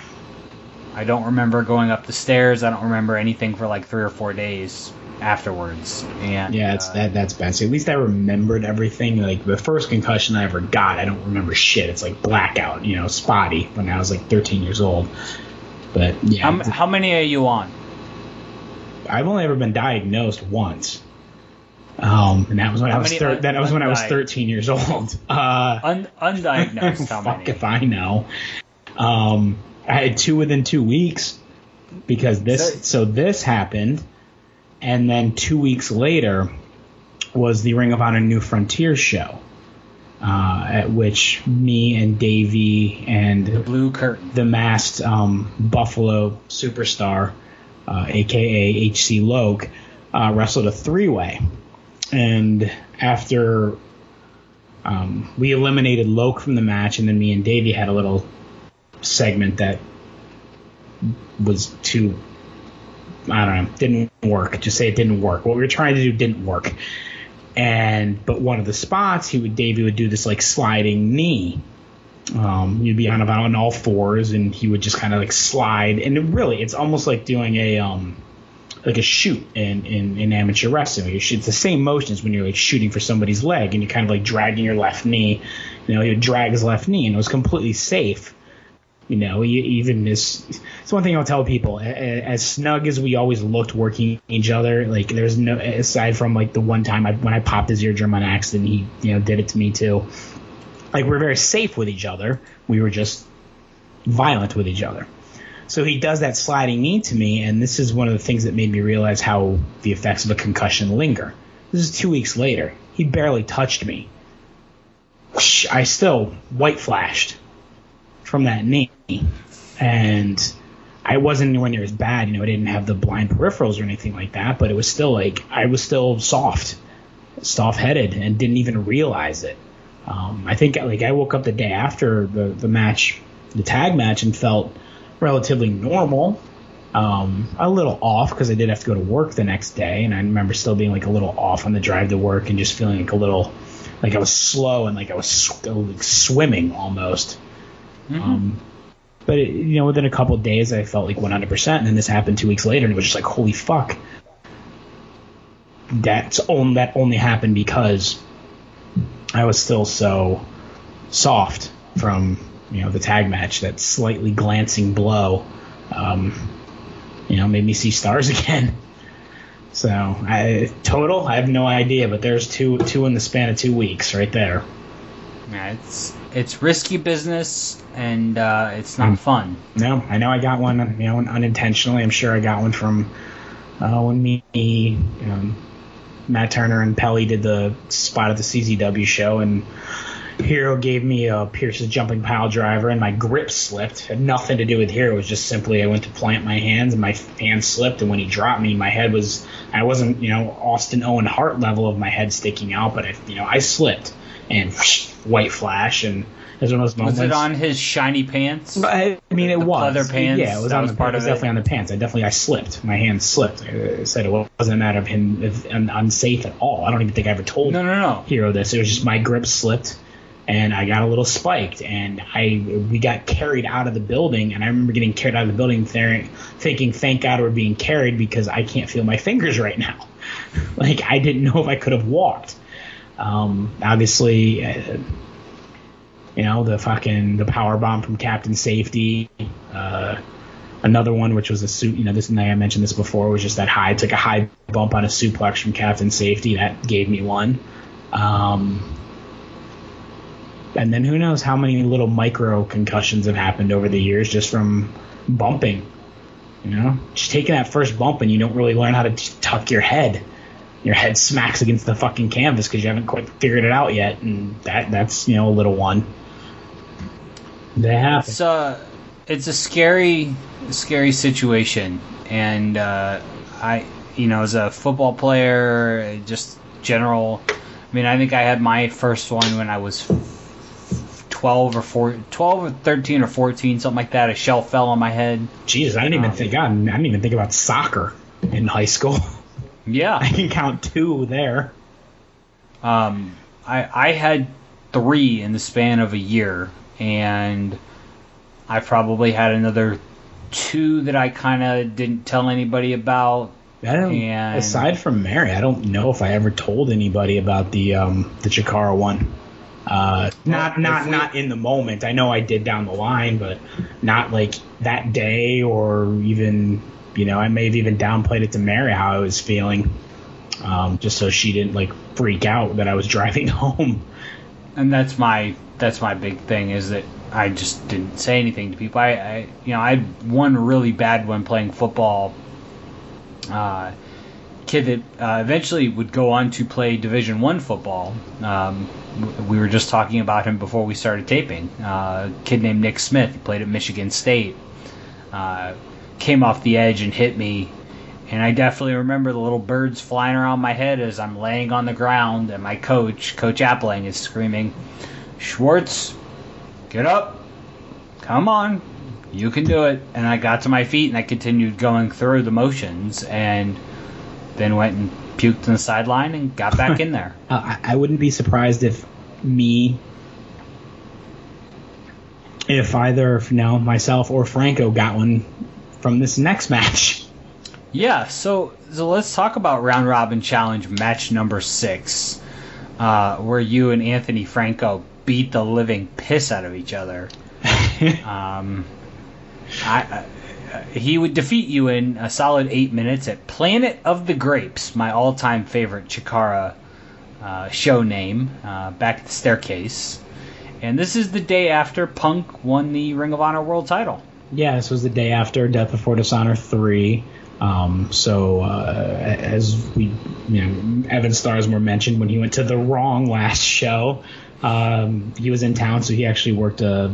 I don't remember going up the stairs. I don't remember anything for like 3 or 4 days afterwards. And yeah, that's bad. So at least I remembered everything. Like the first concussion I ever got, I don't remember shit. It's like blackout, spotty when I was like 13 years old. But yeah, how many are you on? I've only ever been diagnosed once. And that was when I was 13 years old. Undiagnosed, how many? Fuck if I know. I had 2 within 2 weeks because this happened, and then 2 weeks later was the Ring of Honor New Frontier show, at which me and Davey and the Blue Curtain, the masked Buffalo superstar, aka HC Logue, wrestled a 3-way. And after we eliminated Loke from the match, and then me and Davey had a little segment that was too, I don't know, didn't work. Just say it didn't work. What we were trying to do didn't work. But one of the spots, Davey would do this like sliding knee. You'd be on all fours, and he would just kind of like slide. And it's almost like doing a shoot in amateur wrestling. It's the same motions when you're like shooting for somebody's leg, and you're kind of like dragging your left knee. He would drag his left knee, and it was completely safe. It's one thing I'll tell people. As snug as we always looked working each other, like there's no, aside from like the one time when I popped his eardrum on accident, he did it to me too. Like we're very safe with each other. We were just violent with each other. So he does that sliding knee to me, and this is one of the things that made me realize how the effects of a concussion linger. This is 2 weeks later. He barely touched me. I still white flashed from that knee. And I wasn't anywhere near as bad. I didn't have the blind peripherals or anything like that, but it was still like I was still soft-headed, and didn't even realize it. I think like I woke up the day after the match, the tag match, and felt relatively normal. A little off because I did have to go to work the next day, and I remember still being like a little off on the drive to work and just feeling like a little like I was slow and like I was like swimming almost. But within a couple of days I felt like 100%, and then this happened 2 weeks later, and it was just like, holy fuck. That only happened because I was still so soft from the tag match. That slightly glancing blow made me see stars again. So I have no idea, but there's two in the span of 2 weeks right there. Yeah, it's risky business, and it's not fun. No, I know I got one unintentionally. I'm sure I got one from when me Matt Turner and Pelly did the spot at the CZW show, and Hero gave me a Pierce's jumping pile driver, and my grip slipped. It had nothing to do with Hero. It was just simply I went to plant my hands, and my hand slipped, and when he dropped me, my head was – I wasn't, Austin Owen Hart level of my head sticking out, but, I slipped, and whoosh, white flash, and it was one of those moments. Was it on his shiny pants? I mean, it was. Leather pants? Yeah, it was, definitely on the pants. I slipped. My hand slipped. I said it wasn't a matter of him unsafe at all. I don't even think I ever told Hero this. It was just my grip slipped, and I got a little spiked, and we got carried out of the building, and I remember getting carried out of the building thinking, thank God we're being carried because I can't feel my fingers right now. Like, I didn't know if I could have walked. Obviously, the power bomb from Captain Safety. Another one, which was a suit. This night I mentioned this before, was just that high. I took a high bump on a suplex from Captain Safety. That gave me one. And then who knows how many little micro concussions have happened over the years just from bumping. Just taking that first bump and you don't really learn how to tuck your head. Your head smacks against the fucking canvas because you haven't quite figured it out yet, and that's a little one. That happens. It's a scary situation, and I as a football player, just general. I mean, I think I had my first one when I was 12 or 13 or 14, something like that. A shell fell on my head. Jesus, I didn't even think about soccer in high school. Yeah. I can count 2 there. I had 3 in the span of a year, and I probably had another 2 that I kind of didn't tell anybody about. Aside from Mary, I don't know if I ever told anybody about the Chikara one. Not in the moment. I know I did down the line, but not like that day, or even I may have even downplayed it to Mary how I was feeling, just so she didn't like freak out that I was driving home. And that's my big thing, is that I just didn't say anything to people. I had one really bad one playing football. Kid that eventually would go on to play Division I football. We were just talking about him before we started taping. Kid named Nick Smith. He played at Michigan State. Came off the edge and hit me, and I definitely remember the little birds flying around my head as I'm laying on the ground, and my Coach Appling, is screaming, "Schwartz, get up, come on, you can do it." And I got to my feet, and I continued going through the motions, and then went and puked on the sideline and got back in there. I wouldn't be surprised if either myself or Franco got one from this next match. Yeah, so let's talk about Round Robin Challenge match number 6, where you and Anthony Franco beat the living piss out of each other. He would defeat you in a solid 8 minutes at Planet of the Grapes, my all-time favorite Chikara show name, back at the Staircase. And this is the day after Punk won the Ring of Honor World title. Yeah, this was the day after Death Before Dishonor 3. As we, Evan Starsmore mentioned, when he went to the wrong last show, he was in town, so he actually worked a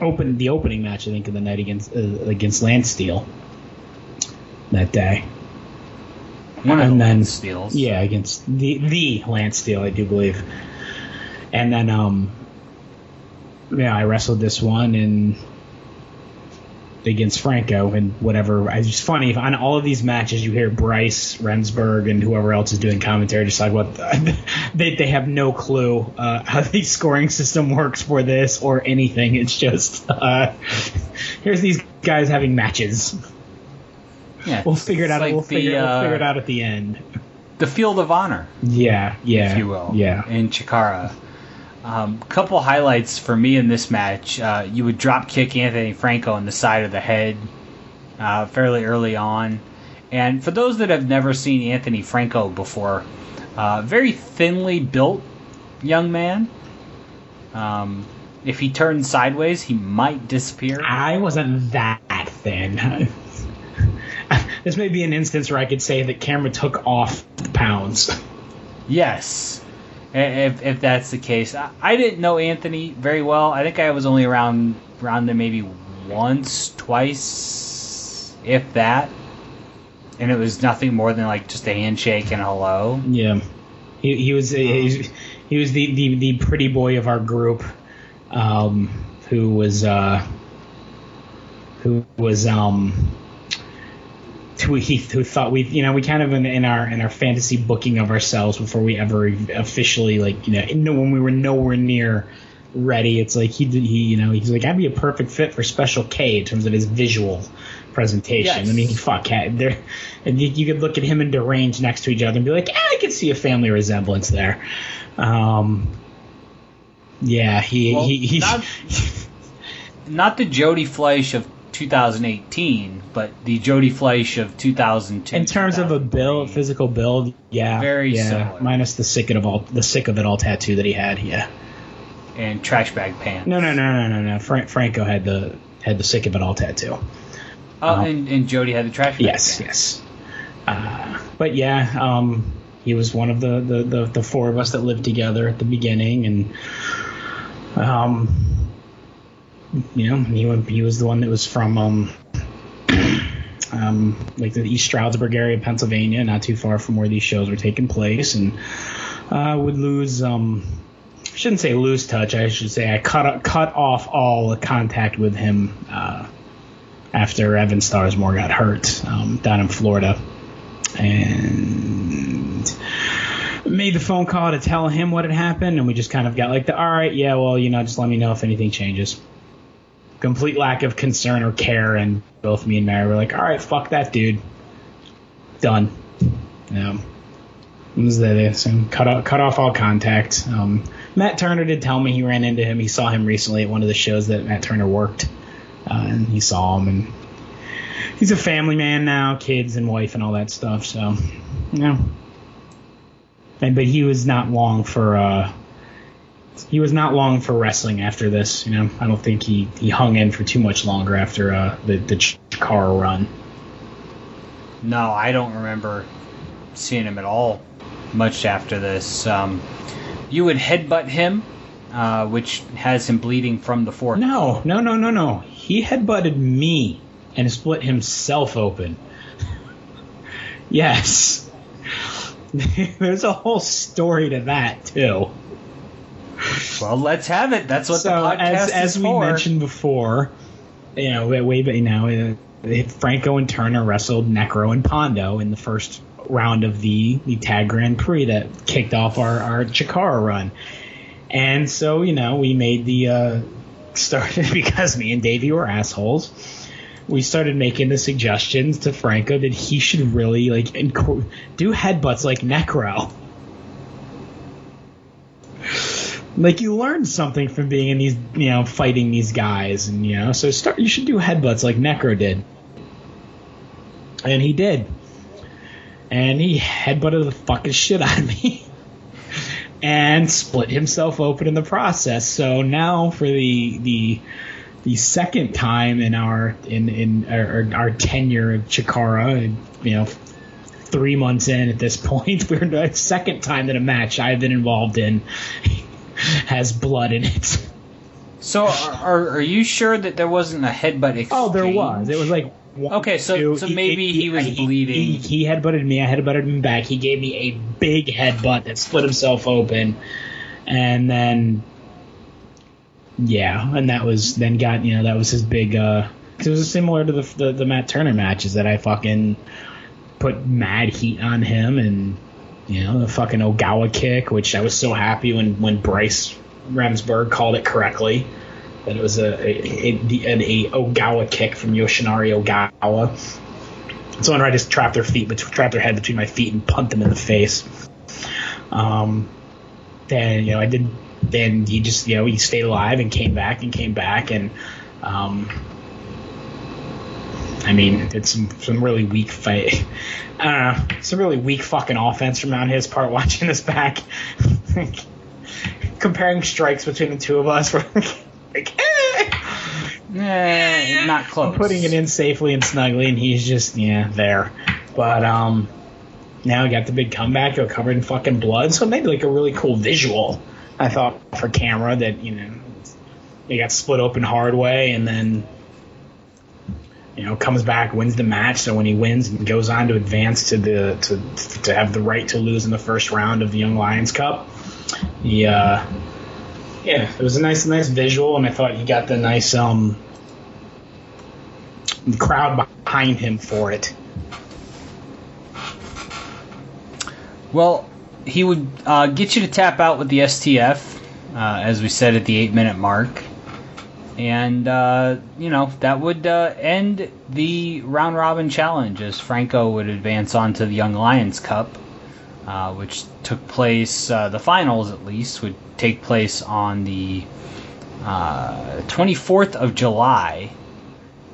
opening match, I think, of the night against Lance Steele that day. One of the Lance Steels. Yeah, against the Lance Steele, I do believe. And then, I wrestled this one against Franco and whatever. It's just funny, on all of these matches you hear Bryce Rensburg and whoever else is doing commentary just talk about they have no clue how the scoring system works for this or anything. It's just here's these guys having matches. Yeah, we'll figure it out. Like we'll figure it out at the end. The Field of Honor. Yeah, if you will. Yeah, in Chikara. Couple highlights for me in this match. You would drop kick Anthony Franco on the side of the head fairly early on. And for those that have never seen Anthony Franco before, very thinly built young man. If he turned sideways, he might disappear. I wasn't that thin. This may be an instance where I could say that camera took off pounds. Yes. If that's the case. I didn't know Anthony very well. I think I was only around him maybe once, twice, if that. And it was nothing more than like just a handshake and a hello. Yeah. He was the pretty boy of our group, who thought we kind of in our fantasy booking of ourselves before we ever officially when we were nowhere near ready, it's like he's like, I'd be a perfect fit for Special K in terms of his visual presentation. Yes. I mean, and you could look at him and Deranged next to each other and be like, I could see a family resemblance there. He's not the Jody Fleisch of 2018, but the Jody Fleisch of 2002. In terms of a physical build, yeah, very similar. Minus the sick of it all tattoo that he had, yeah. And trash bag pants. No. Franco had the sick of it all tattoo. And Jody had the trash bag pants. Yes. But yeah, he was one of the four of us that lived together at the beginning, and he was the one that was from like the East Stroudsburg area of Pennsylvania, not too far from where these shows were taking place, and would lose I shouldn't say lose touch, I should say I cut off all contact with him after Evan Starsmore got hurt down in Florida, and made the phone call to tell him what had happened, and we just kind of got like all right, yeah, well, just let me know if anything changes. Complete lack of concern or care, and both me and Mary were like, all right, fuck that dude. Done. It was that. So cut off all contact. Matt Turner did tell me he ran into him. He saw him recently at one of the shows that Matt Turner worked, and he saw him, and he's a family man now, kids and wife and all that stuff. So, but he was not long for wrestling after this. I don't think he hung in for too much longer after the Chikara run. No, I don't remember seeing him at all much after this. You would headbutt him, which has him bleeding from the fork. No. He headbutted me and split himself open. Yes. There's a whole story to that, too. Well, let's have it. That's what the podcast as is we for. mentioned before, Franco and Turner wrestled Necro and Pondo in the first round of the Tag Grand Prix that kicked off our Chikara run. And so, we made started because me and Davey were assholes. We started making the suggestions to Franco that he should really do headbutts like Necro. Like, you learn something from being in these, fighting these guys, and you should do headbutts like Necro did. And he did. And he headbutted the fucking shit out of me. And split himself open in the process. So now for the second time in our tenure of Chikara, 3 months in at this point, we're the second time that a match I've been involved in has blood in it. So are you sure that there wasn't a headbutt exchange? Oh, there was. It was like one, okay, so maybe he was bleeding. He headbutted me. I headbutted him back. He gave me a big headbutt that split himself open, and then and that was that was his big. Cause it was similar to the Matt Turner matches that I fucking put mad heat on him, and the fucking Ogawa kick, which I was so happy when Bryce Remsburg called it correctly, that it was a Ogawa kick from Yoshinari Ogawa. So when I just trapped their head between my feet and punt them in the face. Then I did. Then he just he stayed alive and came back and I mean, it's some really weak fight. I don't know, some really weak fucking offense from on his part. Watching this back. Comparing strikes between the two of us, we're like, not close. I'm putting it in safely and snugly, and he's just there. But now we got the big comeback, covered in fucking blood. So maybe like a really cool visual, I thought, for camera, that they got split open hard way, and then comes back, wins the match. So when he wins and goes on to advance to to have the right to lose in the first round of the Young Lions Cup. It was a nice visual, and I thought he got the nice crowd behind him for it. Well, he would get you to tap out with the STF, as we said at the 8-minute mark, and that would end the round robin challenge as Franco would advance on to the Young Lions Cup. Which took place, the finals at least, would take place on the 24th of July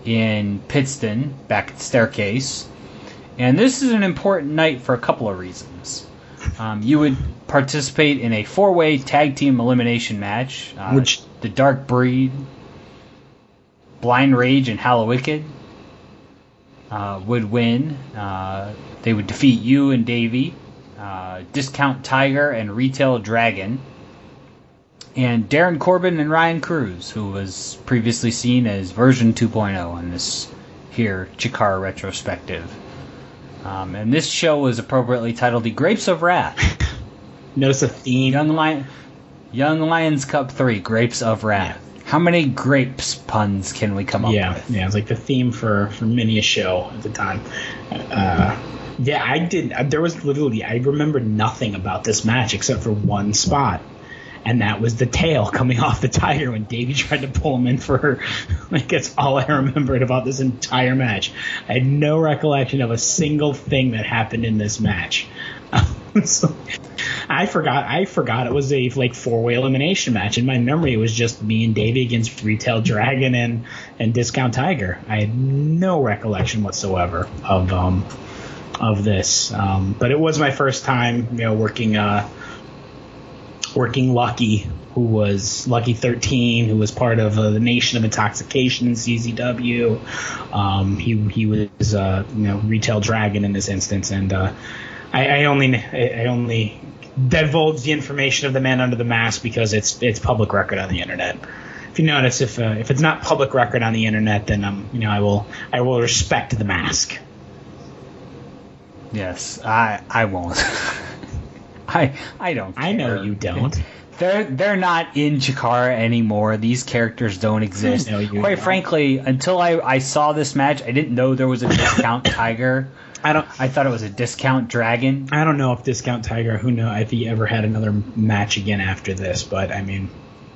in Pittston, back at the Staircase. And this is an important night for a couple of reasons. You would participate in a 4-way tag team elimination match, which the Dark Breed, Blind Rage, and Hallowicked would win. They would defeat you and Davey, Discount Tiger and Retail Dragon, and Darren Corbin and Ryan Cruz, who was previously seen as version 2.0 on this here Chikara retrospective. And this show was appropriately titled The Grapes of Wrath. Notice a theme. Young Lions Cup 3, Grapes of Wrath. Yeah. How many grapes puns can we come up with? Yeah, it's like the theme for many a show at the time. I did. There was literally, I remember nothing about this match except for one spot, and that was the tail coming off the Tiger when Davey tried to pull him in for her. Like, that's all I remembered about this entire match. I had no recollection of a single thing that happened in this match. So, I forgot it was a 4-way elimination match. In my memory, it was just me and Davey against Retail Dragon and Discount Tiger. I had no recollection whatsoever of this, but it was my first time, working Lucky, who was Lucky 13, who was part of the Nation of Intoxication in CZW. He was Retail Dragon in this instance, and I only divulge the information of the man under the mask because it's public record on the internet. If you notice, if it's not public record on the internet, then I will respect the mask. Yes, I won't. I don't care. I know you don't. They're not in Chikara anymore. These characters don't exist. Quite frankly, until I saw this match, I didn't know there was a Discount Tiger. I thought it was a Discount Dragon. I don't know if Discount Tiger, who knows if he ever had another match again after this, but I mean,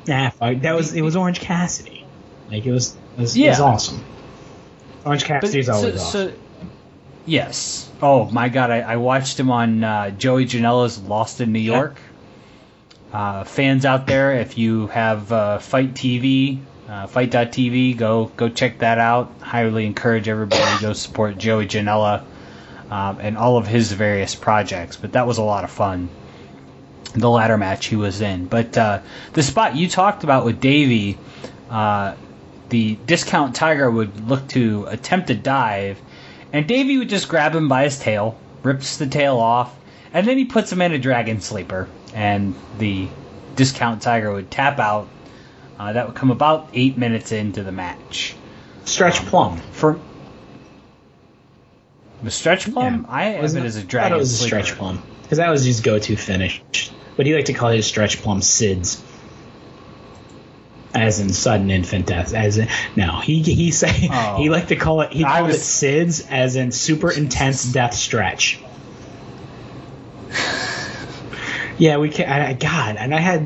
it was Orange Cassidy. Like, it was awesome. Orange Cassidy's always awesome. Yes. Oh my God, I watched him on Joey Janela's Lost in New York. Fans out there, if you have Fight TV, Fight.tv, go check that out. Highly encourage everybody to go support Joey Janela and all of his various projects. But that was a lot of fun, the ladder match he was in. But the spot you talked about with Davey, the Discount Tiger would look to attempt a dive, and Davey would just grab him by his tail, rips the tail off, and then he puts him in a Dragon Sleeper, and the Discount Tiger would tap out That would come about 8 minutes into the match. Stretch Plum. For the Stretch Plum? Yeah. I have it as a Dragon I thought it was a Sleeper. Stretch Plum. Because that was his go-to finish. But he liked to call his Stretch Plum SIDS. As in sudden infant death. As in, no, he said he liked to call it. He called it SIDS, as in super intense death stretch. Yeah, we can. God, and I had.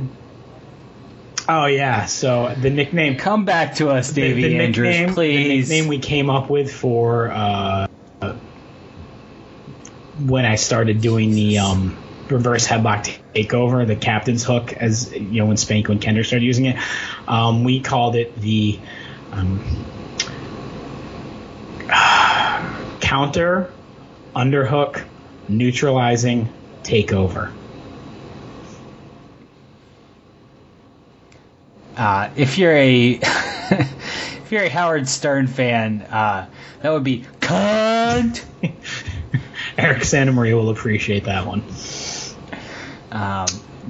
Oh yeah, so the nickname. Come back to us, Davey Andrews, please. The nickname we came up with for when I started doing the reverse headlock takeover, the captain's hook, as you know, when Spanko and Kender started using it, we called it the counter, underhook, neutralizing takeover. If you're a Howard Stern fan, that would be cunt. Eric Santamaria will appreciate that one.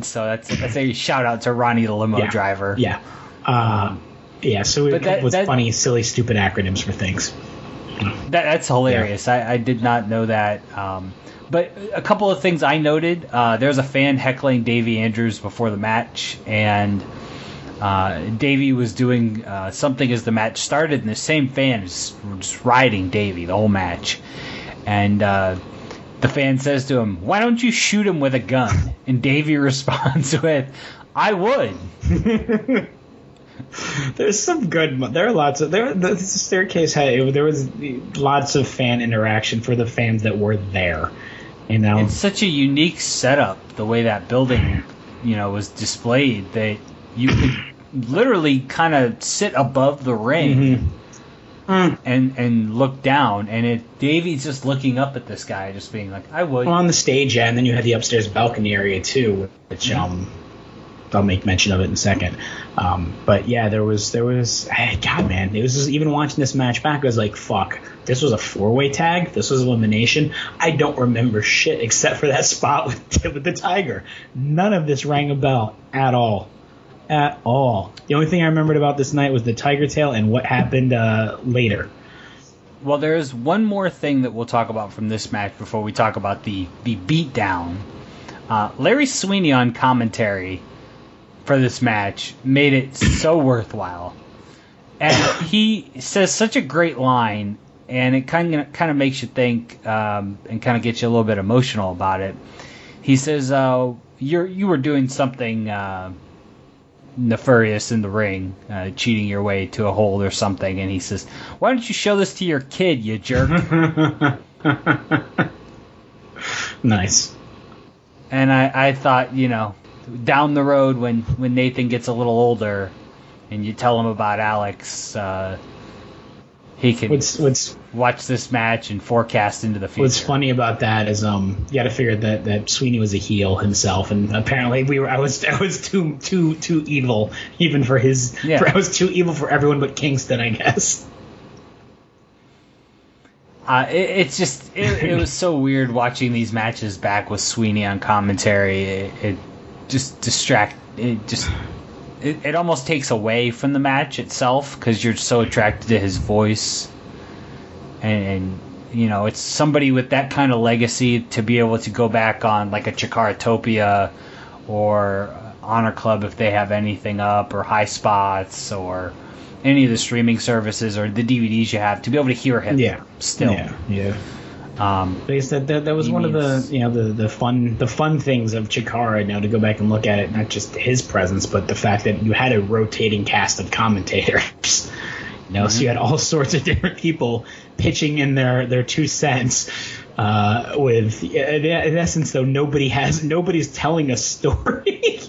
So that's a shout out to Ronnie the limo driver. Yeah. So we come up with funny, silly, stupid acronyms for things. That's hilarious. Yeah. I did not know that. But a couple of things I noted. There's a fan heckling Davey Andrews before the match, and Davey was doing something as the match started, and the same fan is just riding Davey the whole match. And the fan says to him, "Why don't you shoot him with a gun?" And Davey responds with, "I would." There's some good. There are lots of the staircase had. There was lots of fan interaction for the fans that were there. You know, it's such a unique setup. The way that building, was displayed, that you could literally kind of sit above the ring. And look down, and Davey's just looking up at this guy, just being like, "I would." Well, on the stage, and then you had the upstairs balcony area too, which I'll make mention of it in a second. But yeah, there was. God, man, it was just, even watching this match back, I was like, "Fuck, this was a 4-way tag. This was elimination. I don't remember shit except for that spot with the Tiger. None of this rang a bell at all." At all. The only thing I remembered about this night was the Tiger Tail and what happened later. Well, there's one more thing that we'll talk about from this match before we talk about the beatdown. Larry Sweeney on commentary for this match made it so worthwhile. And he says such a great line, and it kind of makes you think and kind of gets you a little bit emotional about it. He says, you were doing something nefarious in the ring, cheating your way to a hold or something, and he says, "Why don't you show this to your kid, you jerk?" Nice. And I thought, down the road when Nathan gets a little older and you tell him about Alex, he can watch this match and forecast into the future. What's funny about that is you got to figure that Sweeney was a heel himself, and apparently I was too evil even for his. Yeah. I was too evil for everyone but Kingston, I guess. It was so weird watching these matches back with Sweeney on commentary. It almost takes away from the match itself because you're so attracted to his voice, and it's somebody with that kind of legacy to be able to go back on like a Chikaratopia or Honor Club if they have anything up, or High Spots, or any of the streaming services or the DVDs you have, to be able to hear him still. Yeah. That was one of the the fun things of Chikara now, to go back and look at it, not just his presence, but the fact that you had a rotating cast of commentators. So you had all sorts of different people pitching in their 2 cents. With in essence, though, nobody's telling a story.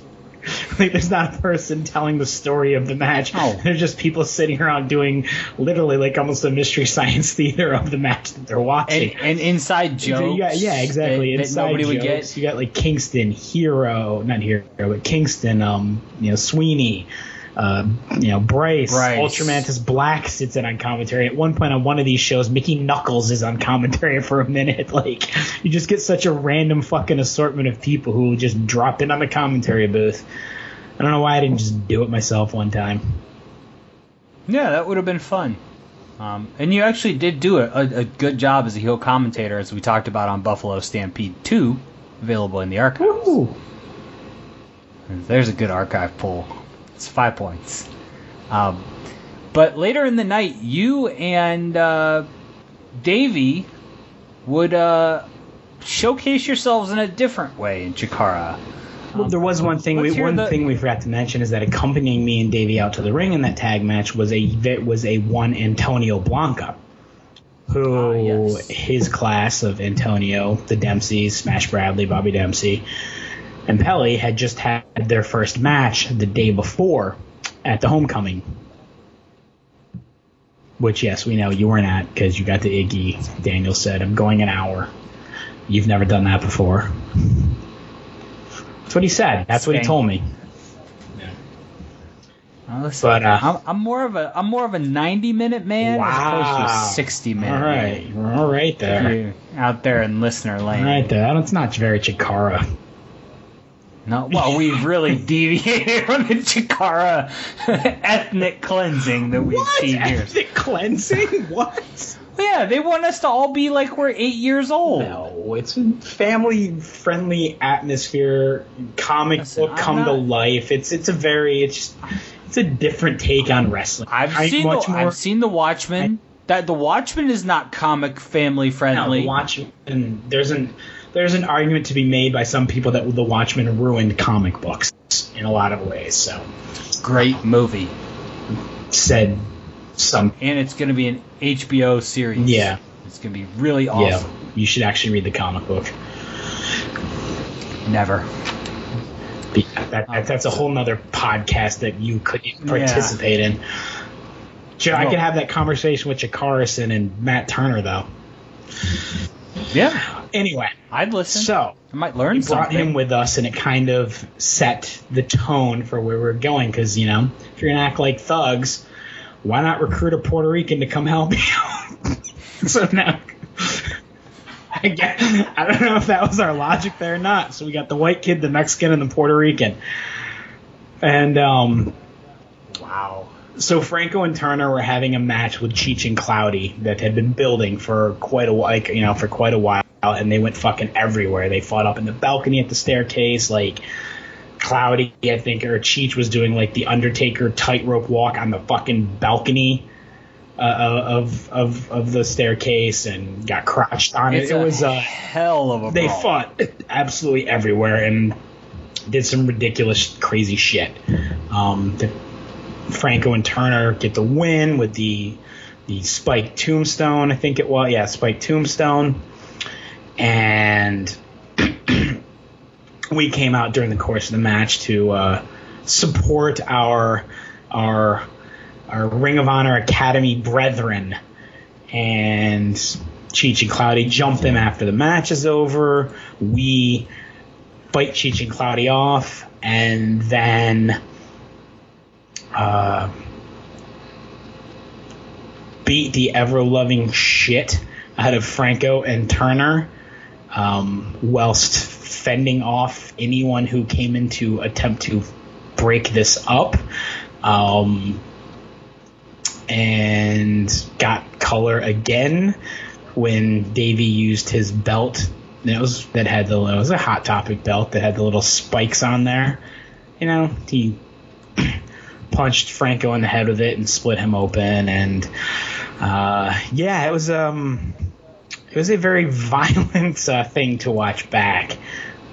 Like, there's not a person telling the story of the match. Oh. There's just people sitting around doing literally like almost a mystery science theater of the match that they're watching. And inside jokes. Exactly. That inside nobody jokes. Would get. You got like Kingston, but Kingston, Sweeney, Bryce, Ultramantis Black sits in on commentary. At one point on one of these shows, Mickey Knuckles is on commentary for a minute. Like, you just get such a random fucking assortment of people who just drop in on the commentary booth. I don't know why I didn't just do it myself one time. Yeah, that would have been fun. And you actually did do a good job as a heel commentator, as we talked about on Buffalo Stampede 2, available in the archives. Woo! There's a good archive pull. It's 5 points. But later in the night, you and Davey would showcase yourselves in a different way in Chikara. Well, there was one thing. Thing we forgot to mention is that accompanying me and Davey out to the ring in that tag match was a one Antonio Blanca, who his class of Antonio, the Dempseys, Smash Bradley, Bobby Dempsey, and Pelly had just had their first match the day before at the homecoming. Which, yes, we know you weren't at because you got the Iggy. Daniel said, "I'm going an hour." You've never done that before. That's what he said. That's what he told me. Yeah. Well, listen, but I'm more of a 90-minute man as opposed to a 60-minute. All right, man. All right there. You're out there in listener land. Right there. That's not very Chikara. No, well, we've really deviated from the Chikara ethnic cleansing that we've seen here. Ethnic cleansing? What? Yeah, they want us to all be like we're 8 years old. No, it's a family-friendly atmosphere. Comic book come to life. It's a different take on wrestling. I've seen the Watchmen. That the Watchmen is not comic family friendly. No, the Watchmen. There's an argument to be made by some people that the Watchmen ruined comic books in a lot of ways. So great movie. Said some, and it's going to be an HBO series. Yeah, it's going to be really awesome. Yeah, you should actually read the comic book. Never. That's a whole nother podcast that you could participate in. Sure, I could have that conversation with Chikara and Matt Turner, though. Yeah. Anyway, I'd listen. So I might learn we something. brought him with us, and it kind of set the tone for where we're going. Because if you're gonna act like thugs, why not recruit a Puerto Rican to come help you? So now, I don't know if that was our logic there or not. So we got the white kid, the Mexican, and the Puerto Rican. And wow. So Franco and Turner were having a match with Cheech and Cloudy that had been building for quite a while, and they went fucking everywhere. They fought up in the balcony at the staircase, like Cloudy, I think, or Cheech was doing like the Undertaker tightrope walk on the fucking balcony of the staircase and got crotched on it. It was a hell of a They brawl. fought absolutely everywhere and did some ridiculous, crazy shit. Franco and Turner get the win with the spiked tombstone, I think it was. Yeah, spiked tombstone. And we came out during the course of the match to support our Ring of Honor Academy brethren. And Cheech and Cloudy jump them after the match is over. We fight Cheech and Cloudy off, and then beat the ever-loving shit out of Franco and Turner, whilst fending off anyone who came in to attempt to break this up, and got color again when Davey used his belt. It was a Hot Topic belt that had the little spikes on there. He punched Franco in the head with it and split him open, and it was a very violent thing to watch back.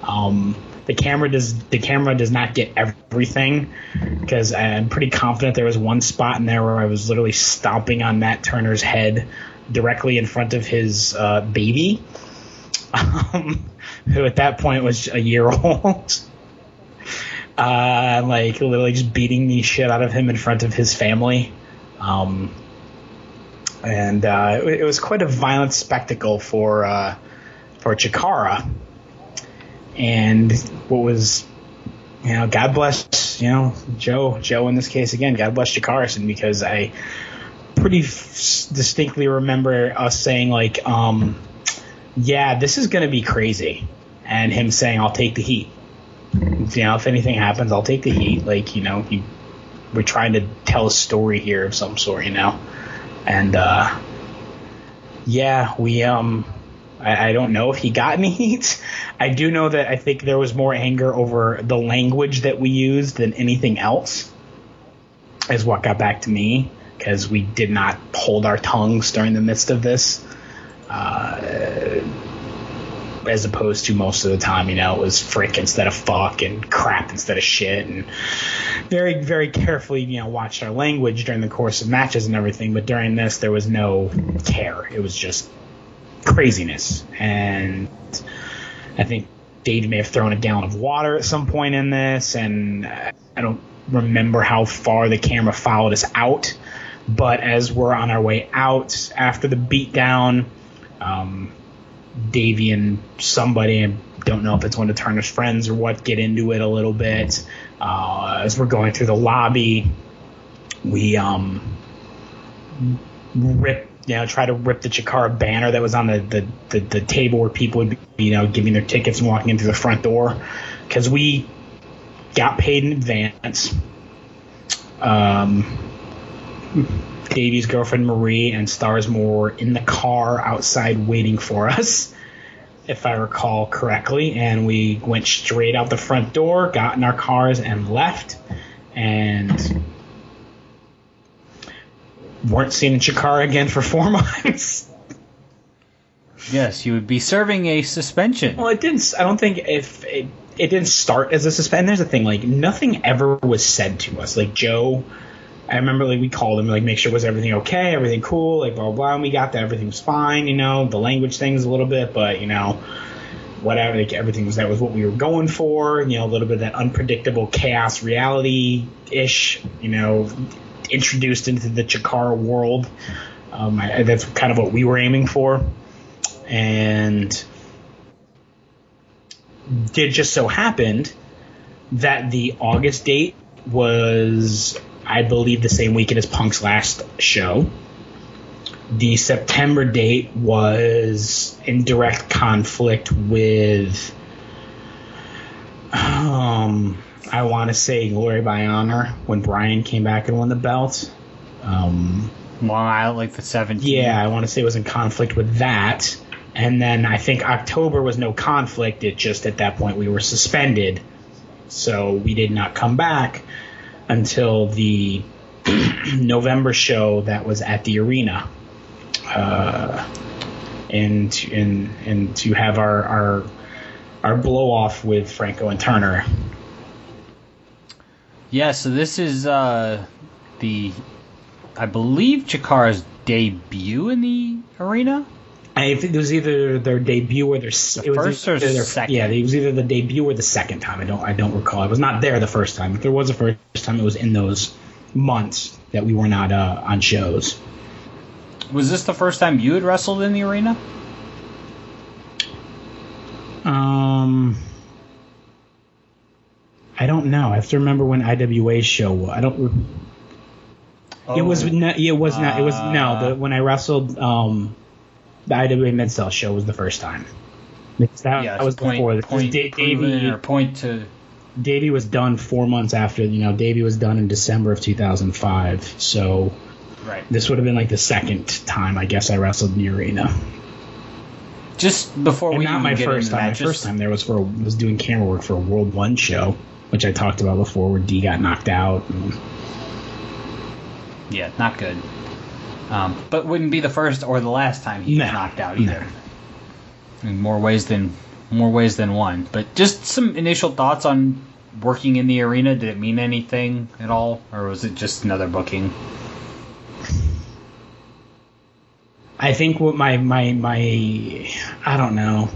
The camera does not get everything, because I'm pretty confident there was one spot in there where I was literally stomping on Matt Turner's head directly in front of his baby, who at that point was a year old. Like literally just beating the shit out of him in front of his family. It was quite a violent spectacle for Chikara. And what was, God bless, Joe in this case again, God bless Chikara, because I pretty distinctly remember us saying like, this is going to be crazy. And him saying, I'll take the heat. if anything happens, I'll take the heat. Like, we're trying to tell a story here of some sort, and I don't know if he got any heat. I do know that I think there was more anger over the language that we used than anything else, is what got back to me, because we did not hold our tongues during the midst of this, as opposed to most of the time, it was frick instead of fuck and crap instead of shit, and very, very carefully, watched our language during the course of matches and everything. But during this, there was no care. It was just craziness. And I think Dave may have thrown a gallon of water at some point in this, and I don't remember how far the camera followed us out. But as we're on our way out after the beatdown, Davey and somebody, I don't know if it's one of Turner's friends or what, get into it a little bit. As we're going through the lobby, we try to rip the Chikara banner that was on the table where people would be, giving their tickets and walking in through the front door, because we got paid in advance. Davey's girlfriend Marie and Starsmore were in the car outside waiting for us, if I recall correctly, and we went straight out the front door, got in our cars, and left, and weren't seen Chikara again for 4 months. Yes, you would be serving a suspension. Well, it didn't. I don't think it didn't start as a suspension. There's the thing, like, nothing ever was said to us. Like, Joe, I remember, like, we called him, like, make sure was everything okay, everything cool, like, blah, blah, blah, and we got that everything was fine, the language things a little bit, but, whatever, like, that was what we were going for, a little bit of that unpredictable chaos reality-ish, introduced into the Chikara world. That's kind of what we were aiming for, and it just so happened that the August date was, I believe, the same weekend as Punk's last show. The September date was in direct conflict with, I want to say, Glory by Honor, when Brian came back and won the belt. Long Island, like the 17th. Yeah, I want to say it was in conflict with that. And then I think October was no conflict. It just, at that point, we were suspended. So we did not come back until the November show that was at the arena, and to have our blow off with Franco and Turner. Yeah, so this is I believe Chikara's debut in the arena. I think it was either their debut or their second. Yeah, it was either the debut or the second time. I don't recall. I was not there the first time. If there was a first time, it was in those months that we were not on shows. Was this the first time you had wrestled in the arena? I don't know. I have to remember when IWA's show was. I don't. It was not. It was not. It was no. When I wrestled, the IWA Mid-South show was the first time. That was before. Davey was done 4 months after. Davey was done in December of 2005. So, right. This would have been like the second time, I guess, I wrestled in the arena. Just before and we not my get first into time. matches. My first time there was doing camera work for a World 1 show, which I talked about before, where D got knocked out. Yeah, not good. But wouldn't be the first or the last time he was knocked out either. In more ways than one. But just some initial thoughts on working in the arena. Did it mean anything at all, or was it just another booking? I think what my I don't know.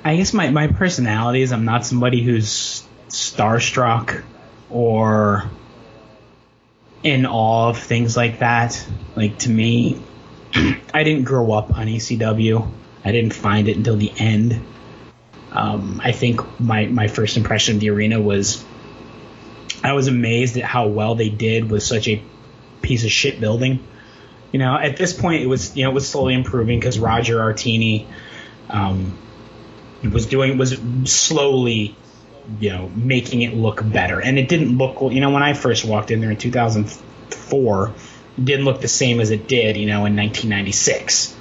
I guess my personality is I'm not somebody who's starstruck or in awe of things like that. Like, to me, I didn't grow up on ECW. I didn't find it until the end. I think my first impression of the arena was I was amazed at how well they did with such a piece of shit building. At this point it was slowly improving because Roger Artini was slowly making it look better. And it didn't look, when I first walked in there in 2004, it didn't look the same as it did, in 1996.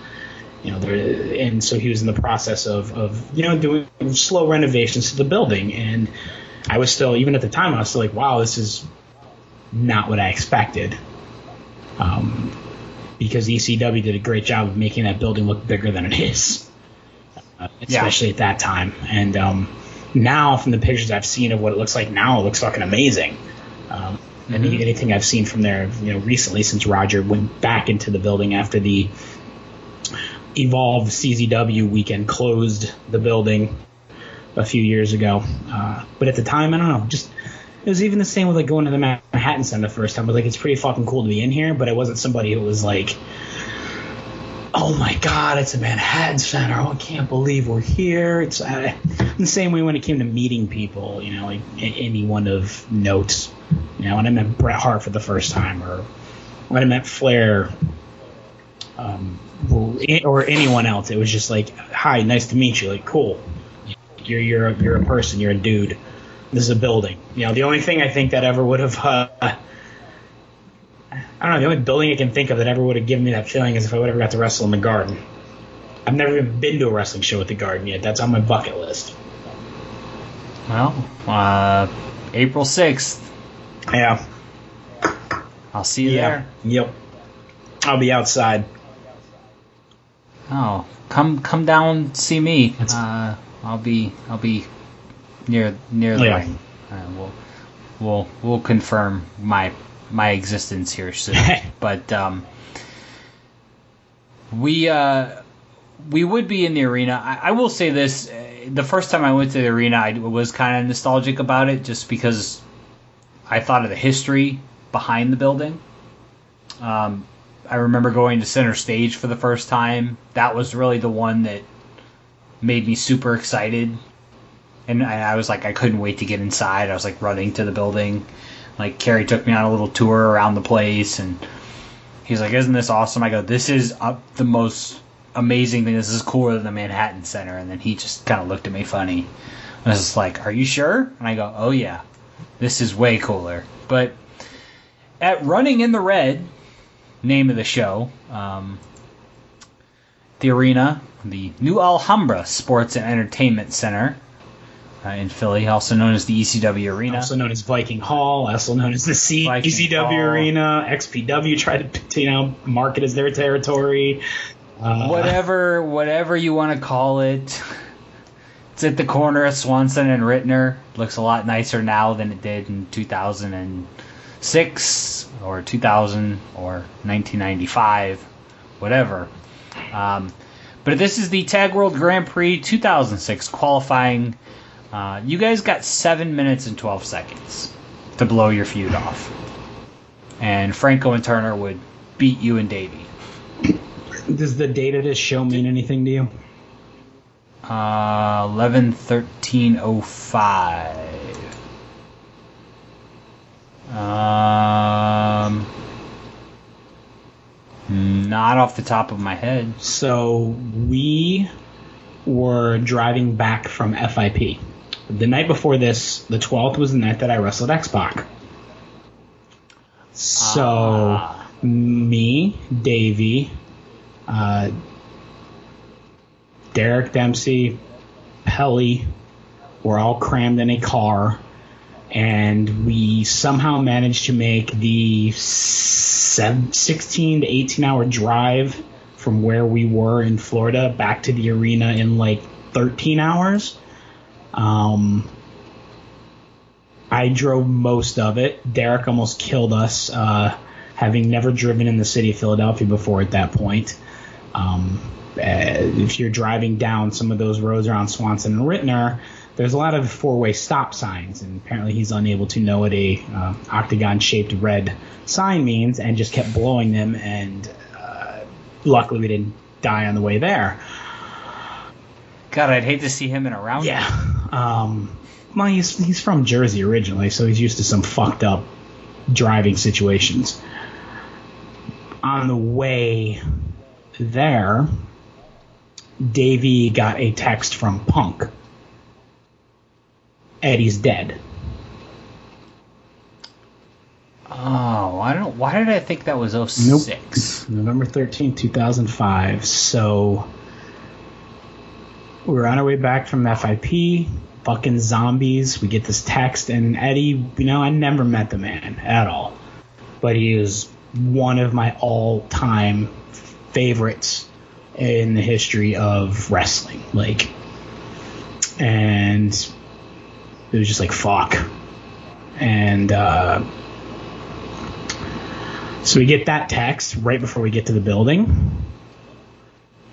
And so he was in the process of doing slow renovations to the building. And I was still, even at the time, I was still like, wow, this is not what I expected. Because ECW did a great job of making that building look bigger than it is, especially at that time. And now, from the pictures I've seen of what it looks like now, it looks fucking amazing. And anything I've seen from there, recently, since Roger went back into the building after the Evolve CZW weekend closed the building a few years ago. But at the time, I don't know, just it was even the same with going to the Manhattan Center the first time. But it's pretty fucking cool to be in here. But I wasn't somebody who was like, oh my god, it's a Manhattan Center. Oh, I can't believe we're here. It's the same way when it came to meeting people, like anyone of note. When I met Bret Hart for the first time, or when I met Flair, or anyone else, it was just like, hi, nice to meet you. Like, cool. You're a person. You're a dude. This is a building. The only thing I think that ever would have, I don't know, the only building I can think of that ever would have given me that feeling is if I would have got to wrestle in the Garden. I've never even been to a wrestling show at the Garden yet. That's on my bucket list. Well, April 6th. Yeah. I'll see you there. Yep. I'll be outside. Oh, come down, see me. I'll be near the ring. We'll confirm my existence here soon. But we would be in the arena. I will say this: the first time I went to the arena, I was kind of nostalgic about it, just because I thought of the history behind the building. I remember going to Center Stage for the first time. That was really the one that made me super excited. And I was like, I couldn't wait to get inside. I was like running to the building. Like, Kerry took me on a little tour around the place, and he's like, isn't this awesome? I go, this is the most amazing thing. This is cooler than the Manhattan Center. And then he just kind of looked at me funny. I was just like, are you sure? And I go, oh yeah, this is way cooler. But at Running in the Red, name of the show, the arena, the New Alhambra Sports and Entertainment Center in Philly, also known as the ECW Arena. Also known as Viking Hall, also known as the ECW Arena. XPW tried to market as their territory. Whatever you want to call it. It's at the corner of Swanson and Rittner. Looks a lot nicer now than it did in 2006 or 2000 or 1995, whatever. But this is the Tag World Grand Prix 2006 qualifying. You guys got 7 minutes and 12 seconds to blow your feud off. And Franco and Turner would beat you and Davey. Does the date of this show mean anything to you? 11/13/05. Not off the top of my head. So we were driving back from FIP. The night before this, the 12th, was the night that I wrestled X-Pac. So me, Davey, Derek Dempsey, Pelly were all crammed in a car, and we somehow managed to make the 16 to 18 hour drive from where we were in Florida back to the arena in like 13 hours. I drove most of it. Derek almost killed us, having never driven in the city of Philadelphia before at that point. If you're driving down some of those roads around Swanson and Rittner, there's a lot of four-way stop signs, and apparently he's unable to know what a octagon-shaped red sign means, and just kept blowing them, and luckily we didn't die on the way there. God, I'd hate to see him in a round. Yeah. Well, he's from Jersey originally, so he's used to some fucked up driving situations. On the way there, Davey got a text from Punk. Eddie's dead. Oh, I don't. Why did I think that was 06? Nope. November 13th, 2005. So we were on our way back from FIP. Fucking zombies. We get this text, and Eddie, I never met the man at all, but he is one of my all-time favorites in the history of wrestling. And it was just like, fuck. And so we get that text right before we get to the building.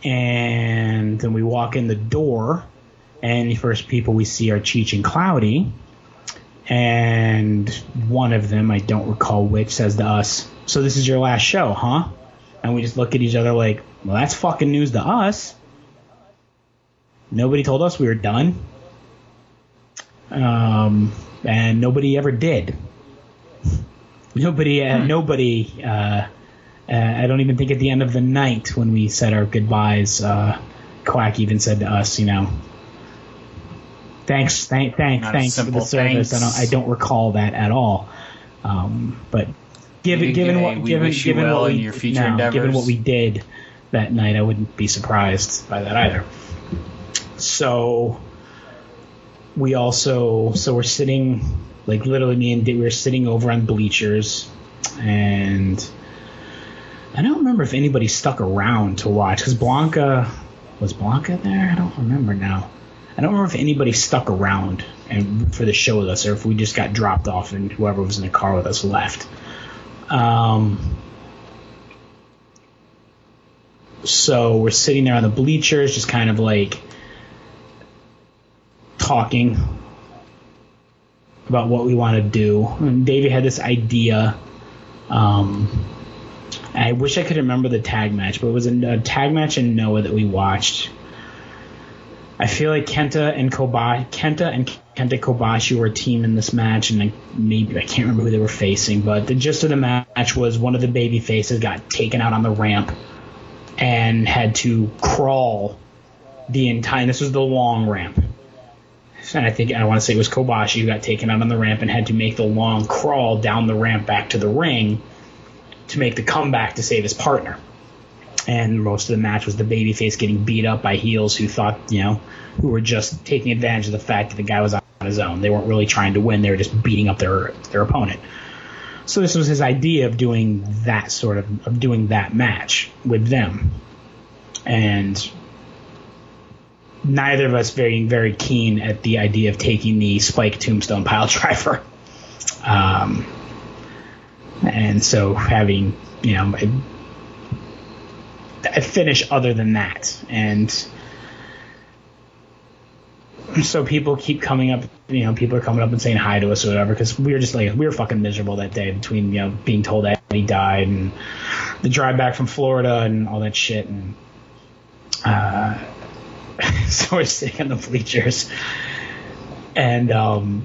And then we walk in the door, and the first people we see are Cheech and Cloudy. And one of them, I don't recall which, says to us, "So this is your last show, huh?" And we just look at each other like, well, that's fucking news to us. Nobody told us we were done. And nobody ever did. Nobody. I don't even think at the end of the night when we said our goodbyes, Quack even said to us, thanks for the service. I don't recall that at all. But given what we did that night, I wouldn't be surprised by that either. So we're sitting, literally me and Dave, we were sitting over on bleachers, and I don't remember if anybody stuck around to watch, because was Blanca there? I don't remember now. I don't remember if anybody stuck around for the show with us, or if we just got dropped off and whoever was in the car with us left. So we're sitting there on the bleachers, just kind of talking about what we want to do. And Davey had this idea. I wish I could remember the tag match, but it was a tag match in Noah that we watched. I feel like Kenta and Kenta Kobashi were a team in this match, and I can't remember who they were facing, but the gist of the match was one of the baby faces got taken out on the ramp and had to crawl the entire. This was the long ramp, and I want to say it was Kobashi who got taken out on the ramp and had to make the long crawl down the ramp back to the ring to make the comeback to save his partner. And most of the match was the babyface getting beat up by heels who thought, who were just taking advantage of the fact that the guy was on his own. They weren't really trying to win. They were just beating up their opponent. So this was his idea of doing that match with them. And neither of us very, very keen at the idea of taking the Spike Tombstone pile driver. And so having, a finish other than that. And so people keep coming up, people are coming up and saying hi to us or whatever, because we were just we were fucking miserable that day between, being told that he died and the drive back from Florida and all that shit. And so we're sitting on the bleachers, and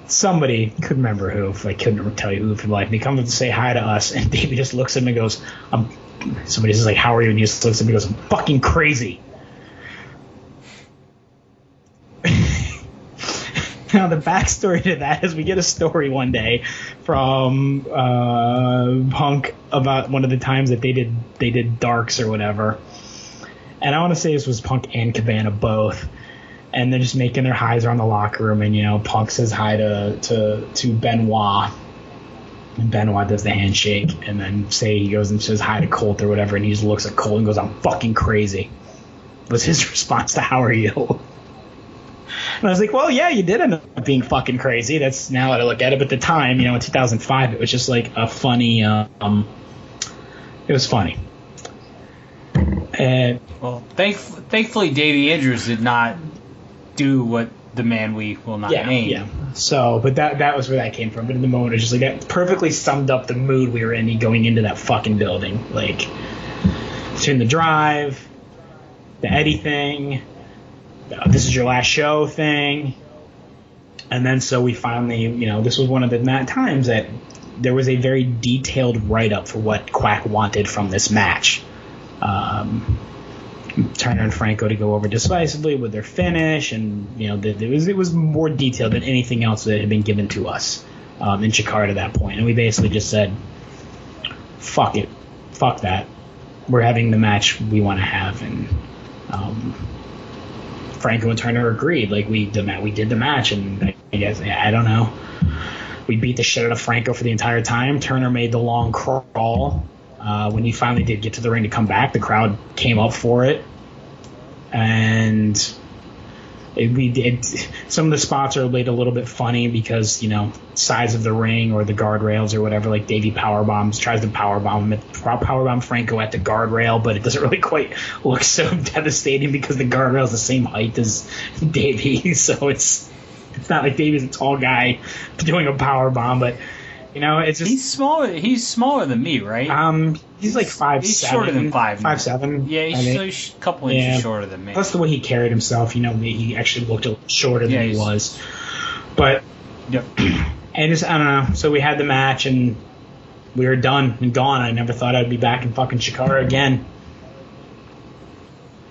somebody, couldn't remember who, I couldn't tell you who for life, and he comes up to say hi to us, and Davey just looks at him and goes, somebody says, how are you? And he just looks at me and goes, I'm fucking crazy. Now, the backstory to that is we get a story one day from Punk about one of the times that they did Darks or whatever. And I want to say this was Punk and Cabana both. And they're just making their highs around the locker room. And, Punk says hi to Benoit. And Benoit does the handshake. And then he goes and says hi to Colt or whatever. And he just looks at Colt and goes, I'm fucking crazy. Was his response to how are you? And I was like, well, yeah, you did end up being fucking crazy. That's now that I look at it. But at the time, in 2005, it was just a funny, it was funny. And well, thankfully, Davey Andrews did not do what the man we will not name. Yeah. So, but that was where that came from. But in the moment, it was just that perfectly summed up the mood we were in going into that fucking building. Between the drive, the Eddie thing, this is your last show thing. And then so we finally, this was one of the times that there was a very detailed write-up for what Quack wanted from this match. Turner and Franco to go over decisively with their finish, and it was more detailed than anything else that had been given to us in Chikara to that point. And we basically just said, fuck it, fuck that. We're having the match we want to have, and Franco and Turner agreed. Like we did the match, and I guess I don't know. We beat the shit out of Franco for the entire time. Turner made the long crawl. When he finally did get to the ring to come back, the crowd came up for it, and some of the spots are made a little bit funny because size of the ring or the guardrails or whatever. Like Davey tries to powerbomb Franco at the guardrail, but it doesn't really quite look so devastating because the guardrail is the same height as Davey, so it's not like Davey's a tall guy doing a powerbomb, but. It's just he's smaller than me, right? He's like 5'7". He's shorter than 5'7". Yeah, he's a couple inches shorter than me. Plus the way he carried himself, he actually looked a little shorter than he was. But yep. And I don't know. So we had the match and we were done and gone. I never thought I'd be back in fucking Chikara again.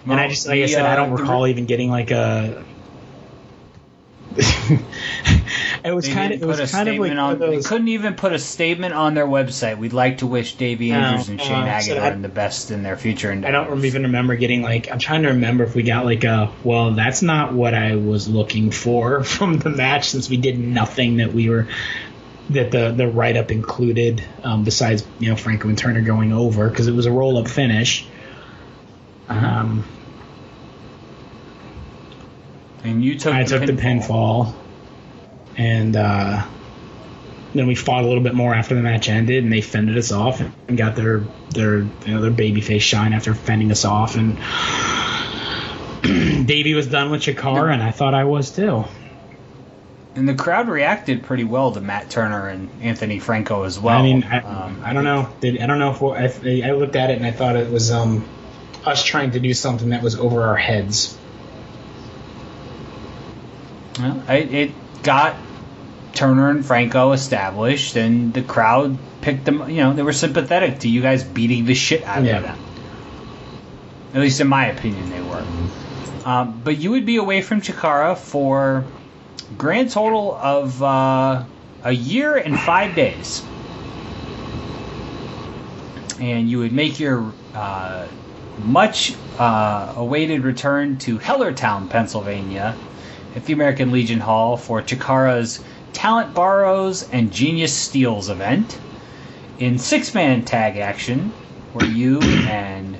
Well, and I just, like I said, I don't recall even getting like a. It was kind of like they couldn't even put a statement on their website. We'd like to wish Davey Andrews and Shane Hagadorn the best in their future endeavors. I don't even remember getting I'm trying to remember if we got that's not what I was looking for from the match, since we did nothing that the write up included besides Franco and Turner going over, because it was a roll up finish. And I took the pinfall. And then we fought a little bit more after the match ended, and they fended us off and got their babyface shine after fending us off. And Davey was done with Chikara, and I thought I was too. And the crowd reacted pretty well to Matt Turner and Anthony Franco as well. I mean, I don't know. I don't know if I looked at it and I thought it was us trying to do something that was over our heads. Well, it got Turner and Franco established, and the crowd picked them. They were sympathetic to you guys beating the shit out of them. At least in my opinion, they were. But you would be away from Chikara for a grand total of a year and 5 days. And you would make your much awaited return to Hellertown, Pennsylvania, at the American Legion Hall for Chikara's Talent Borrows and Genius Steals event in 6-man tag action, where you and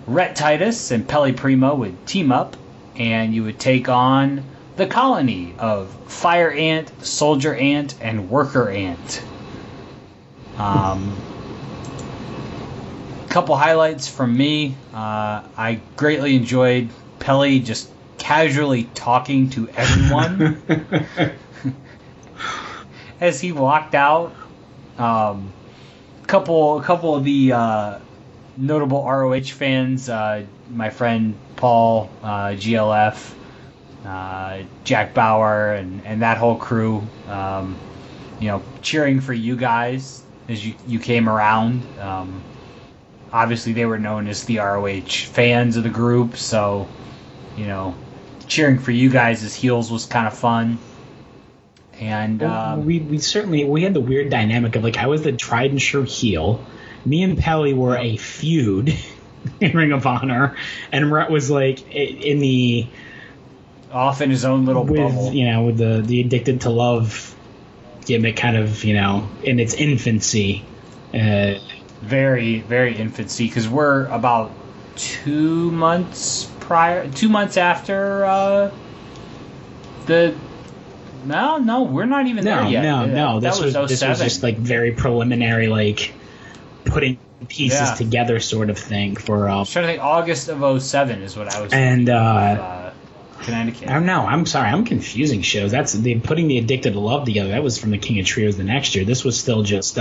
Rhett Titus and Pele Primo would team up, and you would take on the colony of Fire Ant, Soldier Ant, and Worker Ant. Couple highlights from me. I greatly enjoyed Pele just casually talking to everyone as he walked out. Couple of the notable ROH fans, my friend Paul, GLF, Jack Bauer, and that whole crew, cheering for you guys as you came around. Obviously, they were known as the ROH fans of the group, so cheering for you guys as heels was kind of fun. And we had the weird dynamic of I was the tried and true heel. Me and Pele were a feud in Ring of Honor, and Rhett was off in his own little bubble. With the Addicted to Love gimmick kind of in its infancy. Very, very infancy, because we're about 2 months after No, we're not even there yet. No. This was just very preliminary, putting pieces together sort of thing for. I was trying to think. August of 2007 is what I was. And Connecticut. I don't know. I'm sorry. I'm confusing shows. That's putting the Addicted to Love together. That was from the King of Trios the next year. This was still just.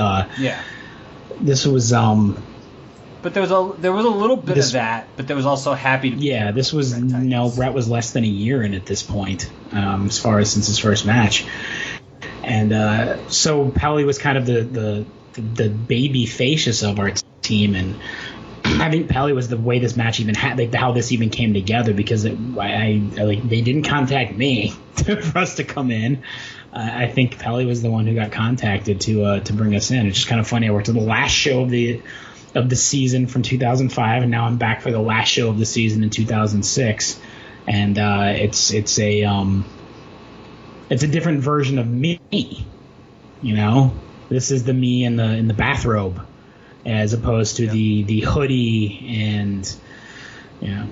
This was. But there was a little bit of that, but there was also Happy to Be. Yeah, this was Brett was less than a year in at this point, as far as since his first match, and so Pele was kind of the baby facious of our team, and I think Pelly was the way this match even had, like how this even came together, because they didn't contact me for us to come in. I think Pelly was the one who got contacted to bring us in. It's just kind of funny. I worked on the last show of the season from 2005, and now I'm back for the last show of the season in 2006. And it's a different version of me. You know, this is the me in the bathrobe, as opposed to the hoodie and, you know,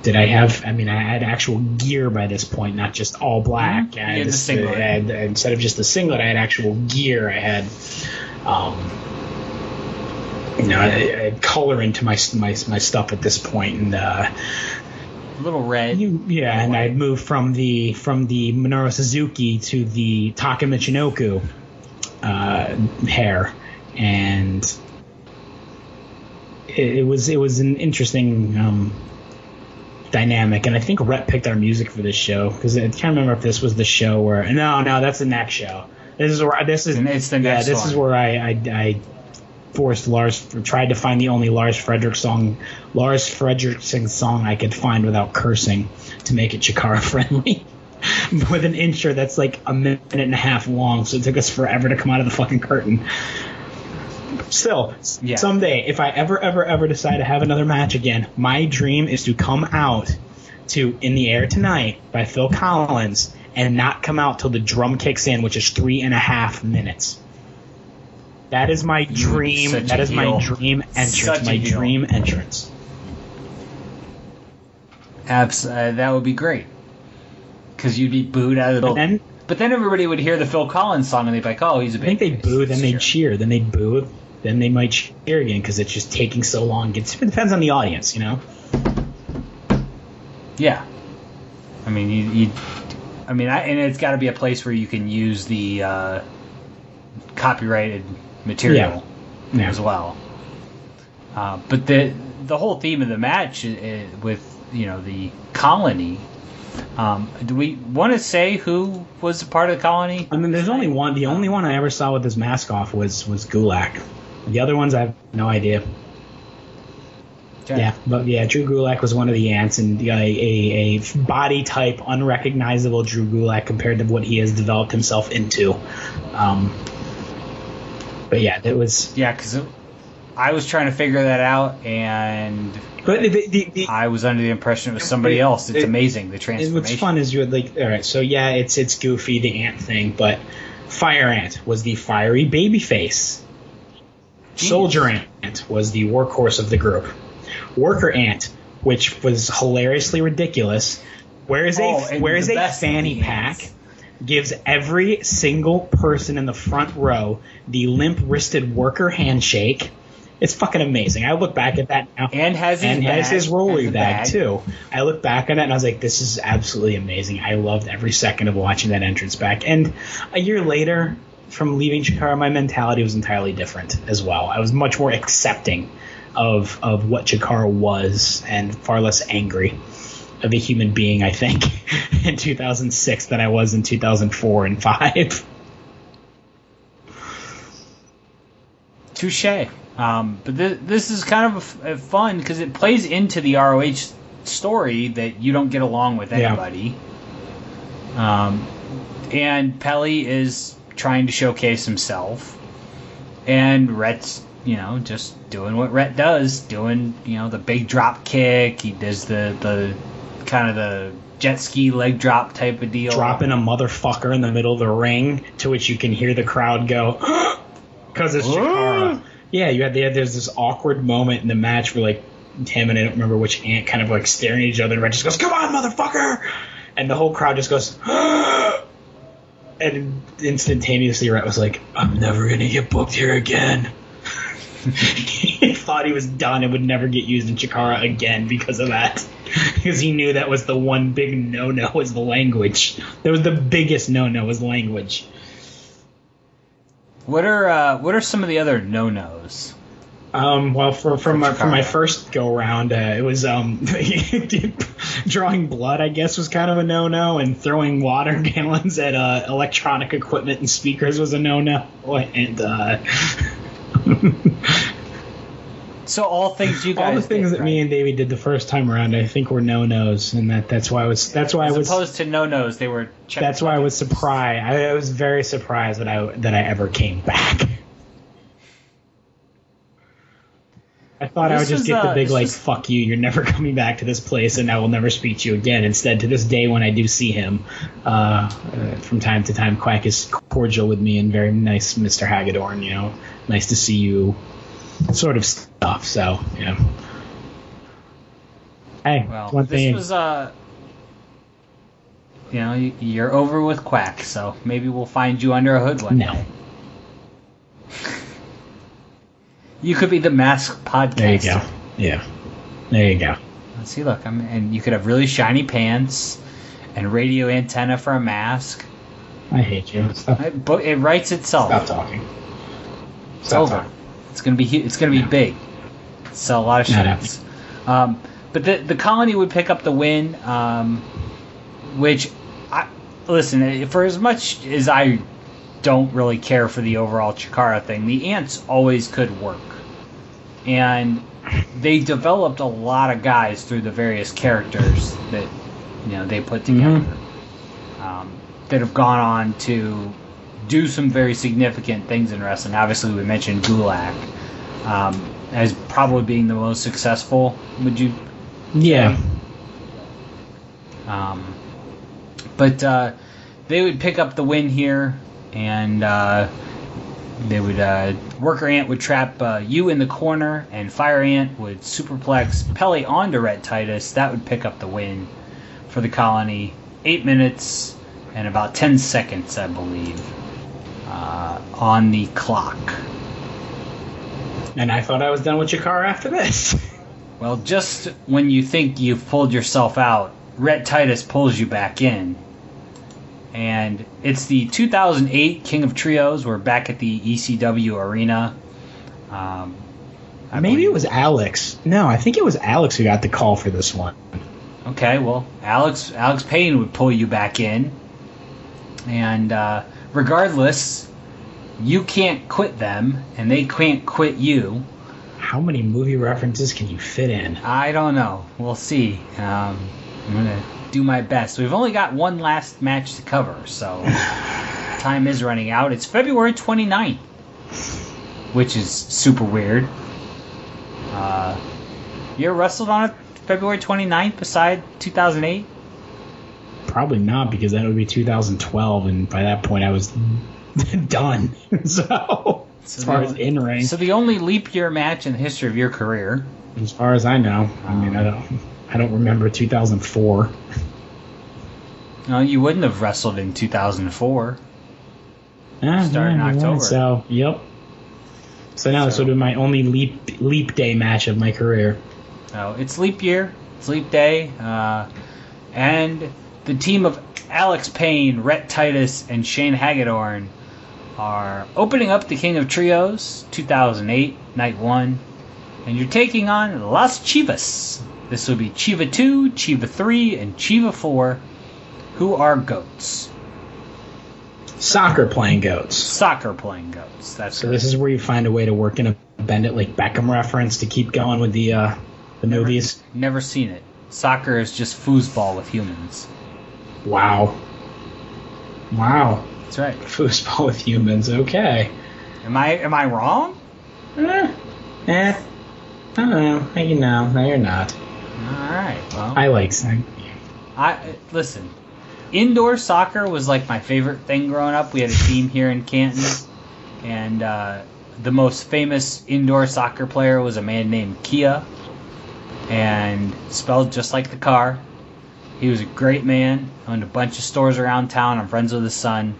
did I have? I mean, I had actual gear by this point, not just all black. I had instead of just the singlet, I had actual gear. I had, I had color into my stuff at this point, and a little red. And I had moved from the Minoru Suzuki to the Taka Michinoku hair, and it was an interesting dynamic. And I think Rhett picked our music for this show, because I can't remember if this was the show where no, that's the next show. This is where I forced tried to find the only Lars Frederiksen song I could find without cursing to make it Chikara friendly. With an intro that's like a minute and a half long, so it took us forever to come out of the fucking curtain. Still, someday, if I ever decide to have another match again, my dream is to come out to "In the Air Tonight" by Phil Collins and not come out till the drum kicks in, which is 3.5 minutes. That is my dream. That is my dream entrance. My dream entrance. That would be great. Because you'd be booed out of the... But then everybody would hear the Phil Collins song and they'd be like, oh, he's a big... I think they'd boo, then they'd cheer. Then they'd boo, then they might cheer again, because it's just taking so long. It depends on the audience, you know? Yeah. I mean, and it's got to be a place where you can use the copyrighted material as well. But the whole theme of the match with, the colony... do we want to say who was a part of the colony? I mean, there's only one. The only one I ever saw with his mask off was Gulak. The other ones, I have no idea. Okay. Yeah, but Drew Gulak was one of the ants, and a body type unrecognizable Drew Gulak compared to what he has developed himself into. But yeah, it was. Yeah, because I was trying to figure that out, and. But I was under the impression it was somebody else. It's amazing, the transformation. What's fun is you're like, all right, so yeah, it's goofy, the ant thing, but Fire Ant was the fiery baby face. Soldier Ant was the workhorse of the group. Worker Ant, which was hilariously ridiculous, wears a fanny pack, gives every single person in the front row the limp-wristed worker handshake. It's fucking amazing. I look back at that now. And has his rolly bag, too. I look back on it and I was like, this is absolutely amazing. I loved every second of watching that entrance back. And a year later, from leaving Chikara, my mentality was entirely different as well. I was much more accepting of what Chikara was, and far less angry of a human being, I think, in 2006 than I was in 2004 and 5. Touché. But this is kind of fun because it plays into the ROH story that you don't get along with anybody. Yeah. And Pelly is trying to showcase himself, and Rhett's just doing what Rhett does, doing the big drop kick. He does the kind of the jet ski leg drop type of deal, dropping a motherfucker in the middle of the ring, to which you can hear the crowd go because it's Chikara. Yeah, there's this awkward moment in the match where, like, him and I don't remember which ant kind of, like, staring at each other, and Red just goes, come on, motherfucker! And the whole crowd just goes, and instantaneously Red was like, I'm never going to get booked here again. He thought he was done and would never get used in Chikara again because of that. Because he knew that was the one big no-no, was the language. That was the biggest no-no, was language. What are some of the other no-nos? Well, for my first go around, it was drawing blood, I guess, was kind of a no-no, and throwing water gallons at electronic equipment and speakers was a no-no, and So all things you guys all the things did, that right? me and Davey did the first time around, I think were no-nos, and that's why I was As opposed to no-nos, they were. That's why I was surprised. I was very surprised that I ever came back. I thought I would just get the big fuck you, you're never coming back to this place, and I will never speak to you again. Instead, to this day, when I do see him, from time to time, Quack is cordial with me and very nice, Mr. Hagadorn. Nice to see you, sort of stuff. So yeah. Hey, Well, one thing. this was you're over with Quack, so maybe we'll find you under a hood one day. You could be the masked podcaster. There you go. Yeah. There you go. Let's see, look, and you could have really shiny pants and radio antenna for a mask. I hate you. Stop. It writes itself. Stop talking. It's over. It's gonna be big. Sell a lot of shirts. But the colony would pick up the win, which, listen, for as much as I don't really care for the overall Chikara thing, the ants always could work. And they developed a lot of guys through the various characters that they put together, that have gone on to do some very significant things in wrestling. Obviously, we mentioned Gulak as probably being the most successful. Would you? Yeah. But they would pick up the win here, and they would Worker Ant would trap you in the corner, and Fire Ant would superplex Pele onto Ret Titus. That would pick up the win for the colony. 8 minutes and about 10 seconds, I believe, on the clock. And I thought I was done with Chikara after this. Well, just when you think you've pulled yourself out, Ret Titus pulls you back in. And it's the 2008 King of Trios. We're back at the ECW arena. Maybe it was Alex. No, I think it was Alex who got the call for this one. Okay, well, Alex Payne would pull you back in. And regardless, you can't quit them, and they can't quit you. How many movie references can you fit in? I don't know. We'll see. I'm going to do my best. We've only got one last match to cover, so time is running out. It's February 29th, which is super weird. You ever wrestled on it February 29th beside 2008? Probably not, because that would be 2012, and by that point I was done. So as far as in-ring. So the only leap year match in the history of your career. As far as I know. I mean, I don't remember 2004. No, you wouldn't have wrestled in 2004. Starting in October. So, yep. So now this would be my only leap day match of my career. Oh, it's leap year. It's leap day. And the team of Alex Payne, Ret Titus, and Shane Hagadorn are opening up the King of Trios 2008, Night 1. And you're taking on Las Chivas. This will be Chiva 2, Chiva 3, and Chiva 4, who are goats. Soccer playing goats. That's so. This is where you find a way to work in a Bend It Like Beckham reference to keep going with the movies. Never seen it. Soccer is just foosball with humans. Wow. That's right. Foosball with humans. Okay. Am I wrong? I don't know. No, you're not. All right. Well, I like. Listen. Indoor soccer was like my favorite thing growing up. We had a team here in Canton, and the most famous indoor soccer player was a man named Kia, and spelled just like the car. He was a great man, owned a bunch of stores around town. I'm friends with his son,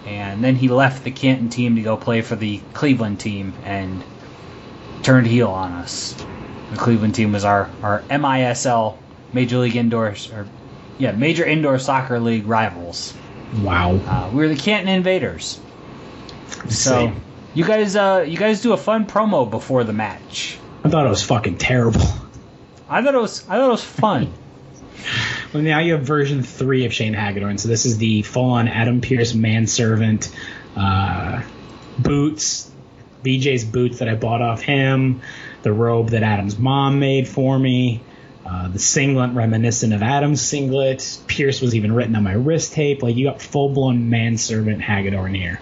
and then he left the Canton team to go play for the Cleveland team and turned heel on us. The Cleveland team was our MISL, Major Indoor Soccer League rivals. Wow. We were the Canton Invaders. So you guys do a fun promo before the match. I thought it was fucking terrible. I thought it was fun. Well, now you have version 3 of Shane Hagadorn. So this is the full-on Adam Pearce manservant boots, BJ's boots that I bought off him. the robe that Adam's mom made for me, the singlet reminiscent of Adam's singlet. Pierce was even written on my wrist tape. Like, you got full-blown manservant Hagadorn here.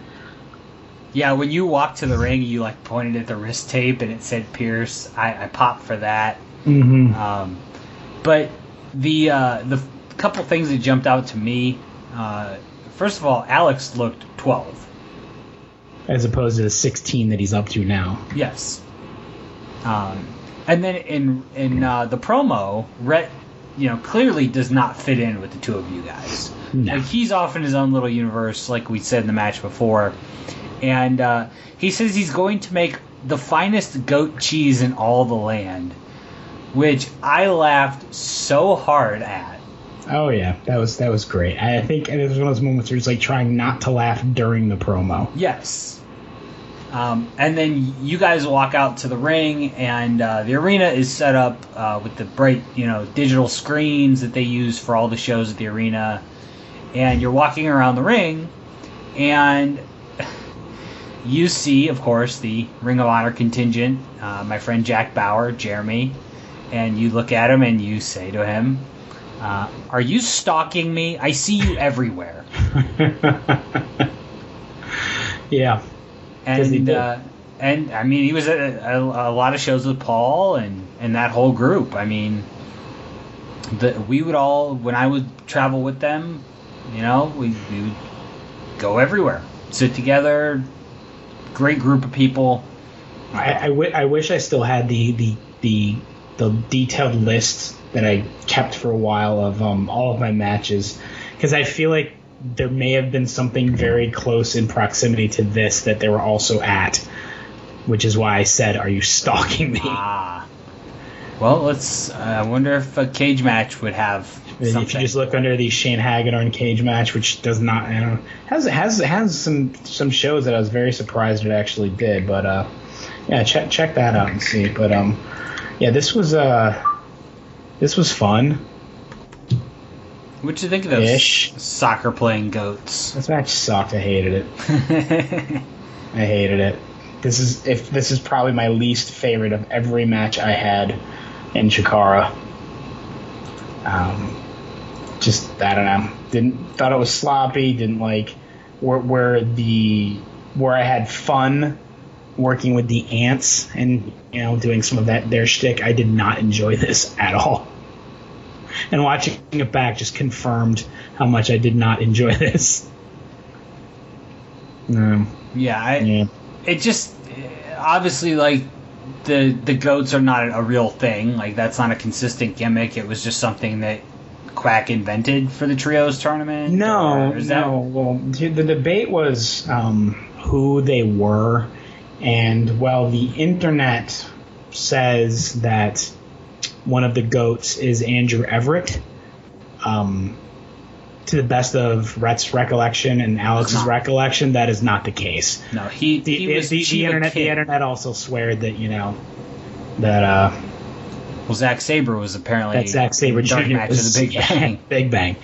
Yeah, when you walked to the ring, you like pointed at the wrist tape and it said Pierce. I popped for that. Mm-hmm. But the couple things that jumped out to me, first of all, Alex looked 12. As opposed to the 16 that he's up to now. Yes. And then in the promo, Rhett, clearly does not fit in with the two of you guys. No. Like, he's off in his own little universe, like we said in the match before. And he says he's going to make the finest goat cheese in all the land, which I laughed so hard at. Oh yeah, that was great. I think it was one of those moments where it's like trying not to laugh during the promo. Yes. And then you guys walk out to the ring, and the arena is set up with the bright, digital screens that they use for all the shows at the arena. And you're walking around the ring, and you see, of course, the Ring of Honor contingent, my friend Jack Bauer, Jeremy, and you look at him and you say to him, are you stalking me? I see you everywhere. Yeah. And I mean, he was at a lot of shows with Paul and that whole group. I mean, we would all, when I would travel with them, we would go everywhere, sit together. Great group of people. I wish I still had the detailed list that I kept for a while of all of my matches, because I feel like there may have been something very close in proximity to this that they were also at, which is why I said, "Are you stalking me?" Well, let's. I wonder if a cage match would have something. If you just look under the Shane Hagadorn cage match, which does not, has some shows that I was very surprised it actually did, but yeah, check that out and see. But yeah, this was fun. What'd you think of those soccer playing goats? This match sucked. I hated it. I hated it. This is probably my least favorite of every match I had in Chikara. Just, I don't know. Thought it was sloppy. Didn't like where I had fun working with the ants and doing some of their shtick. I did not enjoy this at all. And watching it back just confirmed how much I did not enjoy this. It just obviously, like, the goats are not a real thing. Like, that's not a consistent gimmick. It was just something that Quack invented for the trios tournament. No. Well, the debate was who they were, and well, the internet says that one of the goats is Andrew Everett. To the best of Rhett's recollection and Alex's recollection, that is not the case. No, the internet also sweared that well, Zack Sabre was apparently that Zack Sabre dark Jr. match of the Big Bang. Big Bang.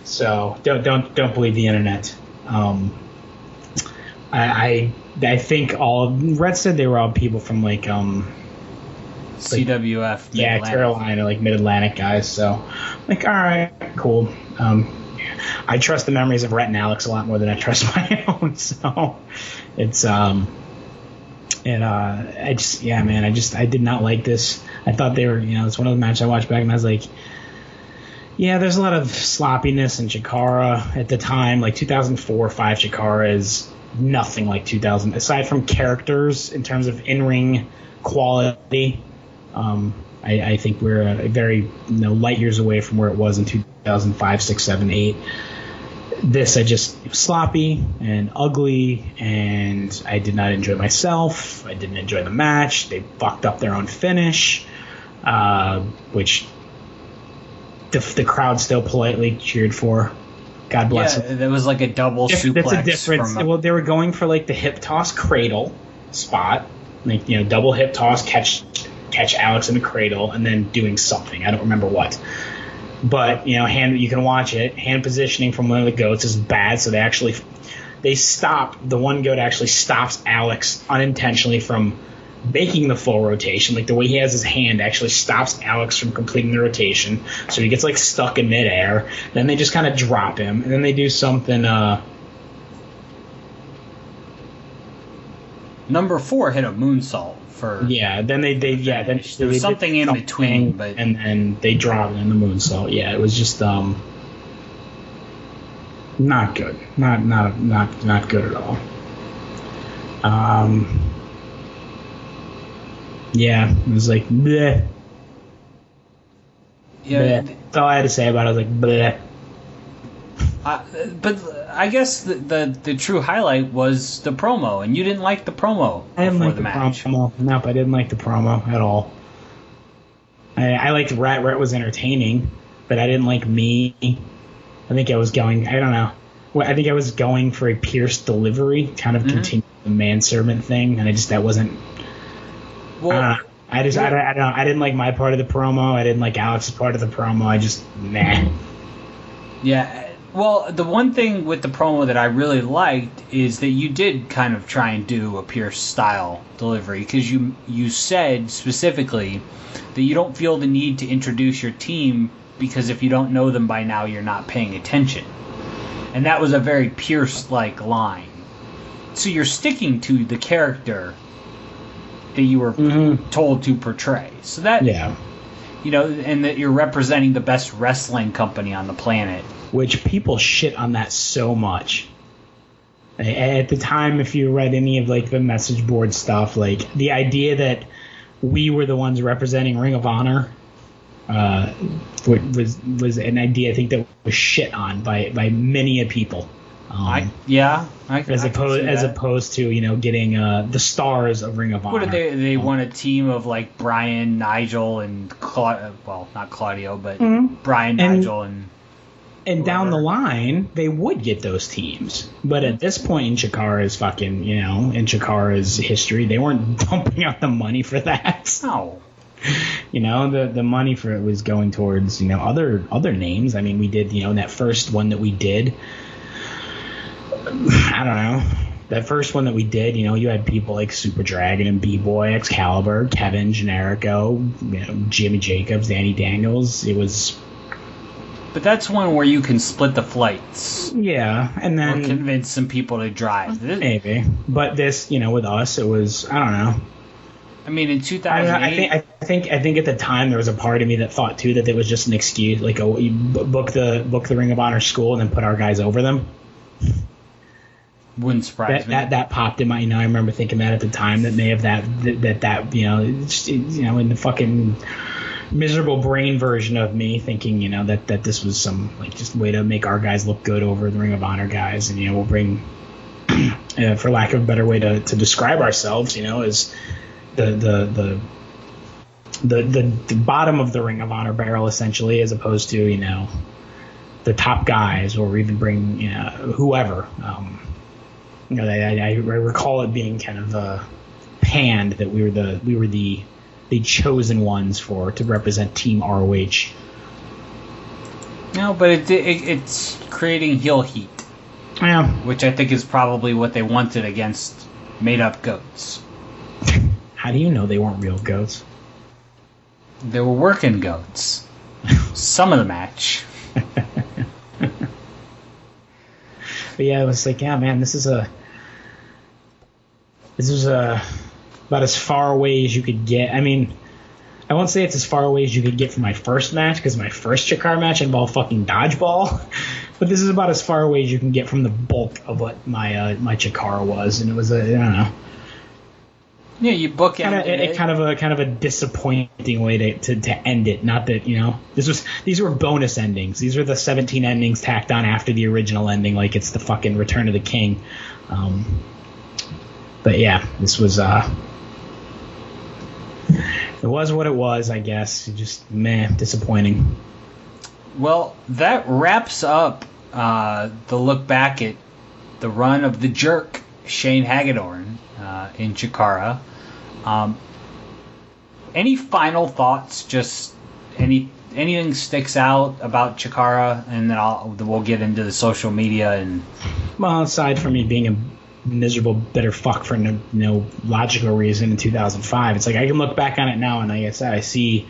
So don't believe the internet. I think Rhett said they were all people from like CWF. Yeah, Carolina, like Mid-Atlantic guys. So, like, all right, cool. I trust the memories of Rhett and Alex a lot more than I trust my own. So, it's I did not like this. I thought they were, it's one of the matches I watched back and I was like, yeah, there's a lot of sloppiness in Chikara at the time. Like 2004-5 Chikara is nothing like 2000, aside from characters in terms of in-ring quality. I think we're a very light years away from where it was in 2005, 6, 7, 8. This, I just sloppy and ugly, and I did not enjoy myself. I didn't enjoy the match. They fucked up their own finish, which the crowd still politely cheered for. God bless them. Yeah, there was like a double suplex. That's a difference. Well, they were going for like the hip toss cradle spot, like double hip toss, catch Alex in the cradle, and then doing something. I don't remember what. But hand, you can watch it. Hand positioning from one of the goats is bad, so they stop. The one goat actually stops Alex unintentionally from making the full rotation. Like the way he has his hand actually stops Alex from completing the rotation, so he gets like stuck in midair. Then they just kind of drop him, and then they do something. Number 4 hit a moonsault for. Yeah, then then there was something in between, but and then they drop it in the moonsault. Yeah, it was just not good, not good at all. Yeah, it was like bleh. Yeah, bleh. That's all I had to say about it. I was like bleh. But I guess the true highlight was the promo, and you didn't like the promo before the match. Promo. Nope, I didn't like the promo at all. I liked Rhett. Rhett was entertaining, but I didn't like me. I think I was going. I don't know. I think I was going for a Pierce delivery, kind of continue the manservant thing, and that wasn't. Well, I don't know. I didn't like my part of the promo. I didn't like Alex's part of the promo. I just nah. Yeah. Well, the one thing with the promo that I really liked is that you did kind of try and do a Pierce style delivery, because you said specifically that you don't feel the need to introduce your team because if you don't know them by now, you're not paying attention. And that was a very Pierce-like line. So you're sticking to the character that you were told to portray. So that, and that you're representing the best wrestling company on the planet. Which people shit on that so much. At the time, if you read any of like the message board stuff, like the idea that we were the ones representing Ring of Honor was an idea I think that was shit on by many a people. As opposed to getting the stars of Ring of Honor. What did they want a team of like Brian, Nigel, and not Claudio, but Brian, Nigel, and down the line they would get those teams. But at this point in Chikara's in Chikara's history, they weren't dumping out the money for that. No. The money for it was going towards other names. I mean, we did that first one that we did. I don't know. That first one that we did, you had people like Super Dragon and B-Boy, Excalibur, Kevin, Generico, Jimmy Jacobs, Danny Daniels. It was. But that's one where you can split the flights. Yeah, and then or convince some people to drive. Maybe, but this, with us, it was. I don't know. I mean, in 2008, I think at the time there was a part of me that thought too that it was just an excuse, like you book the Ring of Honor school and then put our guys over them. Wouldn't surprise me. That popped in my. I remember thinking that at the time that may have that in the fucking miserable brain version of me thinking that this was some like just way to make our guys look good over the Ring of Honor guys, and we'll bring for lack of a better way to describe ourselves as the bottom of the Ring of Honor barrel essentially, as opposed to the top guys, or even bring whoever. I recall it being kind of panned that we were the chosen ones to represent Team ROH. No, but it's creating heel heat. Yeah. Which I think is probably what they wanted against made-up goats. How do you know they weren't real goats? They were working goats. Some of the match. But yeah, it was like, yeah, man, this is about as far away as you could get. I mean, I won't say it's as far away as you could get from my first match, because my first Chikara match involved fucking dodgeball. But this is about as far away as you can get from the bulk of what my Chikara was, and it was I don't know. Yeah, you book it. Kind of a disappointing way to end it. Not that these were bonus endings. These were the 17 endings tacked on after the original ending, like it's the fucking Return of the King. But yeah, this was it was what it was, I guess. Just disappointing. Well, that wraps up the look back at the run of the Jerk, Shane Hagadorn, in Chikara. Any final thoughts? Just anything sticks out about Chikara, and then we'll get into the social media and. Well, aside from me being miserable, bitter fuck for no logical reason in 2005. It's like I can look back on it now, and like I said, I see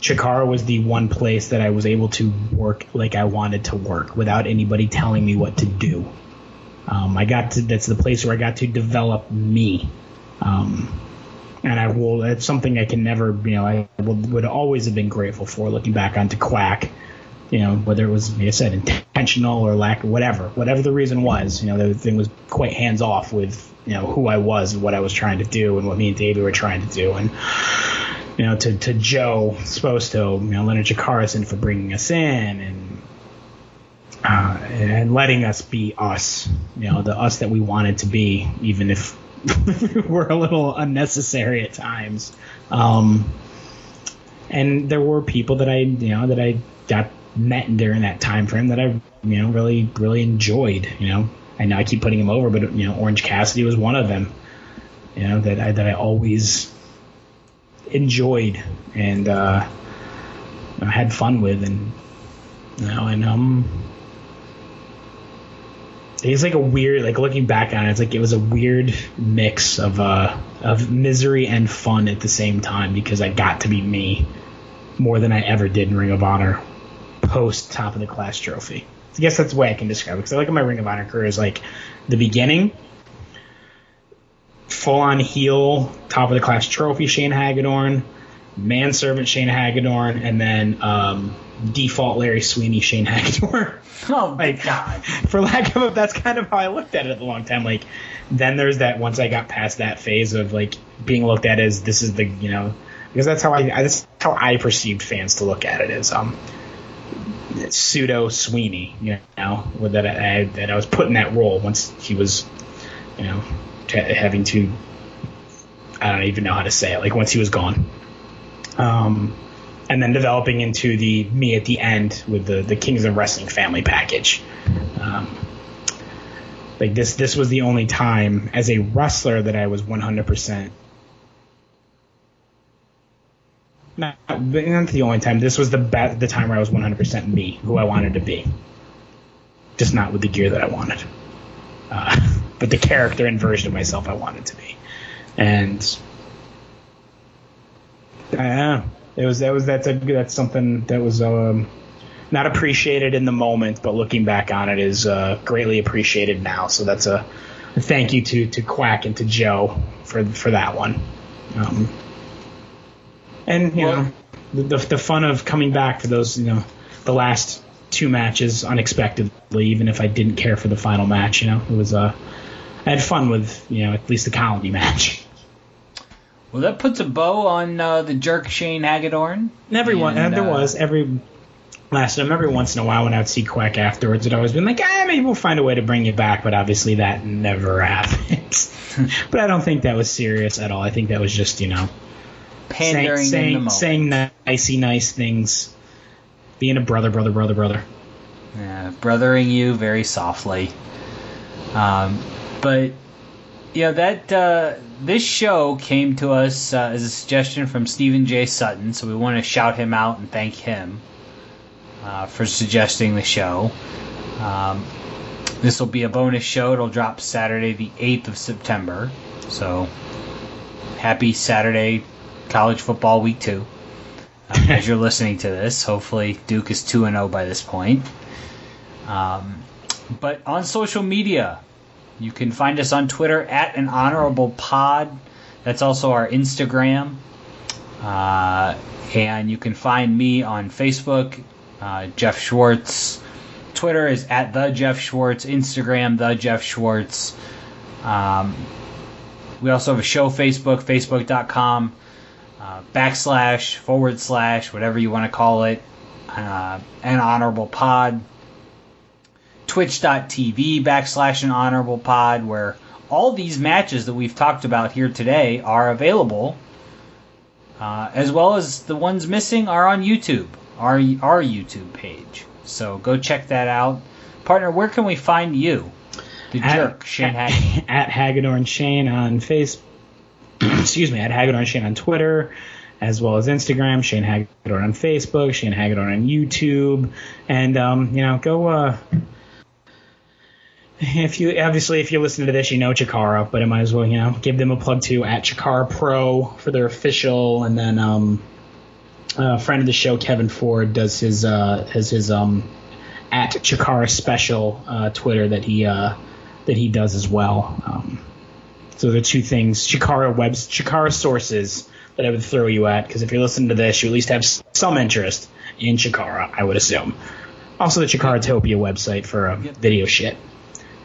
Chikara was the one place that I was able to work like I wanted to work without anybody telling me what to do. That's the place where I got to develop me. And that's something I can never, I would always have been grateful for looking back onto Quack, whether it was, like I said, intentional or lack, whatever the reason was, the thing was quite hands off with, who I was and what I was trying to do and what me and Davey were trying to do. And, to Joe Sposto, Leonard Chikarason for bringing us in and letting us be us, the us that we wanted to be, even if we're a little unnecessary at times. And there were people that I got met during that time frame that I, really, really enjoyed. I know I keep putting him over, but Orange Cassidy was one of them. That I always enjoyed and had fun with, and it's like a weird, like looking back on it, it's like it was a weird mix of misery and fun at the same time, because I got to be me more than I ever did in Ring of Honor post Top of the Class trophy. I guess that's the way I can describe it, because I look at my Ring of Honor career as like the beginning, full-on heel, Top of the Class trophy Shane Hagadorn, manservant Shane Hagadorn, and then default Larry Sweeney Shane Hagadorn. Oh my God! For lack of a, that's kind of how I looked at it a long time. Like, then there's that, once I got past that phase of like being looked at as this is the, because that's how I perceived fans to look at it, as pseudo Sweeney, that I was put in that role once he was, having to, I don't even know how to say it, like once he was gone. And then developing into the me at the end with the Kings of Wrestling family package. Like this was the only time as a wrestler that I was 100%. Not the only time. This was the time where I was 100% me, who I wanted to be. Just not with the gear that I wanted. But the character and version of myself I wanted to be. And I don't know. That's something that was not appreciated in the moment, but looking back on it is greatly appreciated now. So that's a thank you to Quack and to Joe for that one. And the fun of coming back for those, the last two matches unexpectedly, even if I didn't care for the final match, it was I had fun with at least the Colony match. Well, that puts a bow on the Jerk Shane Hagadorn. Every once in a while when I would see Quack afterwards, it'd always been like, maybe we'll find a way to bring you back, but obviously that never happens. But I don't think that was serious at all. I think that was just, pandering in the moment. Saying nice things, being a brother. Yeah, brothering you very softly. But this show came to us as a suggestion from Stephen J. Sutton, so we want to shout him out and thank him for suggesting the show. This will be a bonus show. It'll drop Saturday the 8th of September. So happy Saturday, college football week 2. As you're listening to this, hopefully Duke is 2-0 by this point. But on social media, you can find us on Twitter at an honorable pod. That's also our Instagram. And you can find me on Facebook, Jeff Schwartz. Twitter is at the Jeff Schwartz. Instagram, the Jeff Schwartz. We also have a show Facebook, facebook.com // whatever you want to call it, an honorable pod. Twitch.tv / an honorable pod, where all these matches that we've talked about here today are available, as well as the ones missing are on YouTube, our YouTube page. So go check that out. Partner, where can we find you? The Jerk, Shane Hagadorn. At Hagadorn Shane on Facebook. Excuse me, at Hagadorn Shane on Twitter, as well as Instagram, Shane Hagadorn on Facebook, Shane Hagadorn on YouTube, and go if you're listening to this, you know Chikara, but I might as well, give them a plug too at Chikara Pro for their official, and then a friend of the show, Kevin Ford, does his at Chikara Special Twitter that he does as well. So the two things, Chikara sources that I would throw you at, because if you're listening to this, you at least have some interest in Chikara, I would assume. Also the Chikaratopia website for video shit.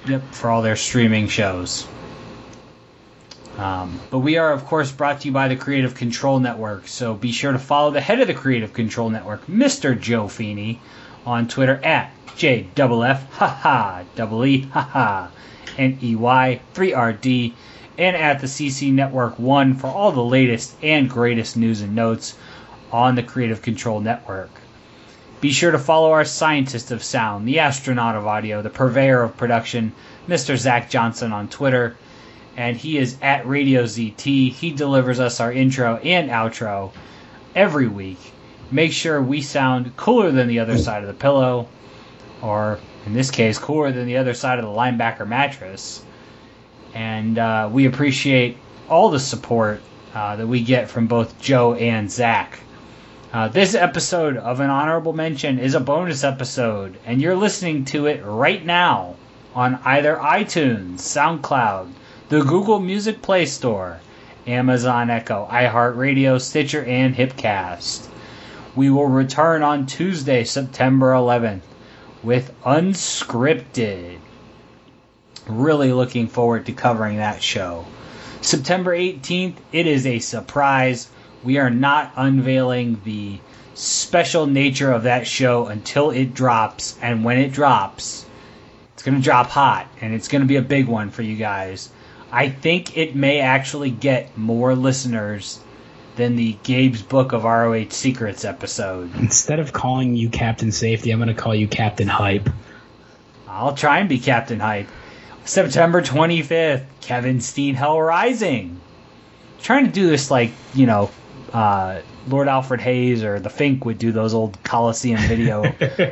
Yep, for all their streaming shows. But we are, of course, brought to you by the Creative Control Network, so be sure to follow the head of the Creative Control Network, Mr. Joe Feeney, on Twitter at JFF-EE-NEY3RD, and at the CC Network 1 for all the latest and greatest news and notes on the Creative Control Network. Be sure to follow our scientist of sound, the astronaut of audio, the purveyor of production, Mr. Zach Johnson on Twitter, and he is at Radio ZT. He delivers us our intro and outro every week. Make sure we sound cooler than the other side of the pillow, or in this case, cooler than the other side of the linebacker mattress. And we appreciate all the support that we get from both Joe and Zach. This episode of An Honorable Mention is a bonus episode, and you're listening to it right now on either iTunes, SoundCloud, the Google Music Play Store, Amazon Echo, iHeartRadio, Stitcher, and Hipcast. We will return on Tuesday, September 11th with Unscripted. Really looking forward to covering that show. September 18th, it is a surprise. We are not unveiling the special nature of that show until it drops, and when it drops, it's going to drop hot, and it's going to be a big one for you guys. I think it may actually get more listeners than the Gabe's Book of ROH Secrets episode. Instead of calling you Captain Safety, I'm going to call you Captain Hype. I'll try and be Captain Hype. September 25th, Kevin Steen Hell Rising. Trying to do this like, Lord Alfred Hayes or The Fink would do those old Coliseum video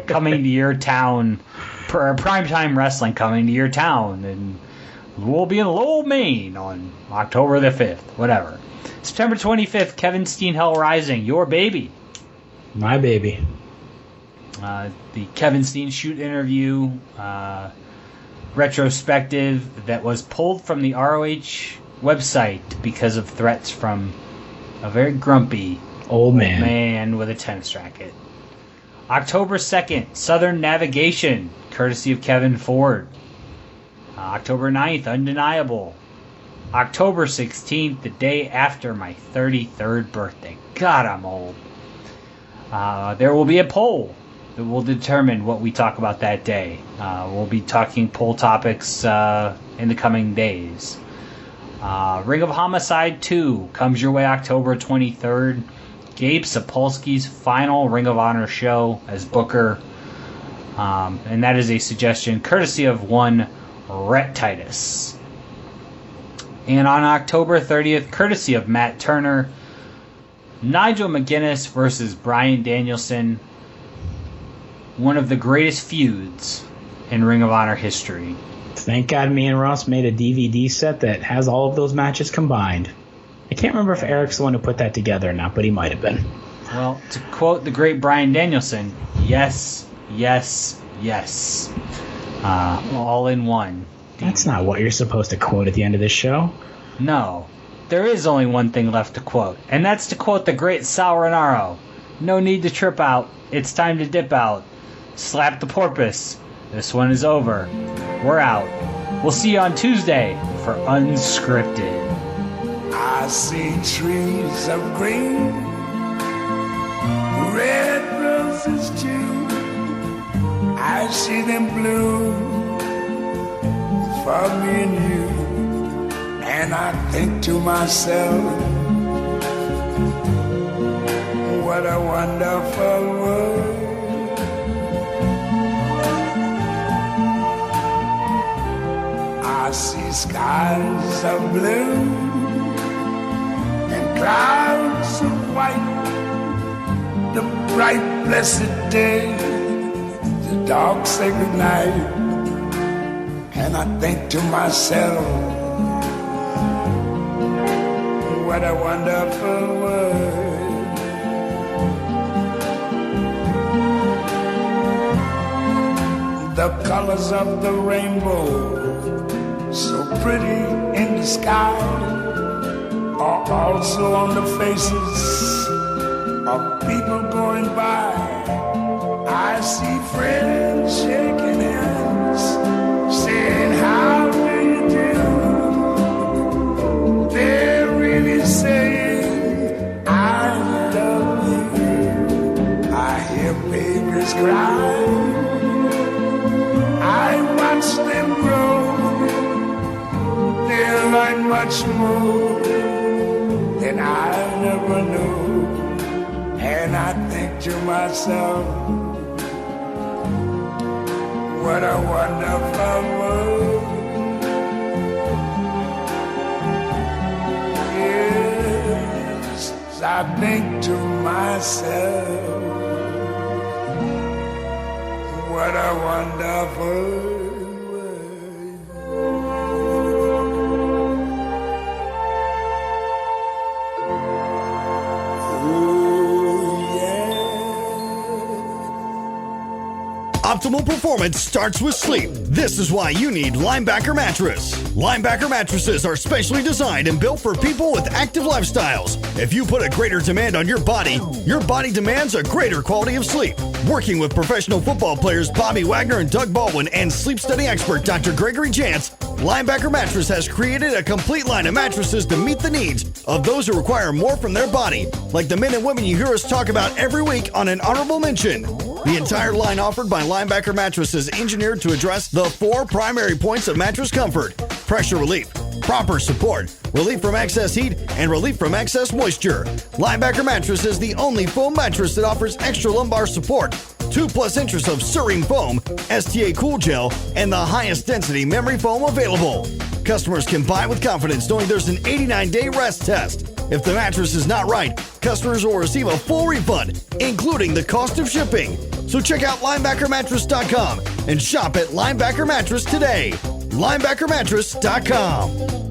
coming to your town, primetime wrestling coming to your town, and we'll be in Lowell, Maine on October the 5th, whatever. September 25th, Kevin Steen Hell Rising, your baby. My baby. The Kevin Steen shoot interview retrospective that was pulled from the ROH website because of threats from a very grumpy old man with a tennis racket. October 2nd, Southern Navigation, courtesy of Kevin Ford. October 9th, Undeniable. October 16th, the day after my 33rd birthday. God, I'm old. There will be a poll that will determine what we talk about that day. We'll be talking poll topics in the coming days. Ring of Homicide 2 comes your way October 23rd. Gabe Sapolsky's final Ring of Honor show as Booker. And that is a suggestion courtesy of one Rhett Titus. And on October 30th, courtesy of Matt Turner, Nigel McGuinness versus Bryan Danielson. One of the greatest feuds in Ring of Honor history. Thank God me and Ross made a DVD set that has all of those matches combined. I can't remember if Eric's the one who put that together or not, but he might have been. Well, to quote the great Bryan Danielson, yes, yes, yes. All in one. That's not what you're supposed to quote at the end of this show. No. There is only one thing left to quote, and that's to quote the great Sal Rinauro. No need to trip out. It's time to dip out. Slap the porpoise. This one is over. We're out. We'll see you on Tuesday for Unscripted. I see trees of green, red roses too. I see them bloom for me and you. And I think to myself, what a wonderful world. I see skies of blue and clouds of white, the bright blessed day, the dark sacred night, and I think to myself, what a wonderful world. The colors of the rainbow, so pretty in the sky, are also on the faces of people going by. I see friends shaking hands, saying, how do you do? They're really saying, I love you. I hear babies cry, I watch them grow. They'll learn much more than I never knew. And I think to myself, what a wonderful world. Yes, I think to myself, what a wonderful world. Optimal performance starts with sleep. This is why you need Linebacker Mattress. Linebacker mattresses are specially designed and built for people with active lifestyles. If you put a greater demand on your body demands a greater quality of sleep. Working with professional football players Bobby Wagner and Doug Baldwin and sleep study expert Dr. Gregory Jantz, Linebacker Mattress has created a complete line of mattresses to meet the needs of those who require more from their body, like the men and women you hear us talk about every week on An Honorable Mention. The entire line offered by Linebacker Mattress is engineered to address the 4 primary points of mattress comfort: pressure relief, proper support, relief from excess heat, and relief from excess moisture. Linebacker Mattress is the only foam mattress that offers extra lumbar support, 2+ inches of Serene foam, STA Cool Gel, and the highest density memory foam available. Customers can buy with confidence knowing there's an 89-day rest test. If the mattress is not right, customers will receive a full refund, including the cost of shipping. So check out linebackermattress.com and shop at Linebacker Mattress today. linebackermattress.com.